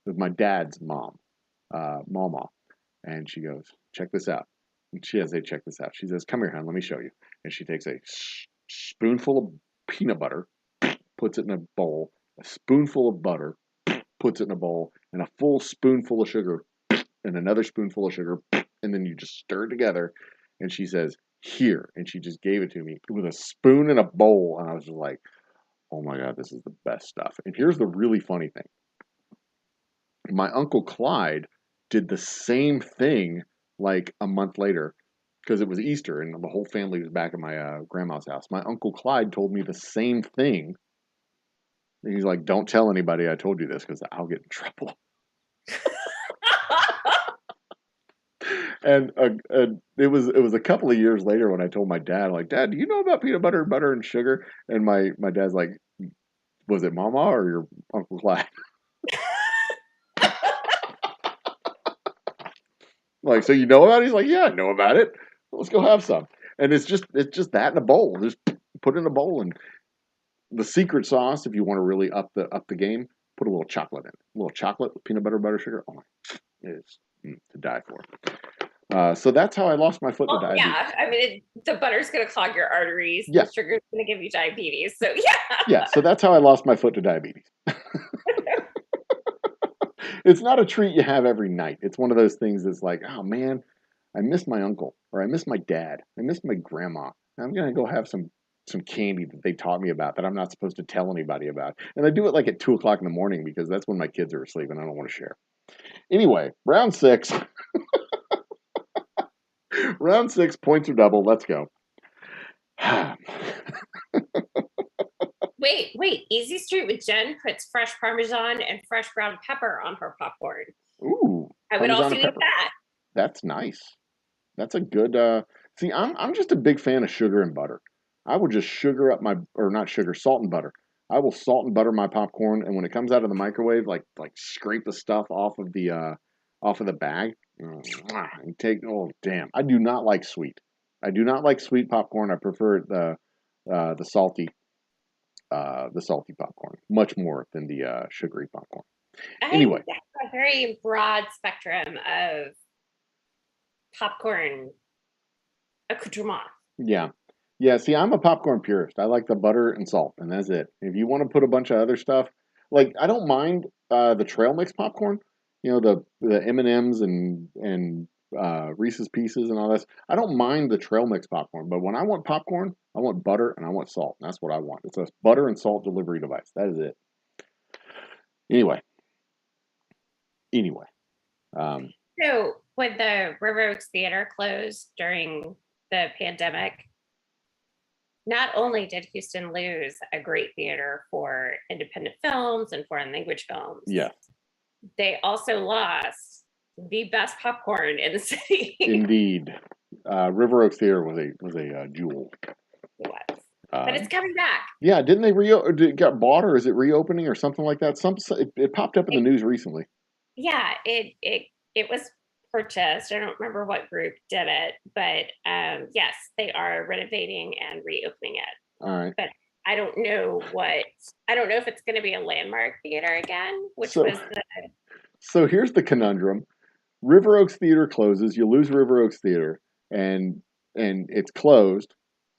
It was my dad's mom. Mama, and she goes, check this out. And she has a check this out. She says, come here, hon, let me show you. And she takes a spoonful of peanut butter, puts it in a bowl, a spoonful of butter, puts it in a bowl, and a full spoonful of sugar, and another spoonful of sugar, and then you just stir it together. And she says, here. And she just gave it to me with a spoon and a bowl. And I was just like, oh my God, this is the best stuff. And here's the really funny thing. My Uncle Clyde did the same thing like a month later because it was Easter and the whole family was back at my grandma's house. My Uncle Clyde told me the same thing. And he's like, don't tell anybody I told you this because I'll get in trouble. And it was a couple of years later when I told my dad, like, Dad, do you know about peanut butter, and sugar? And my dad's like, was it Mama or your Uncle Clyde? Like, so you know about it? He's like, yeah, I know about it. Let's go have some. And it's just that in a bowl. Just put it in a bowl, and the secret sauce, if you want to really up the game, put a little chocolate in it. A little chocolate with peanut butter sugar. Oh my, it's to die for. So that's how I lost my foot to diabetes. Yeah, I mean, the butter's going to clog your arteries. Yeah. The sugar's going to give you diabetes. So yeah. Yeah, so that's how I lost my foot to diabetes. It's not a treat you have every night. It's one of those things that's like, oh man, I miss my uncle, or I miss my dad, I miss my grandma. I'm gonna go have some candy that they taught me about that I'm not supposed to tell anybody about. And I do it like at 2:00 in the morning because that's when my kids are asleep and I don't want to share. Anyway, round 6. Round 6, points are double. Let's go. Wait. Easy Street with Jen puts fresh Parmesan and fresh ground pepper on her popcorn. Ooh. I would also eat that. That's nice. That's a good see, I'm just a big fan of sugar and butter. I will just sugar up my, or not sugar, salt and butter. I will salt and butter my popcorn, and when it comes out of the microwave, like scrape the stuff off of the bag and take, oh damn. I do not like sweet. I do not like sweet popcorn. I prefer the salty popcorn much more than the sugary popcorn. Anyway, I have a very broad spectrum of popcorn accoutrement. Yeah. See, I'm a popcorn purist. I like the butter and salt, and that's it. If you want to put a bunch of other stuff, like I don't mind the trail mix popcorn. You know, the M&Ms and Reese's Pieces and all this. I don't mind the trail mix popcorn, but when I want popcorn, I want butter and I want salt. And that's what I want. It's a butter and salt delivery device. That is it. Anyway. So when the River Oaks Theater closed during the pandemic, not only did Houston lose a great theater for independent films and foreign language films, yeah, they also lost the best popcorn in the city. Indeed. River Oaks Theater was a jewel. It was. But it's coming back. Yeah, didn't they got bought, or is it reopening or something like that? It popped up in the news recently. Yeah, it was purchased. I don't remember what group did it, but yes, they are renovating and reopening it. All right. But I don't know if it's going to be a landmark theater again, So here's the conundrum. River Oaks Theater closes, you lose River Oaks Theater, and it's closed.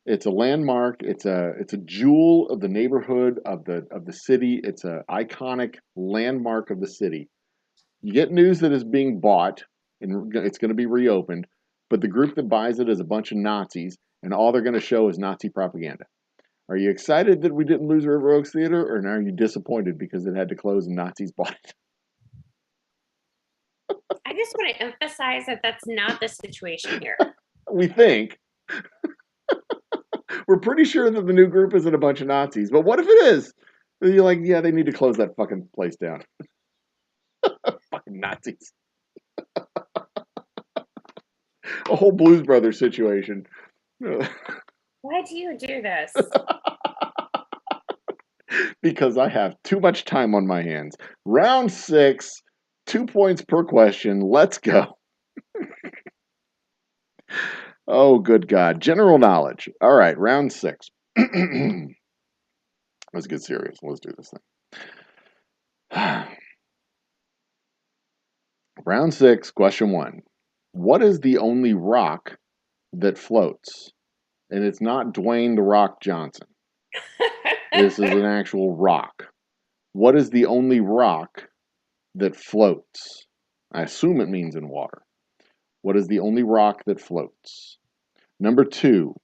It's a landmark. It's a jewel of the neighborhood of the city. It's an iconic landmark of the city. You get news that it's being bought and it's going to be reopened, but the group that buys it is a bunch of Nazis, and all they're going to show is Nazi propaganda. Are you excited that we didn't lose River Oaks Theater, or are you disappointed because it had to close and Nazis bought it? I just want to emphasize that that's not the situation here. We think. We're pretty sure that the new group isn't a bunch of Nazis, but what if it is? You're like, yeah, they need to close that fucking place down. Fucking Nazis. A whole Blues Brothers situation. Why do you do this? Because I have too much time on my hands. Round 6, 2 points per question. Let's go. Oh, good God. General knowledge. All right, round 6. Let's get serious. Let's do this thing. Round 6, question 1. What is the only rock that floats? And it's not Dwayne "The Rock" Johnson. This is an actual rock. What is the only rock that floats? I assume it means in water. What is the only rock that floats? Number 2.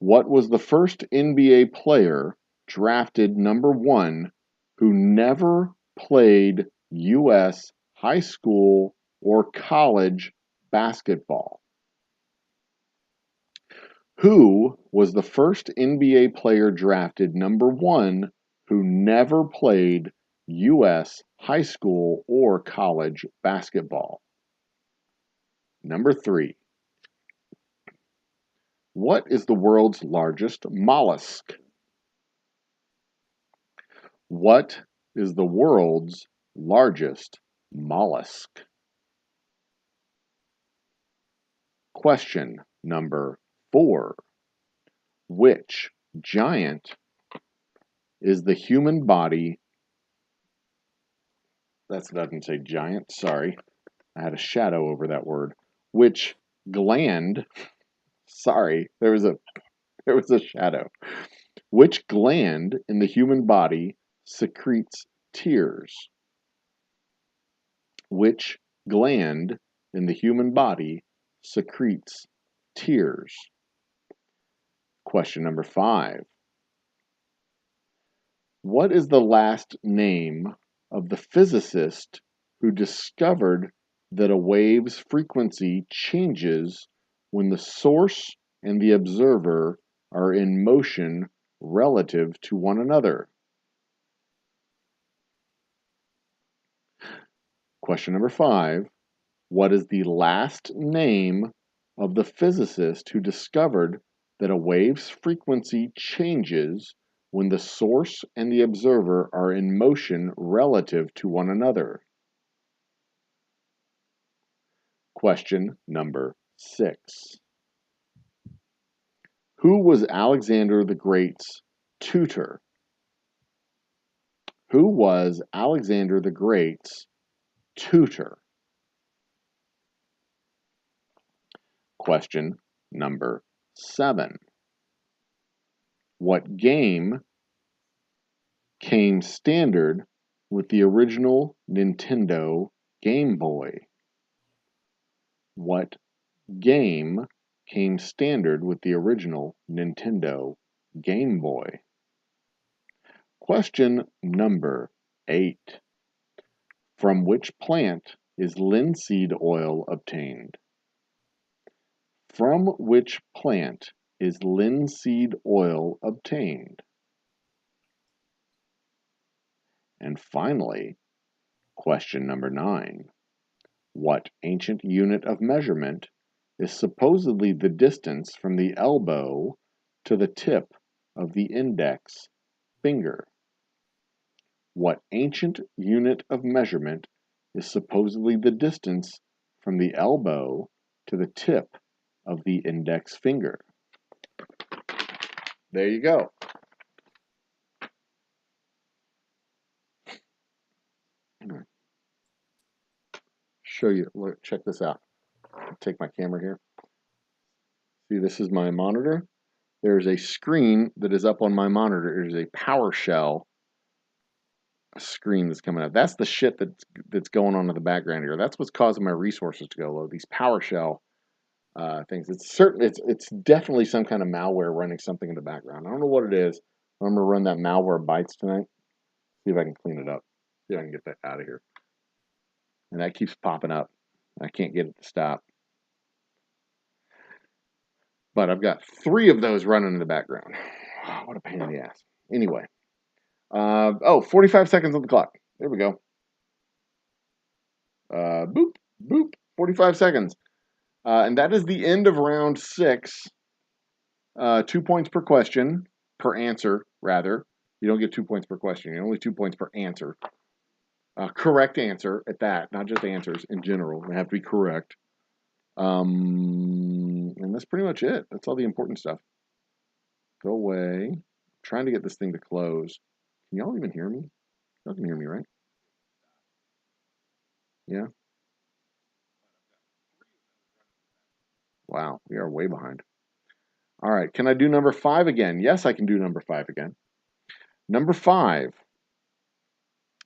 What was the first NBA player drafted number 1 who never played U.S. high school or college basketball? Who was the first NBA player drafted number 1 who never played U.S. high school or college basketball? Number 3. What is the world's largest mollusk? What is the world's largest mollusk? Question number 4. Which giant is the human body? That doesn't say giant, sorry. I had a shadow over that word. Which gland, sorry, there was a shadow. Which gland in the human body secretes tears? Which gland in the human body secretes tears? Question number 5. What is the last name of the physicist who discovered that a wave's frequency changes when the source and the observer are in motion relative to one another? Question number 5. What is the last name of the physicist who discovered that a wave's frequency changes when the source and the observer are in motion relative to one another? Question number 6. Who was Alexander the Great's tutor? Who was Alexander the Great's tutor? Question number 7. What game came standard with the original Nintendo Game Boy? What game came standard with the original Nintendo Game Boy? Question number 8. From which plant is linseed oil obtained? From which plant is linseed oil obtained? And finally, question number 9. What ancient unit of measurement is supposedly the distance from the elbow to the tip of the index finger? What ancient unit of measurement is supposedly the distance from the elbow to the tip of the index finger? There you go. Show you, look, check this out. Take my camera here. See, this is my monitor. There's a screen that is up on my monitor. There's a PowerShell screen that's coming up. That's the shit that's going on in the background here. That's what's causing my resources to go low. These PowerShell things. It's definitely some kind of malware running something in the background. I don't know what it is. I'm gonna run that malware bites tonight. See if I can clean it up. See if I can get that out of here. And that keeps popping up. I can't get it to stop. But I've got 3 of those running in the background. Oh, what a pain in the ass. Anyway. 45 seconds on the clock. There we go. Boop, boop. 45 seconds. And that is the end of round 6. 2 points per question, per answer, rather. You don't get 2 points per question. You're only 2 points per answer. Correct answer at that, not just answers in general. They have to be correct. And that's pretty much it. That's all the important stuff. Go away. I'm trying to get this thing to close. Can y'all even hear me? Y'all can hear me, right? Yeah. Wow, we are way behind. All right, can I do number 5 again? Yes, I can do number 5 again. Number 5.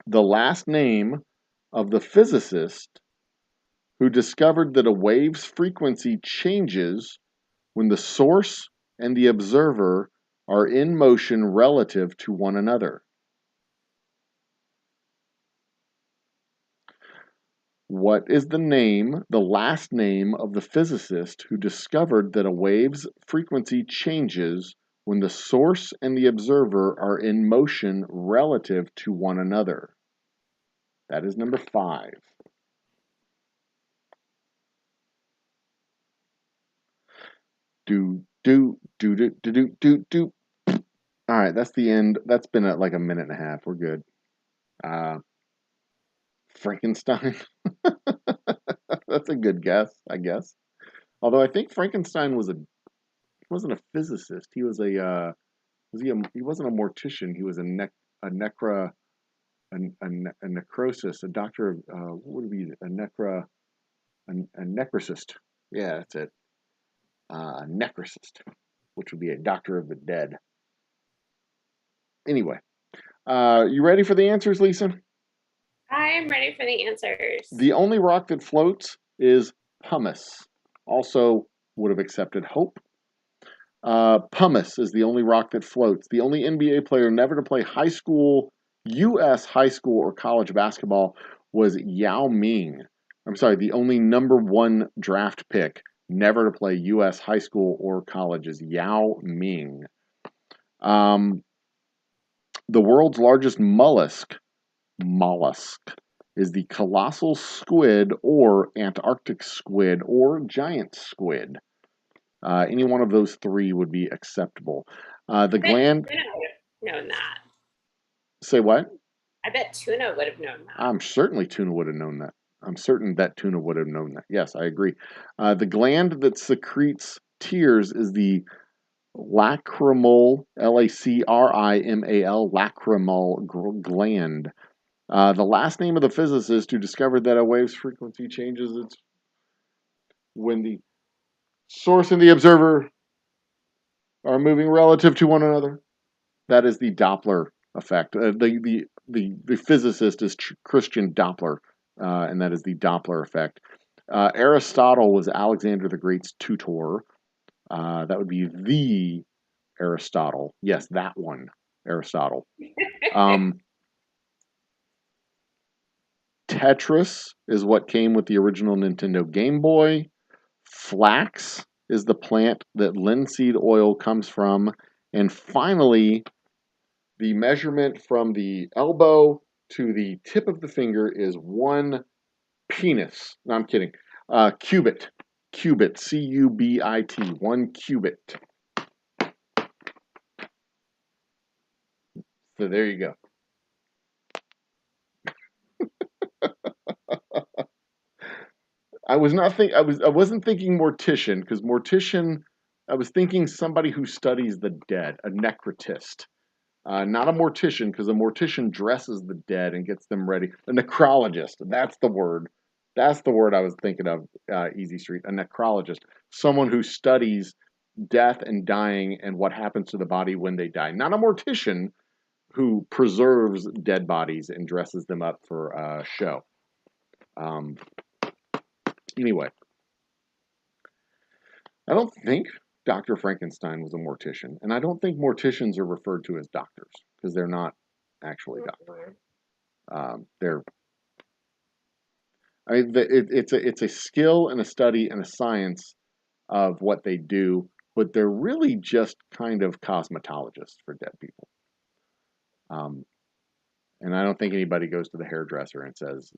The last name of the physicist who discovered that a wave's frequency changes when the source and the observer are in motion relative to one another. What is the last name of the physicist who discovered that a wave's frequency changes when the source and the observer are in motion relative to one another? That is number 5. Do. All right, that's the end. That's been like a minute and a half. We're good. Frankenstein. That's a good guess, I guess. Although I think Frankenstein wasn't a physicist. He was he wasn't a mortician. He was a necra a necrosis, a doctor of what would it be a necrocist. Yeah, that's it. A necrocist, which would be a doctor of the dead. Anyway, you ready for the answers, Lisa? I am ready for the answers. The only rock that floats is pumice. Also would have accepted hope. Pumice is the only rock that floats. The only NBA player never to play U.S. high school or college basketball was Yao Ming. I'm sorry, the only number 1 draft pick never to play U.S. high school or college is Yao Ming. The world's largest mollusk is the colossal squid or Antarctic squid or giant squid. Any one of those 3 would be acceptable. The gland. Tuna would have known that. Say what? I bet tuna would have known that. I'm certain that tuna would have known that. Yes, I agree. The gland that secretes tears is the lacrimal, lacrimal, lacrimal gland. The last name of the physicist who discovered that a wave's frequency changes its when the source and the observer are moving relative to one another. That is the Doppler effect. The physicist is Christian Doppler, and that is the Doppler effect. Aristotle was Alexander the Great's tutor. That would be the Aristotle. Yes, that one, Aristotle. Tetris is what came with the original Nintendo Game Boy. Flax is the plant that linseed oil comes from. And finally, the measurement from the elbow to the tip of the finger is 1 penis. No, I'm kidding. Cubit. Cubit. C-U-B-I-T. 1 cubit. So there you go. I wasn't thinking mortician, because mortician, I was thinking somebody who studies the dead, a necrotist. Not a mortician, because a mortician dresses the dead and gets them ready. A necrologist, that's the word. That's the word I was thinking of, Easy Street. A necrologist, someone who studies death and dying and what happens to the body when they die. Not a mortician who preserves dead bodies and dresses them up for a show. Anyway, I don't think Dr. Frankenstein was a mortician, and I don't think morticians are referred to as doctors, because they're not actually doctors. It's a skill and a study and a science of what they do, but they're really just kind of cosmetologists for dead people. And I don't think anybody goes to the hairdresser and says,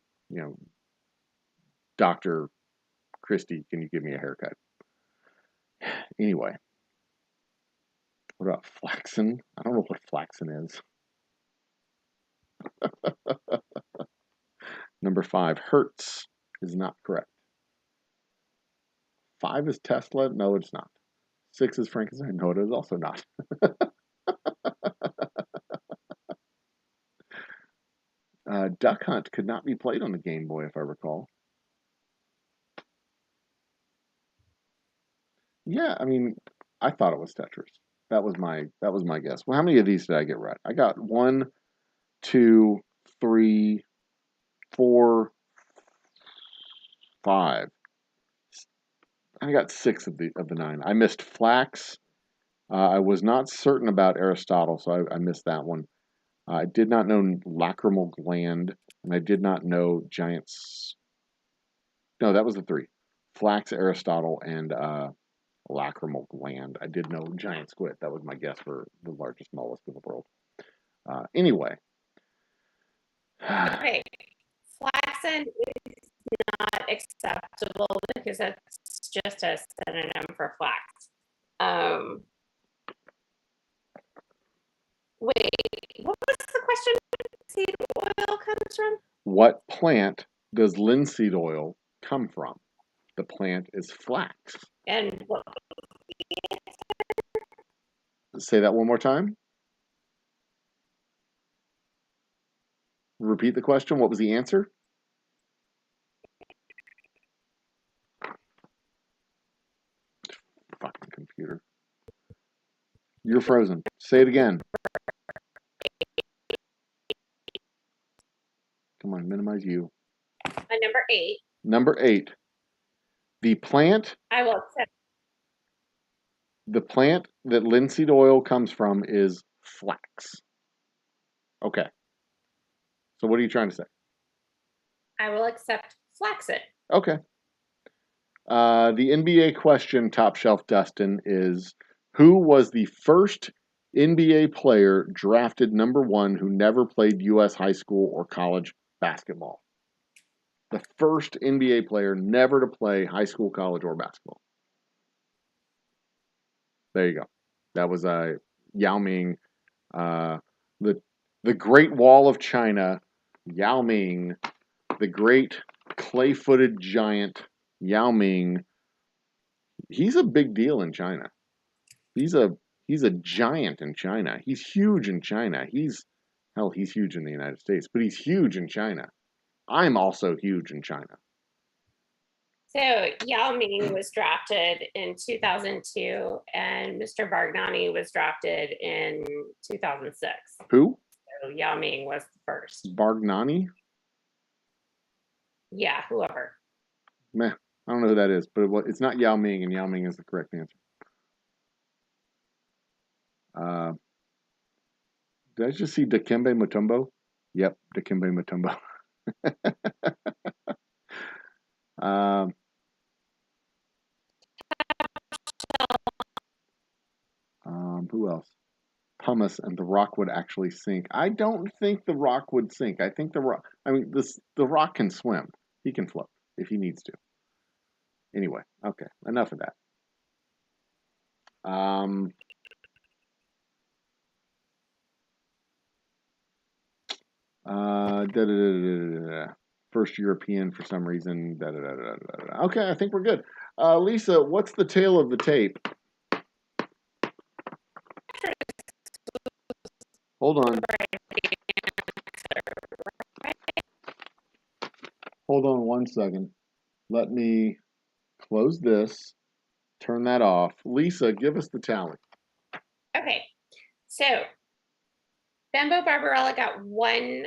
Dr. Christie, can you give me a haircut? Anyway, what about flaxen? I don't know what flaxen is. Number 5, Hertz is not correct. 5 is Tesla. No, it's not. 6 is Frankenstein. No, it is also not. Duck Hunt could not be played on the Game Boy, if I recall. Yeah, I mean, I thought it was Tetris. That was my guess. Well, how many of these did I get right? I got 1, 2, 3, 4, 5. I got 6 of the 9. I missed flax. I was not certain about Aristotle, so I missed that one. I did not know lacrimal gland, and I did not know giants. No, that was the 3. Flax, Aristotle, and lacrimal gland. I did know giant squid. That was my guess for the largest mollusk in the world. Anyway. Okay. Flaxen is not acceptable because that's just a synonym for flax. Wait, what was the question? Linseed oil comes from? What plant does linseed oil come from? The plant is flax. And what? Say that one more time. Repeat the question. What was the answer? Fucking computer. You're frozen. Say it again. Come on, minimize you. Number 8. Number 8. The plant. I will accept. The plant that linseed oil comes from is flax. Okay. So what are you trying to say? I will accept flaxseed. Okay. The NBA question, Top Shelf Dustin, is who was the first NBA player drafted number 1 who never played U.S. high school or college basketball? The first NBA player never to play high school, college, or basketball. There you go. That was Yao Ming, the Great Wall of China. Yao Ming, the great clay-footed giant Yao Ming. He's a big deal in China. He's a giant in China. He's huge in China. He's huge in the United States, but he's huge in China. I'm also huge in China. So Yao Ming was drafted in 2002, and Mr. Bargnani was drafted in 2006. Who? So Yao Ming was the first. Bargnani? Yeah, whoever. Meh. I don't know who that is, but it's not Yao Ming, and Yao Ming is the correct answer. Did I just see Dikembe Mutombo? Yep, Dikembe Mutombo. Who else? Pumice and the rock would actually sink. I don't think the rock would sink. I think the rock can swim. He can float if he needs to. Anyway, okay, enough of that. First European for some reason. Okay, I think we're good. Lisa, what's the tail of the tape? Hold on. Hold on 1 second. Let me close this, turn that off. Lisa, give us the tally. Okay, so Bembo Barbarella got 1.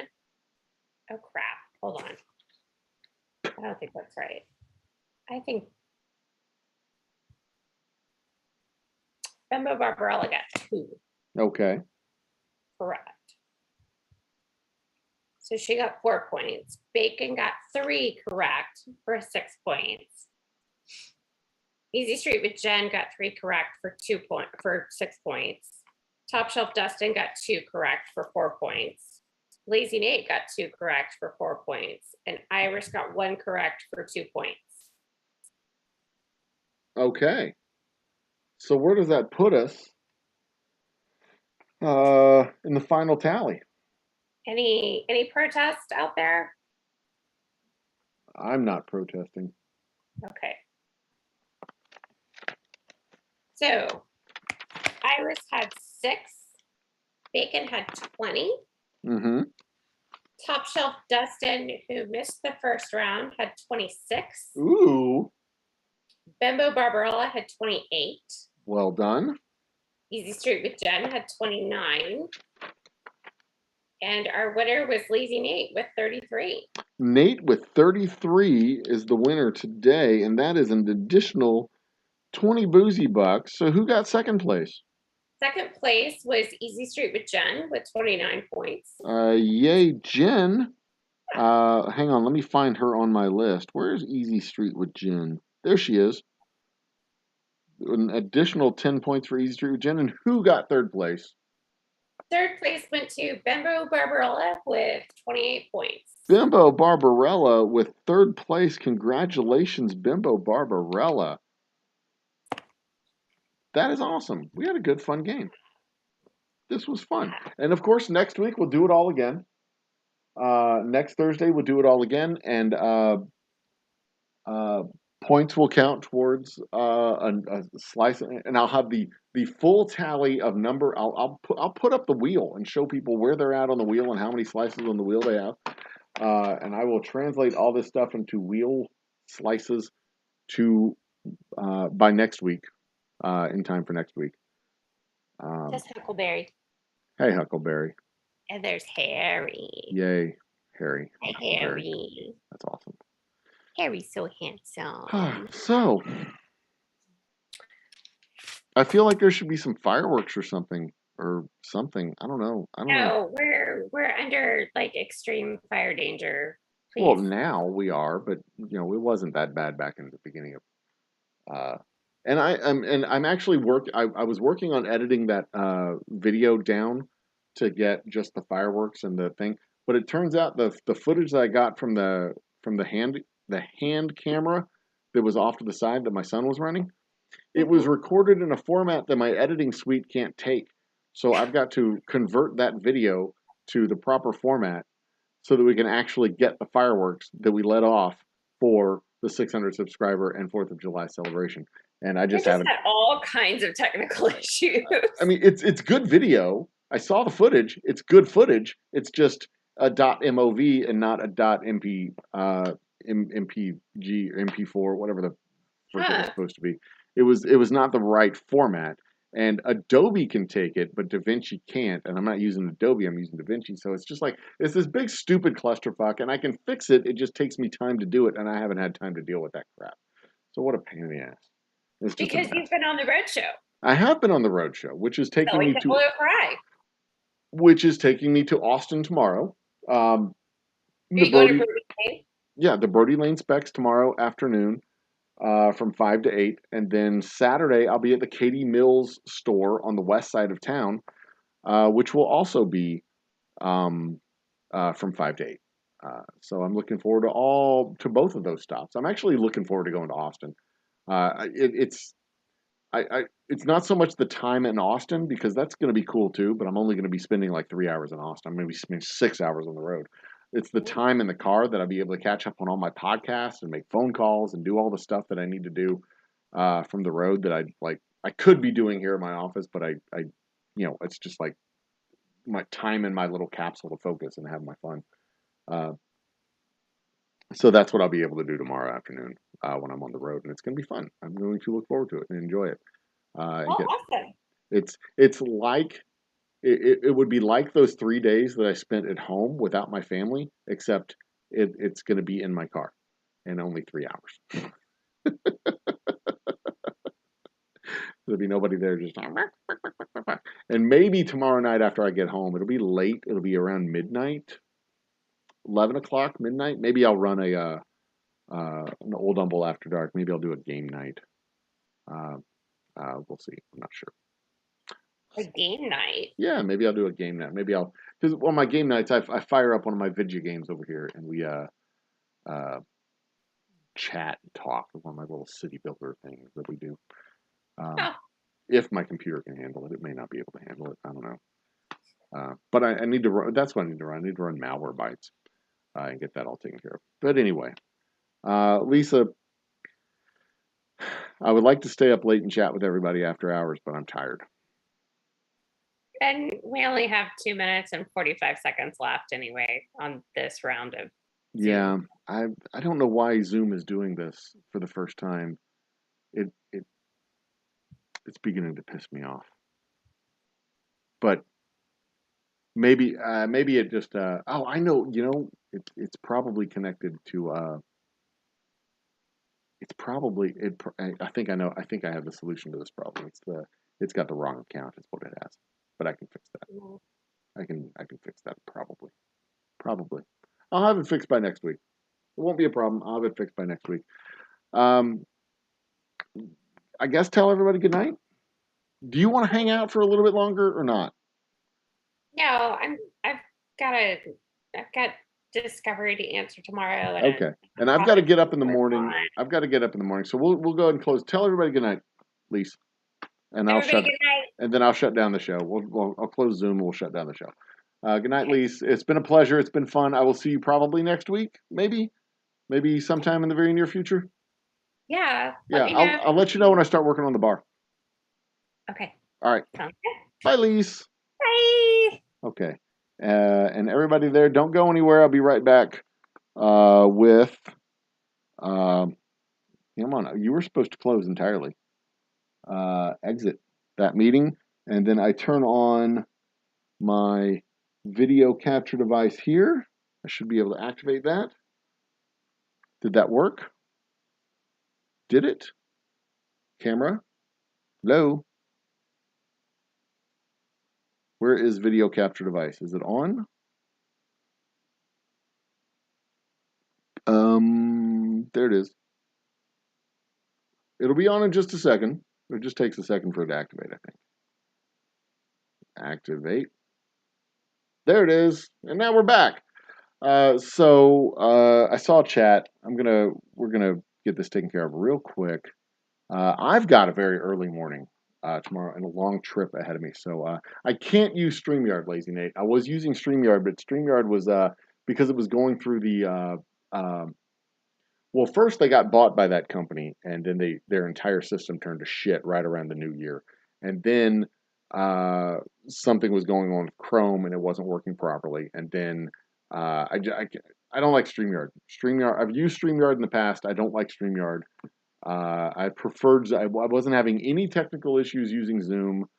Oh crap! Hold on. I don't think that's right. I think Bembo Barbarella got 2. Okay. Correct. So she got 4 points. Bacon got 3 correct for 6 points. Easy Street with Jen got 3 correct for 6 points. Top Shelf Dustin got 2 correct for 4 points. Lazy Nate got 2 correct for 4 points. And Iris got 1 correct for 2 points. Okay. So where does that put us in the final tally? Any protest out there? I'm not protesting. Okay. So Iris had 6. Bacon had 20. Mm-hmm. Top Shelf Dustin, who missed the first round, had 26. Ooh. Bembo Barbarella had 28. Well done. Easy Street with Jen had 29. And our winner was Lazy Nate with 33. Nate with 33 is the winner today, and that is an additional 20 boozy bucks. So who got second place? Second place was Easy Street with Jen with 29 points. Yay, Jen. Hang on, let me find her on my list. Where's Easy Street with Jen? There she is. An additional 10 points for Easy Street with Jen. And who got third place? Third place went to Bembo Barbarella with 28 points. Bimbo Barbarella with third place. Congratulations, Bimbo Barbarella. That is awesome. We had a good, fun game. This was fun. And of course, next week we'll do it all again. Next Thursday we'll do it all again. And Points will count towards a slice, and I'll have the full tally of number. I'll put up the wheel and show people where they're at on the wheel and how many slices on the wheel they have. And I will translate all this stuff into wheel slices to by next week, in time for next week. Just Huckleberry. Hey, Huckleberry. And there's Harry. Yay, Harry. Hey, Harry. That's awesome. Harry's so handsome. So, I feel like there should be some fireworks or something. I don't know. No, we're under like extreme fire danger. Please. Well, now we are, but it wasn't that bad back in the beginning of. And I'm actually I was working on editing that video down to get just the fireworks and the thing, but it turns out the footage that I got from the hand camera that was off to the side that my son was running, it was recorded in a format that my editing suite can't take. So I've got to convert that video to the proper format so that we can actually get the fireworks that we let off for the 600 subscriber and 4th of July celebration. And I just haven't had all kinds of technical issues. I mean, it's good video. I saw the footage. It's good footage. It's just a .mov and not a .mp mpg or mp4, whatever the frick it was supposed to be. It was not the right format. And Adobe can take it, but DaVinci can't. And I'm not using Adobe, I'm using DaVinci. So it's just like, it's this big stupid clusterfuck, and I can fix it. It just takes me time to do it, and I haven't had time to deal with that crap. So what a pain in the ass. It's just because you've been on the road show. I have been on the road show, which is taking me to Austin tomorrow. Are you going to Brody Lane? Yeah, the Brody Lane Specs tomorrow afternoon. From 5 to 8, and then Saturday I'll be at the Katie Mills store on the west side of town, which will also be from 5 to 8. So I'm looking forward to both of those stops. I'm actually looking forward to going to Austin. It's not so much the time in Austin, because that's going to be cool too, but I'm only going to be spending like 3 hours in Austin. I'm going to be spending 6 hours on the road. It's the time in the car that I'll be able to catch up on all my podcasts and make phone calls and do all the stuff that I need to do from the road that I could be doing here in my office, but I it's just like my time in my little capsule to focus and have my fun. So that's what I'll be able to do tomorrow afternoon when I'm on the road, and it's going to be fun. I'm going to look forward to it and enjoy it. Awesome. It's like it would be like those 3 days that I spent at home without my family, except it's going to be in my car and only 3 hours. There'll be nobody there, just and maybe tomorrow night after I get home, it'll be late. It'll be around midnight, 11 o'clock, midnight. Maybe I'll run an Old Humble After Dark. Maybe I'll do a game night. We'll see. I'm not sure. A game night? Yeah, maybe I'll do a game night. Maybe because on my game nights, I fire up one of my video games over here, and we chat and talk with one of my little city builder things that we do. If my computer can handle it. It may not be able to handle it. I don't know. But I need to run. That's what I need to run. I need to run Malwarebytes and get that all taken care of. But anyway, Lisa, I would like to stay up late and chat with everybody after hours, but I'm tired. And we only have 2 minutes and 45 seconds left anyway on this round of Zoom. Yeah, I don't know why Zoom is doing this for the first time. It's beginning to piss me off. But maybe it just I know, it's probably connected to I think I know. I think I have the solution to this problem. It's got the wrong account is what it has. But I can fix that. I can fix that probably. I'll have it fixed by next week. It won't be a problem. I'll have it fixed by next week. I guess tell everybody good night. Do you want to hang out for a little bit longer or not? No, I've got Discovery to answer tomorrow. Okay. And I've got to get up in the morning. So we'll go ahead and close. Tell everybody good night, Lise. And I'll shut down the show. I'll close Zoom and we'll shut down the show. Good night, Lise. It's been a pleasure. It's been fun. I will see you probably next week, maybe sometime in the very near future. Yeah. Yeah, Let me know. I'll let you know when I start working on the bar. Okay. All right. Sounds good. Bye, Lise. Bye. Okay. And everybody there, don't go anywhere. I'll be right back with. Come on, you were supposed to close entirely. Exit that meeting, and then I turn on my video capture device here. I should be able to activate that. Did that work? Did it? Camera? Hello? Where is video capture device? Is it on? There it is. It'll be on in just a second. It just takes a second for it to activate, I think. Activate. There it is. And now we're back. I saw chat. We're gonna get this taken care of real quick. I've got a very early morning tomorrow and a long trip ahead of me, so I can't use StreamYard, Lazy Nate. I was using StreamYard, but StreamYard was because it was going through the well, first they got bought by that company, and then their entire system turned to shit right around the new year, and then something was going on with Chrome and it wasn't working properly, and then I don't like StreamYard. I've used StreamYard in the past. I don't like StreamYard. I wasn't having any technical issues using Zoom.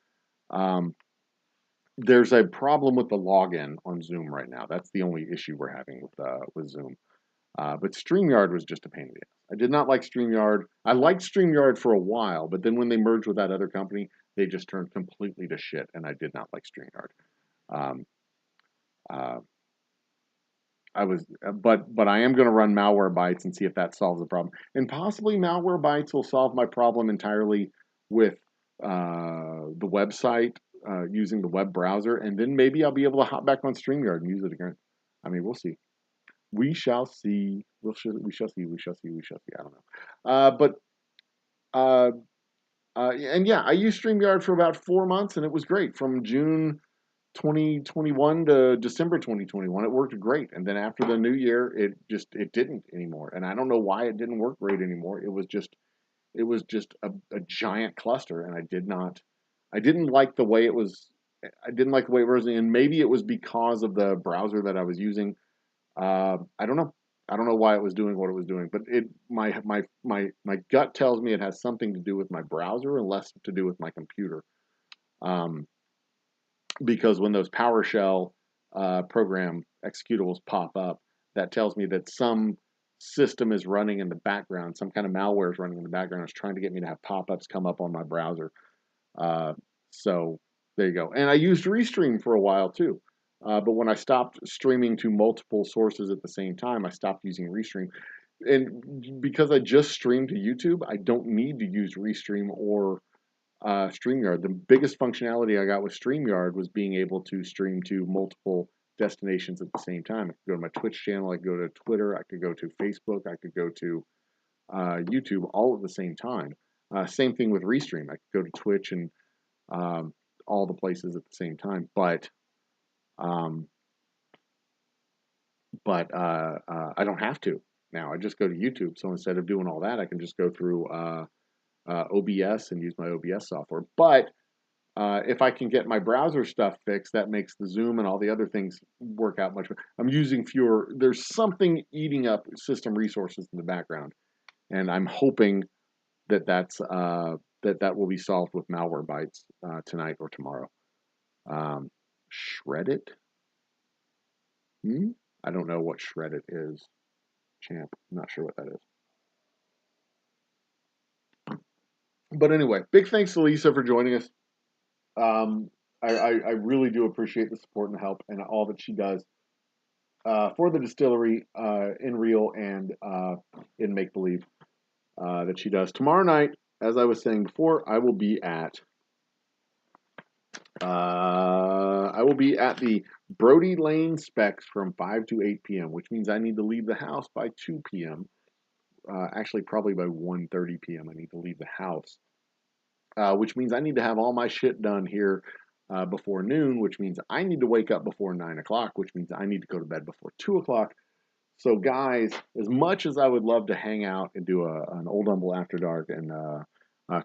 There's a problem with the login on Zoom right now. That's the only issue we're having with Zoom. But StreamYard was just a pain in the ass. I did not like StreamYard. I liked StreamYard for a while, but then when they merged with that other company, they just turned completely to shit, and I did not like StreamYard. Um, uh, but I am going to run Malwarebytes and see if that solves the problem. And possibly Malwarebytes will solve my problem entirely with the website, using the web browser, and then maybe I'll be able to hop back on StreamYard and use it again. I mean, we'll see. We shall see. We shall see. We shall see. We shall see. I don't know. And yeah, I used StreamYard for about 4 months, and it was great. From June 2021 to December 2021, it worked great. And then after the new year, it didn't anymore. And I don't know why it didn't work great anymore. It was just a giant cluster, and I didn't like the way it was. I didn't like the way it was, and maybe it was because of the browser that I was using. I don't know. I don't know why it was doing what it was doing, but my gut tells me it has something to do with my browser and less to do with my computer. Because when those PowerShell program executables pop up, that tells me that some system is running in the background, some kind of malware is running in the background. It's trying to get me to have pop-ups come up on my browser. So there you go. And I used Restream for a while too. But when I stopped streaming to multiple sources at the same time, I stopped using Restream. And because I just stream to YouTube, I don't need to use Restream or StreamYard. The biggest functionality I got with StreamYard was being able to stream to multiple destinations at the same time. I could go to my Twitch channel, I could go to Twitter, I could go to Facebook, I could go to YouTube all at the same time. Same thing with Restream. I could go to Twitch and all the places at the same time, but I don't have to now. I just go to YouTube. So instead of doing all that, I can just go through OBS and use my OBS software. But if I can get my browser stuff fixed, that makes the Zoom and all the other things work out much better. I'm using fewer. There's something eating up system resources in the background, and I'm hoping that that will be solved with Malwarebytes tonight or tomorrow. Shred it? I don't know what shred it is. Champ, I'm not sure what that is. But anyway, big thanks to Lisa for joining us. I really do appreciate the support and help and all that she does for the distillery in real and in make believe that she does. Tomorrow night, as I was saying before, I will be at the Brody Lane Specs from 5 to 8 p.m., which means I need to leave the house by 2 p.m. Actually, probably by 1:30 p.m. I need to leave the house, which means I need to have all my shit done here before noon, which means I need to wake up before 9 o'clock, which means I need to go to bed before 2 o'clock, So, guys, as much as I would love to hang out and do an Old Humble After Dark and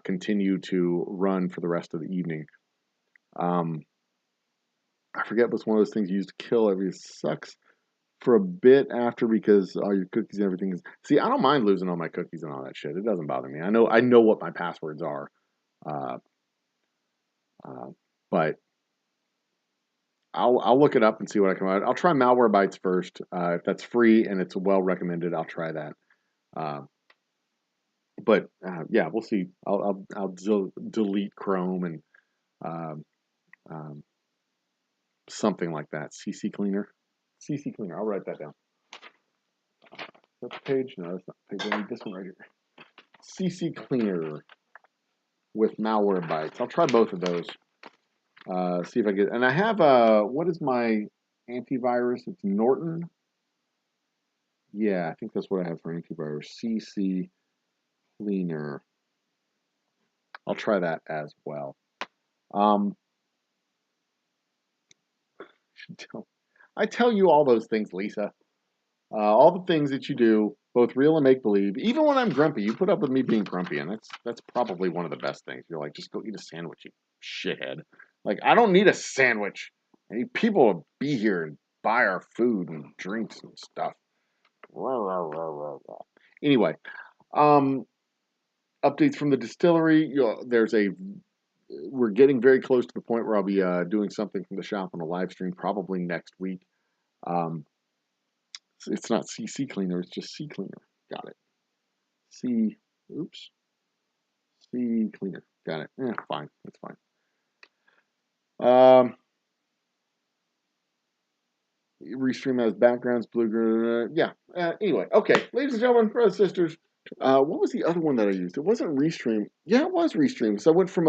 continue to run for the rest of the evening, um, I forget what's one of those things you use to kill every sucks for a bit after because all your cookies and everything is. See, I don't mind losing all my cookies and all that shit. It doesn't bother me. I know what my passwords are, uh, uh, but I'll look it up and see what I come out. I'll try Malware Bytes first. If that's free and it's well recommended, I'll try that. Uh, but yeah, we'll see. I'll delete Chrome and um, um, something like that. CC Cleaner. CC Cleaner. I'll write that down. Is that the page? No, that's not the page. I need this one right here. CC Cleaner with Malware Bytes. I'll try both of those. See if I get. And I have what is my antivirus? It's Norton. Yeah, I think that's what I have for antivirus. CC Cleaner. I'll try that as well. I tell you all those things, Lisa. All the things that you do, both real and make believe. Even when I'm grumpy, you put up with me being grumpy, and that's probably one of the best things. You're like, just go eat a sandwich, you shithead. Like, I don't need a sandwich. I need people to be here and buy our food and drinks and stuff. Anyway, updates from the distillery. We're getting very close to the point where I'll be doing something from the shop on a live stream, probably next week. It's not CC Cleaner, it's just C Cleaner. Got it. C Cleaner. Got it. Fine. That's fine. Restream has backgrounds, blue. Yeah. Anyway, okay, ladies and gentlemen, brothers and sisters. What was the other one that I used? It wasn't Restream. Yeah, it was Restream. So I went from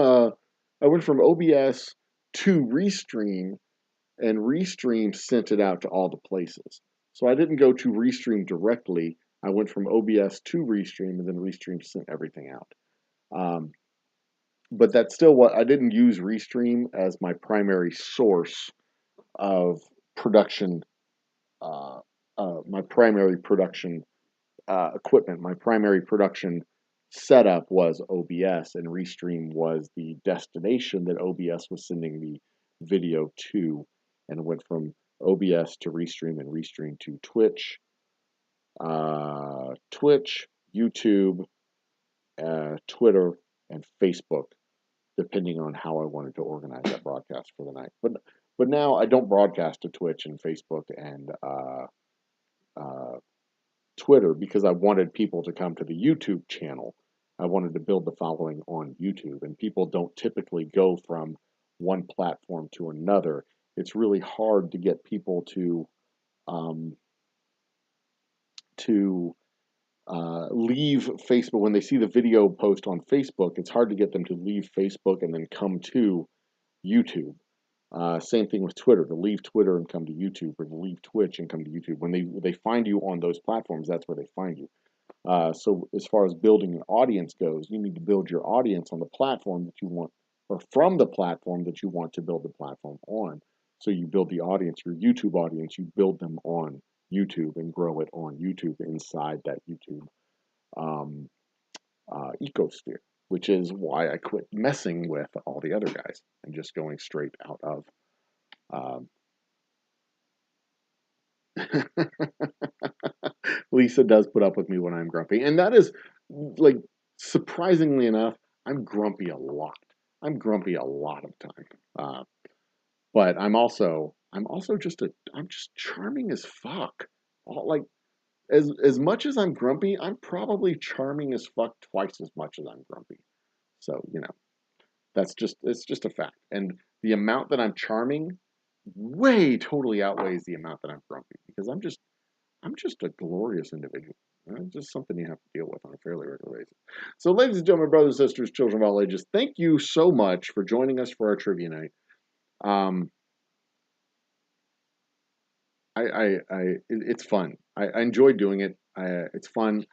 OBS to Restream, and Restream sent it out to all the places. So I didn't go to Restream directly. I went from OBS to Restream, and then Restream sent everything out. But that's still what I didn't use Restream as my primary source of production, my primary production equipment. My primary production setup was OBS, and Restream was the destination that OBS was sending the video to, and it went from OBS to Restream and Restream to Twitch, YouTube, Twitter, and Facebook, depending on how I wanted to organize that broadcast for the night. But now I don't broadcast to Twitch and Facebook and Twitter because I wanted people to come to the YouTube channel. I wanted to build the following on YouTube, and people don't typically go from one platform to another. It's really hard to get people to leave Facebook when they see the video post on Facebook. It's hard to get them to leave Facebook and then come to YouTube. Same thing with Twitter, to leave Twitter and come to YouTube, or to leave Twitch and come to YouTube. When they find you on those platforms, that's where they find you. So as far as building an audience goes, you need to build your audience on the platform that you want, or from the platform that you want to build the platform on. So you build the audience, your YouTube audience, you build them on YouTube and grow it on YouTube inside that YouTube ecosphere, which is why I quit messing with all the other guys and just going straight out of Lisa does put up with me when I'm grumpy, and that is, like, surprisingly enough, I'm grumpy a lot. I'm grumpy a lot of time, but I'm also just I'm just charming as fuck. Like, as much as I'm grumpy, I'm probably charming as fuck twice as much as I'm grumpy. So it's just a fact, and the amount that I'm charming way totally outweighs the amount that I'm grumpy, because I'm just a glorious individual. It's just something you have to deal with on a fairly regular basis. So, ladies and gentlemen, brothers and sisters, children of all ages, thank you so much for joining us for our trivia night. It's fun. I enjoy doing it. It's fun.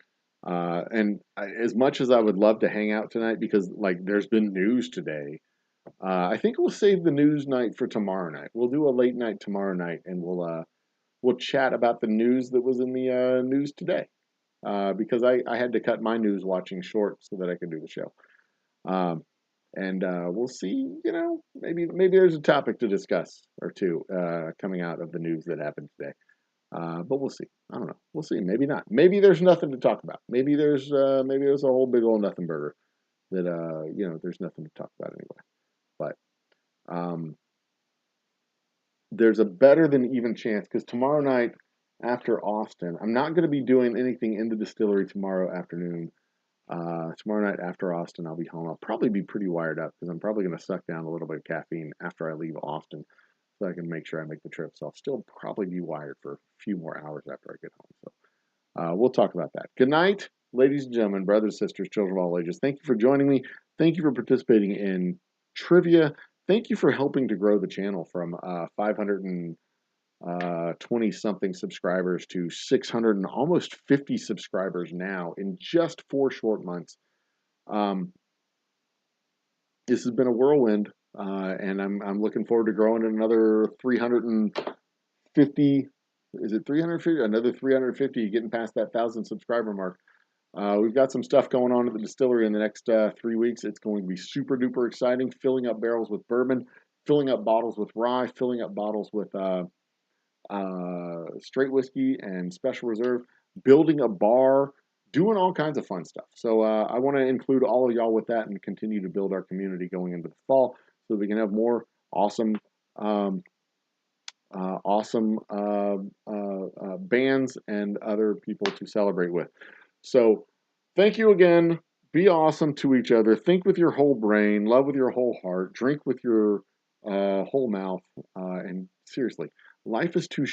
As much as I would love to hang out tonight, because, like, there's been news today, I think we'll save the news night for tomorrow night. We'll do a late night tomorrow night, and we'll chat about the news that was in the news today. Because I had to cut my news watching short so that I could do the show. And we'll see, maybe there's a topic to discuss or two coming out of the news that happened today. But we'll see. I don't know. We'll see. Maybe not. Maybe there's nothing to talk about. Maybe there's a whole big old nothing burger that there's nothing to talk about anyway. But there's a better than even chance because tomorrow night after Austin, I'm not going to be doing anything in the distillery tomorrow afternoon. Tomorrow night after Austin, I'll be home. I'll probably be pretty wired up because I'm probably going to suck down a little bit of caffeine after I leave Austin so I can make sure I make the trip. So I'll still probably be wired for a few more hours after I get home. So we'll talk about that. Good night, ladies and gentlemen, brothers, sisters, children of all ages. Thank you for joining me. Thank you for participating in trivia. Thank you for helping to grow the channel from 520 something subscribers to 600 and almost 50 subscribers now in just 4 short months. This has been a whirlwind, and I'm looking forward to growing another 350. Is it 350? Another 350, getting past that 1,000 subscriber mark. We've got some stuff going on at the distillery in the next 3 weeks. It's going to be super duper exciting. Filling up barrels with bourbon, filling up bottles with rye, filling up bottles with straight whiskey and special reserve, building a bar, doing all kinds of fun stuff. So I want to include all of y'all with that and continue to build our community going into the fall so we can have more awesome bands and other people to celebrate with. So thank you again. Be awesome to each other. Think with your whole brain, love with your whole heart, drink with your whole mouth, and seriously, life is too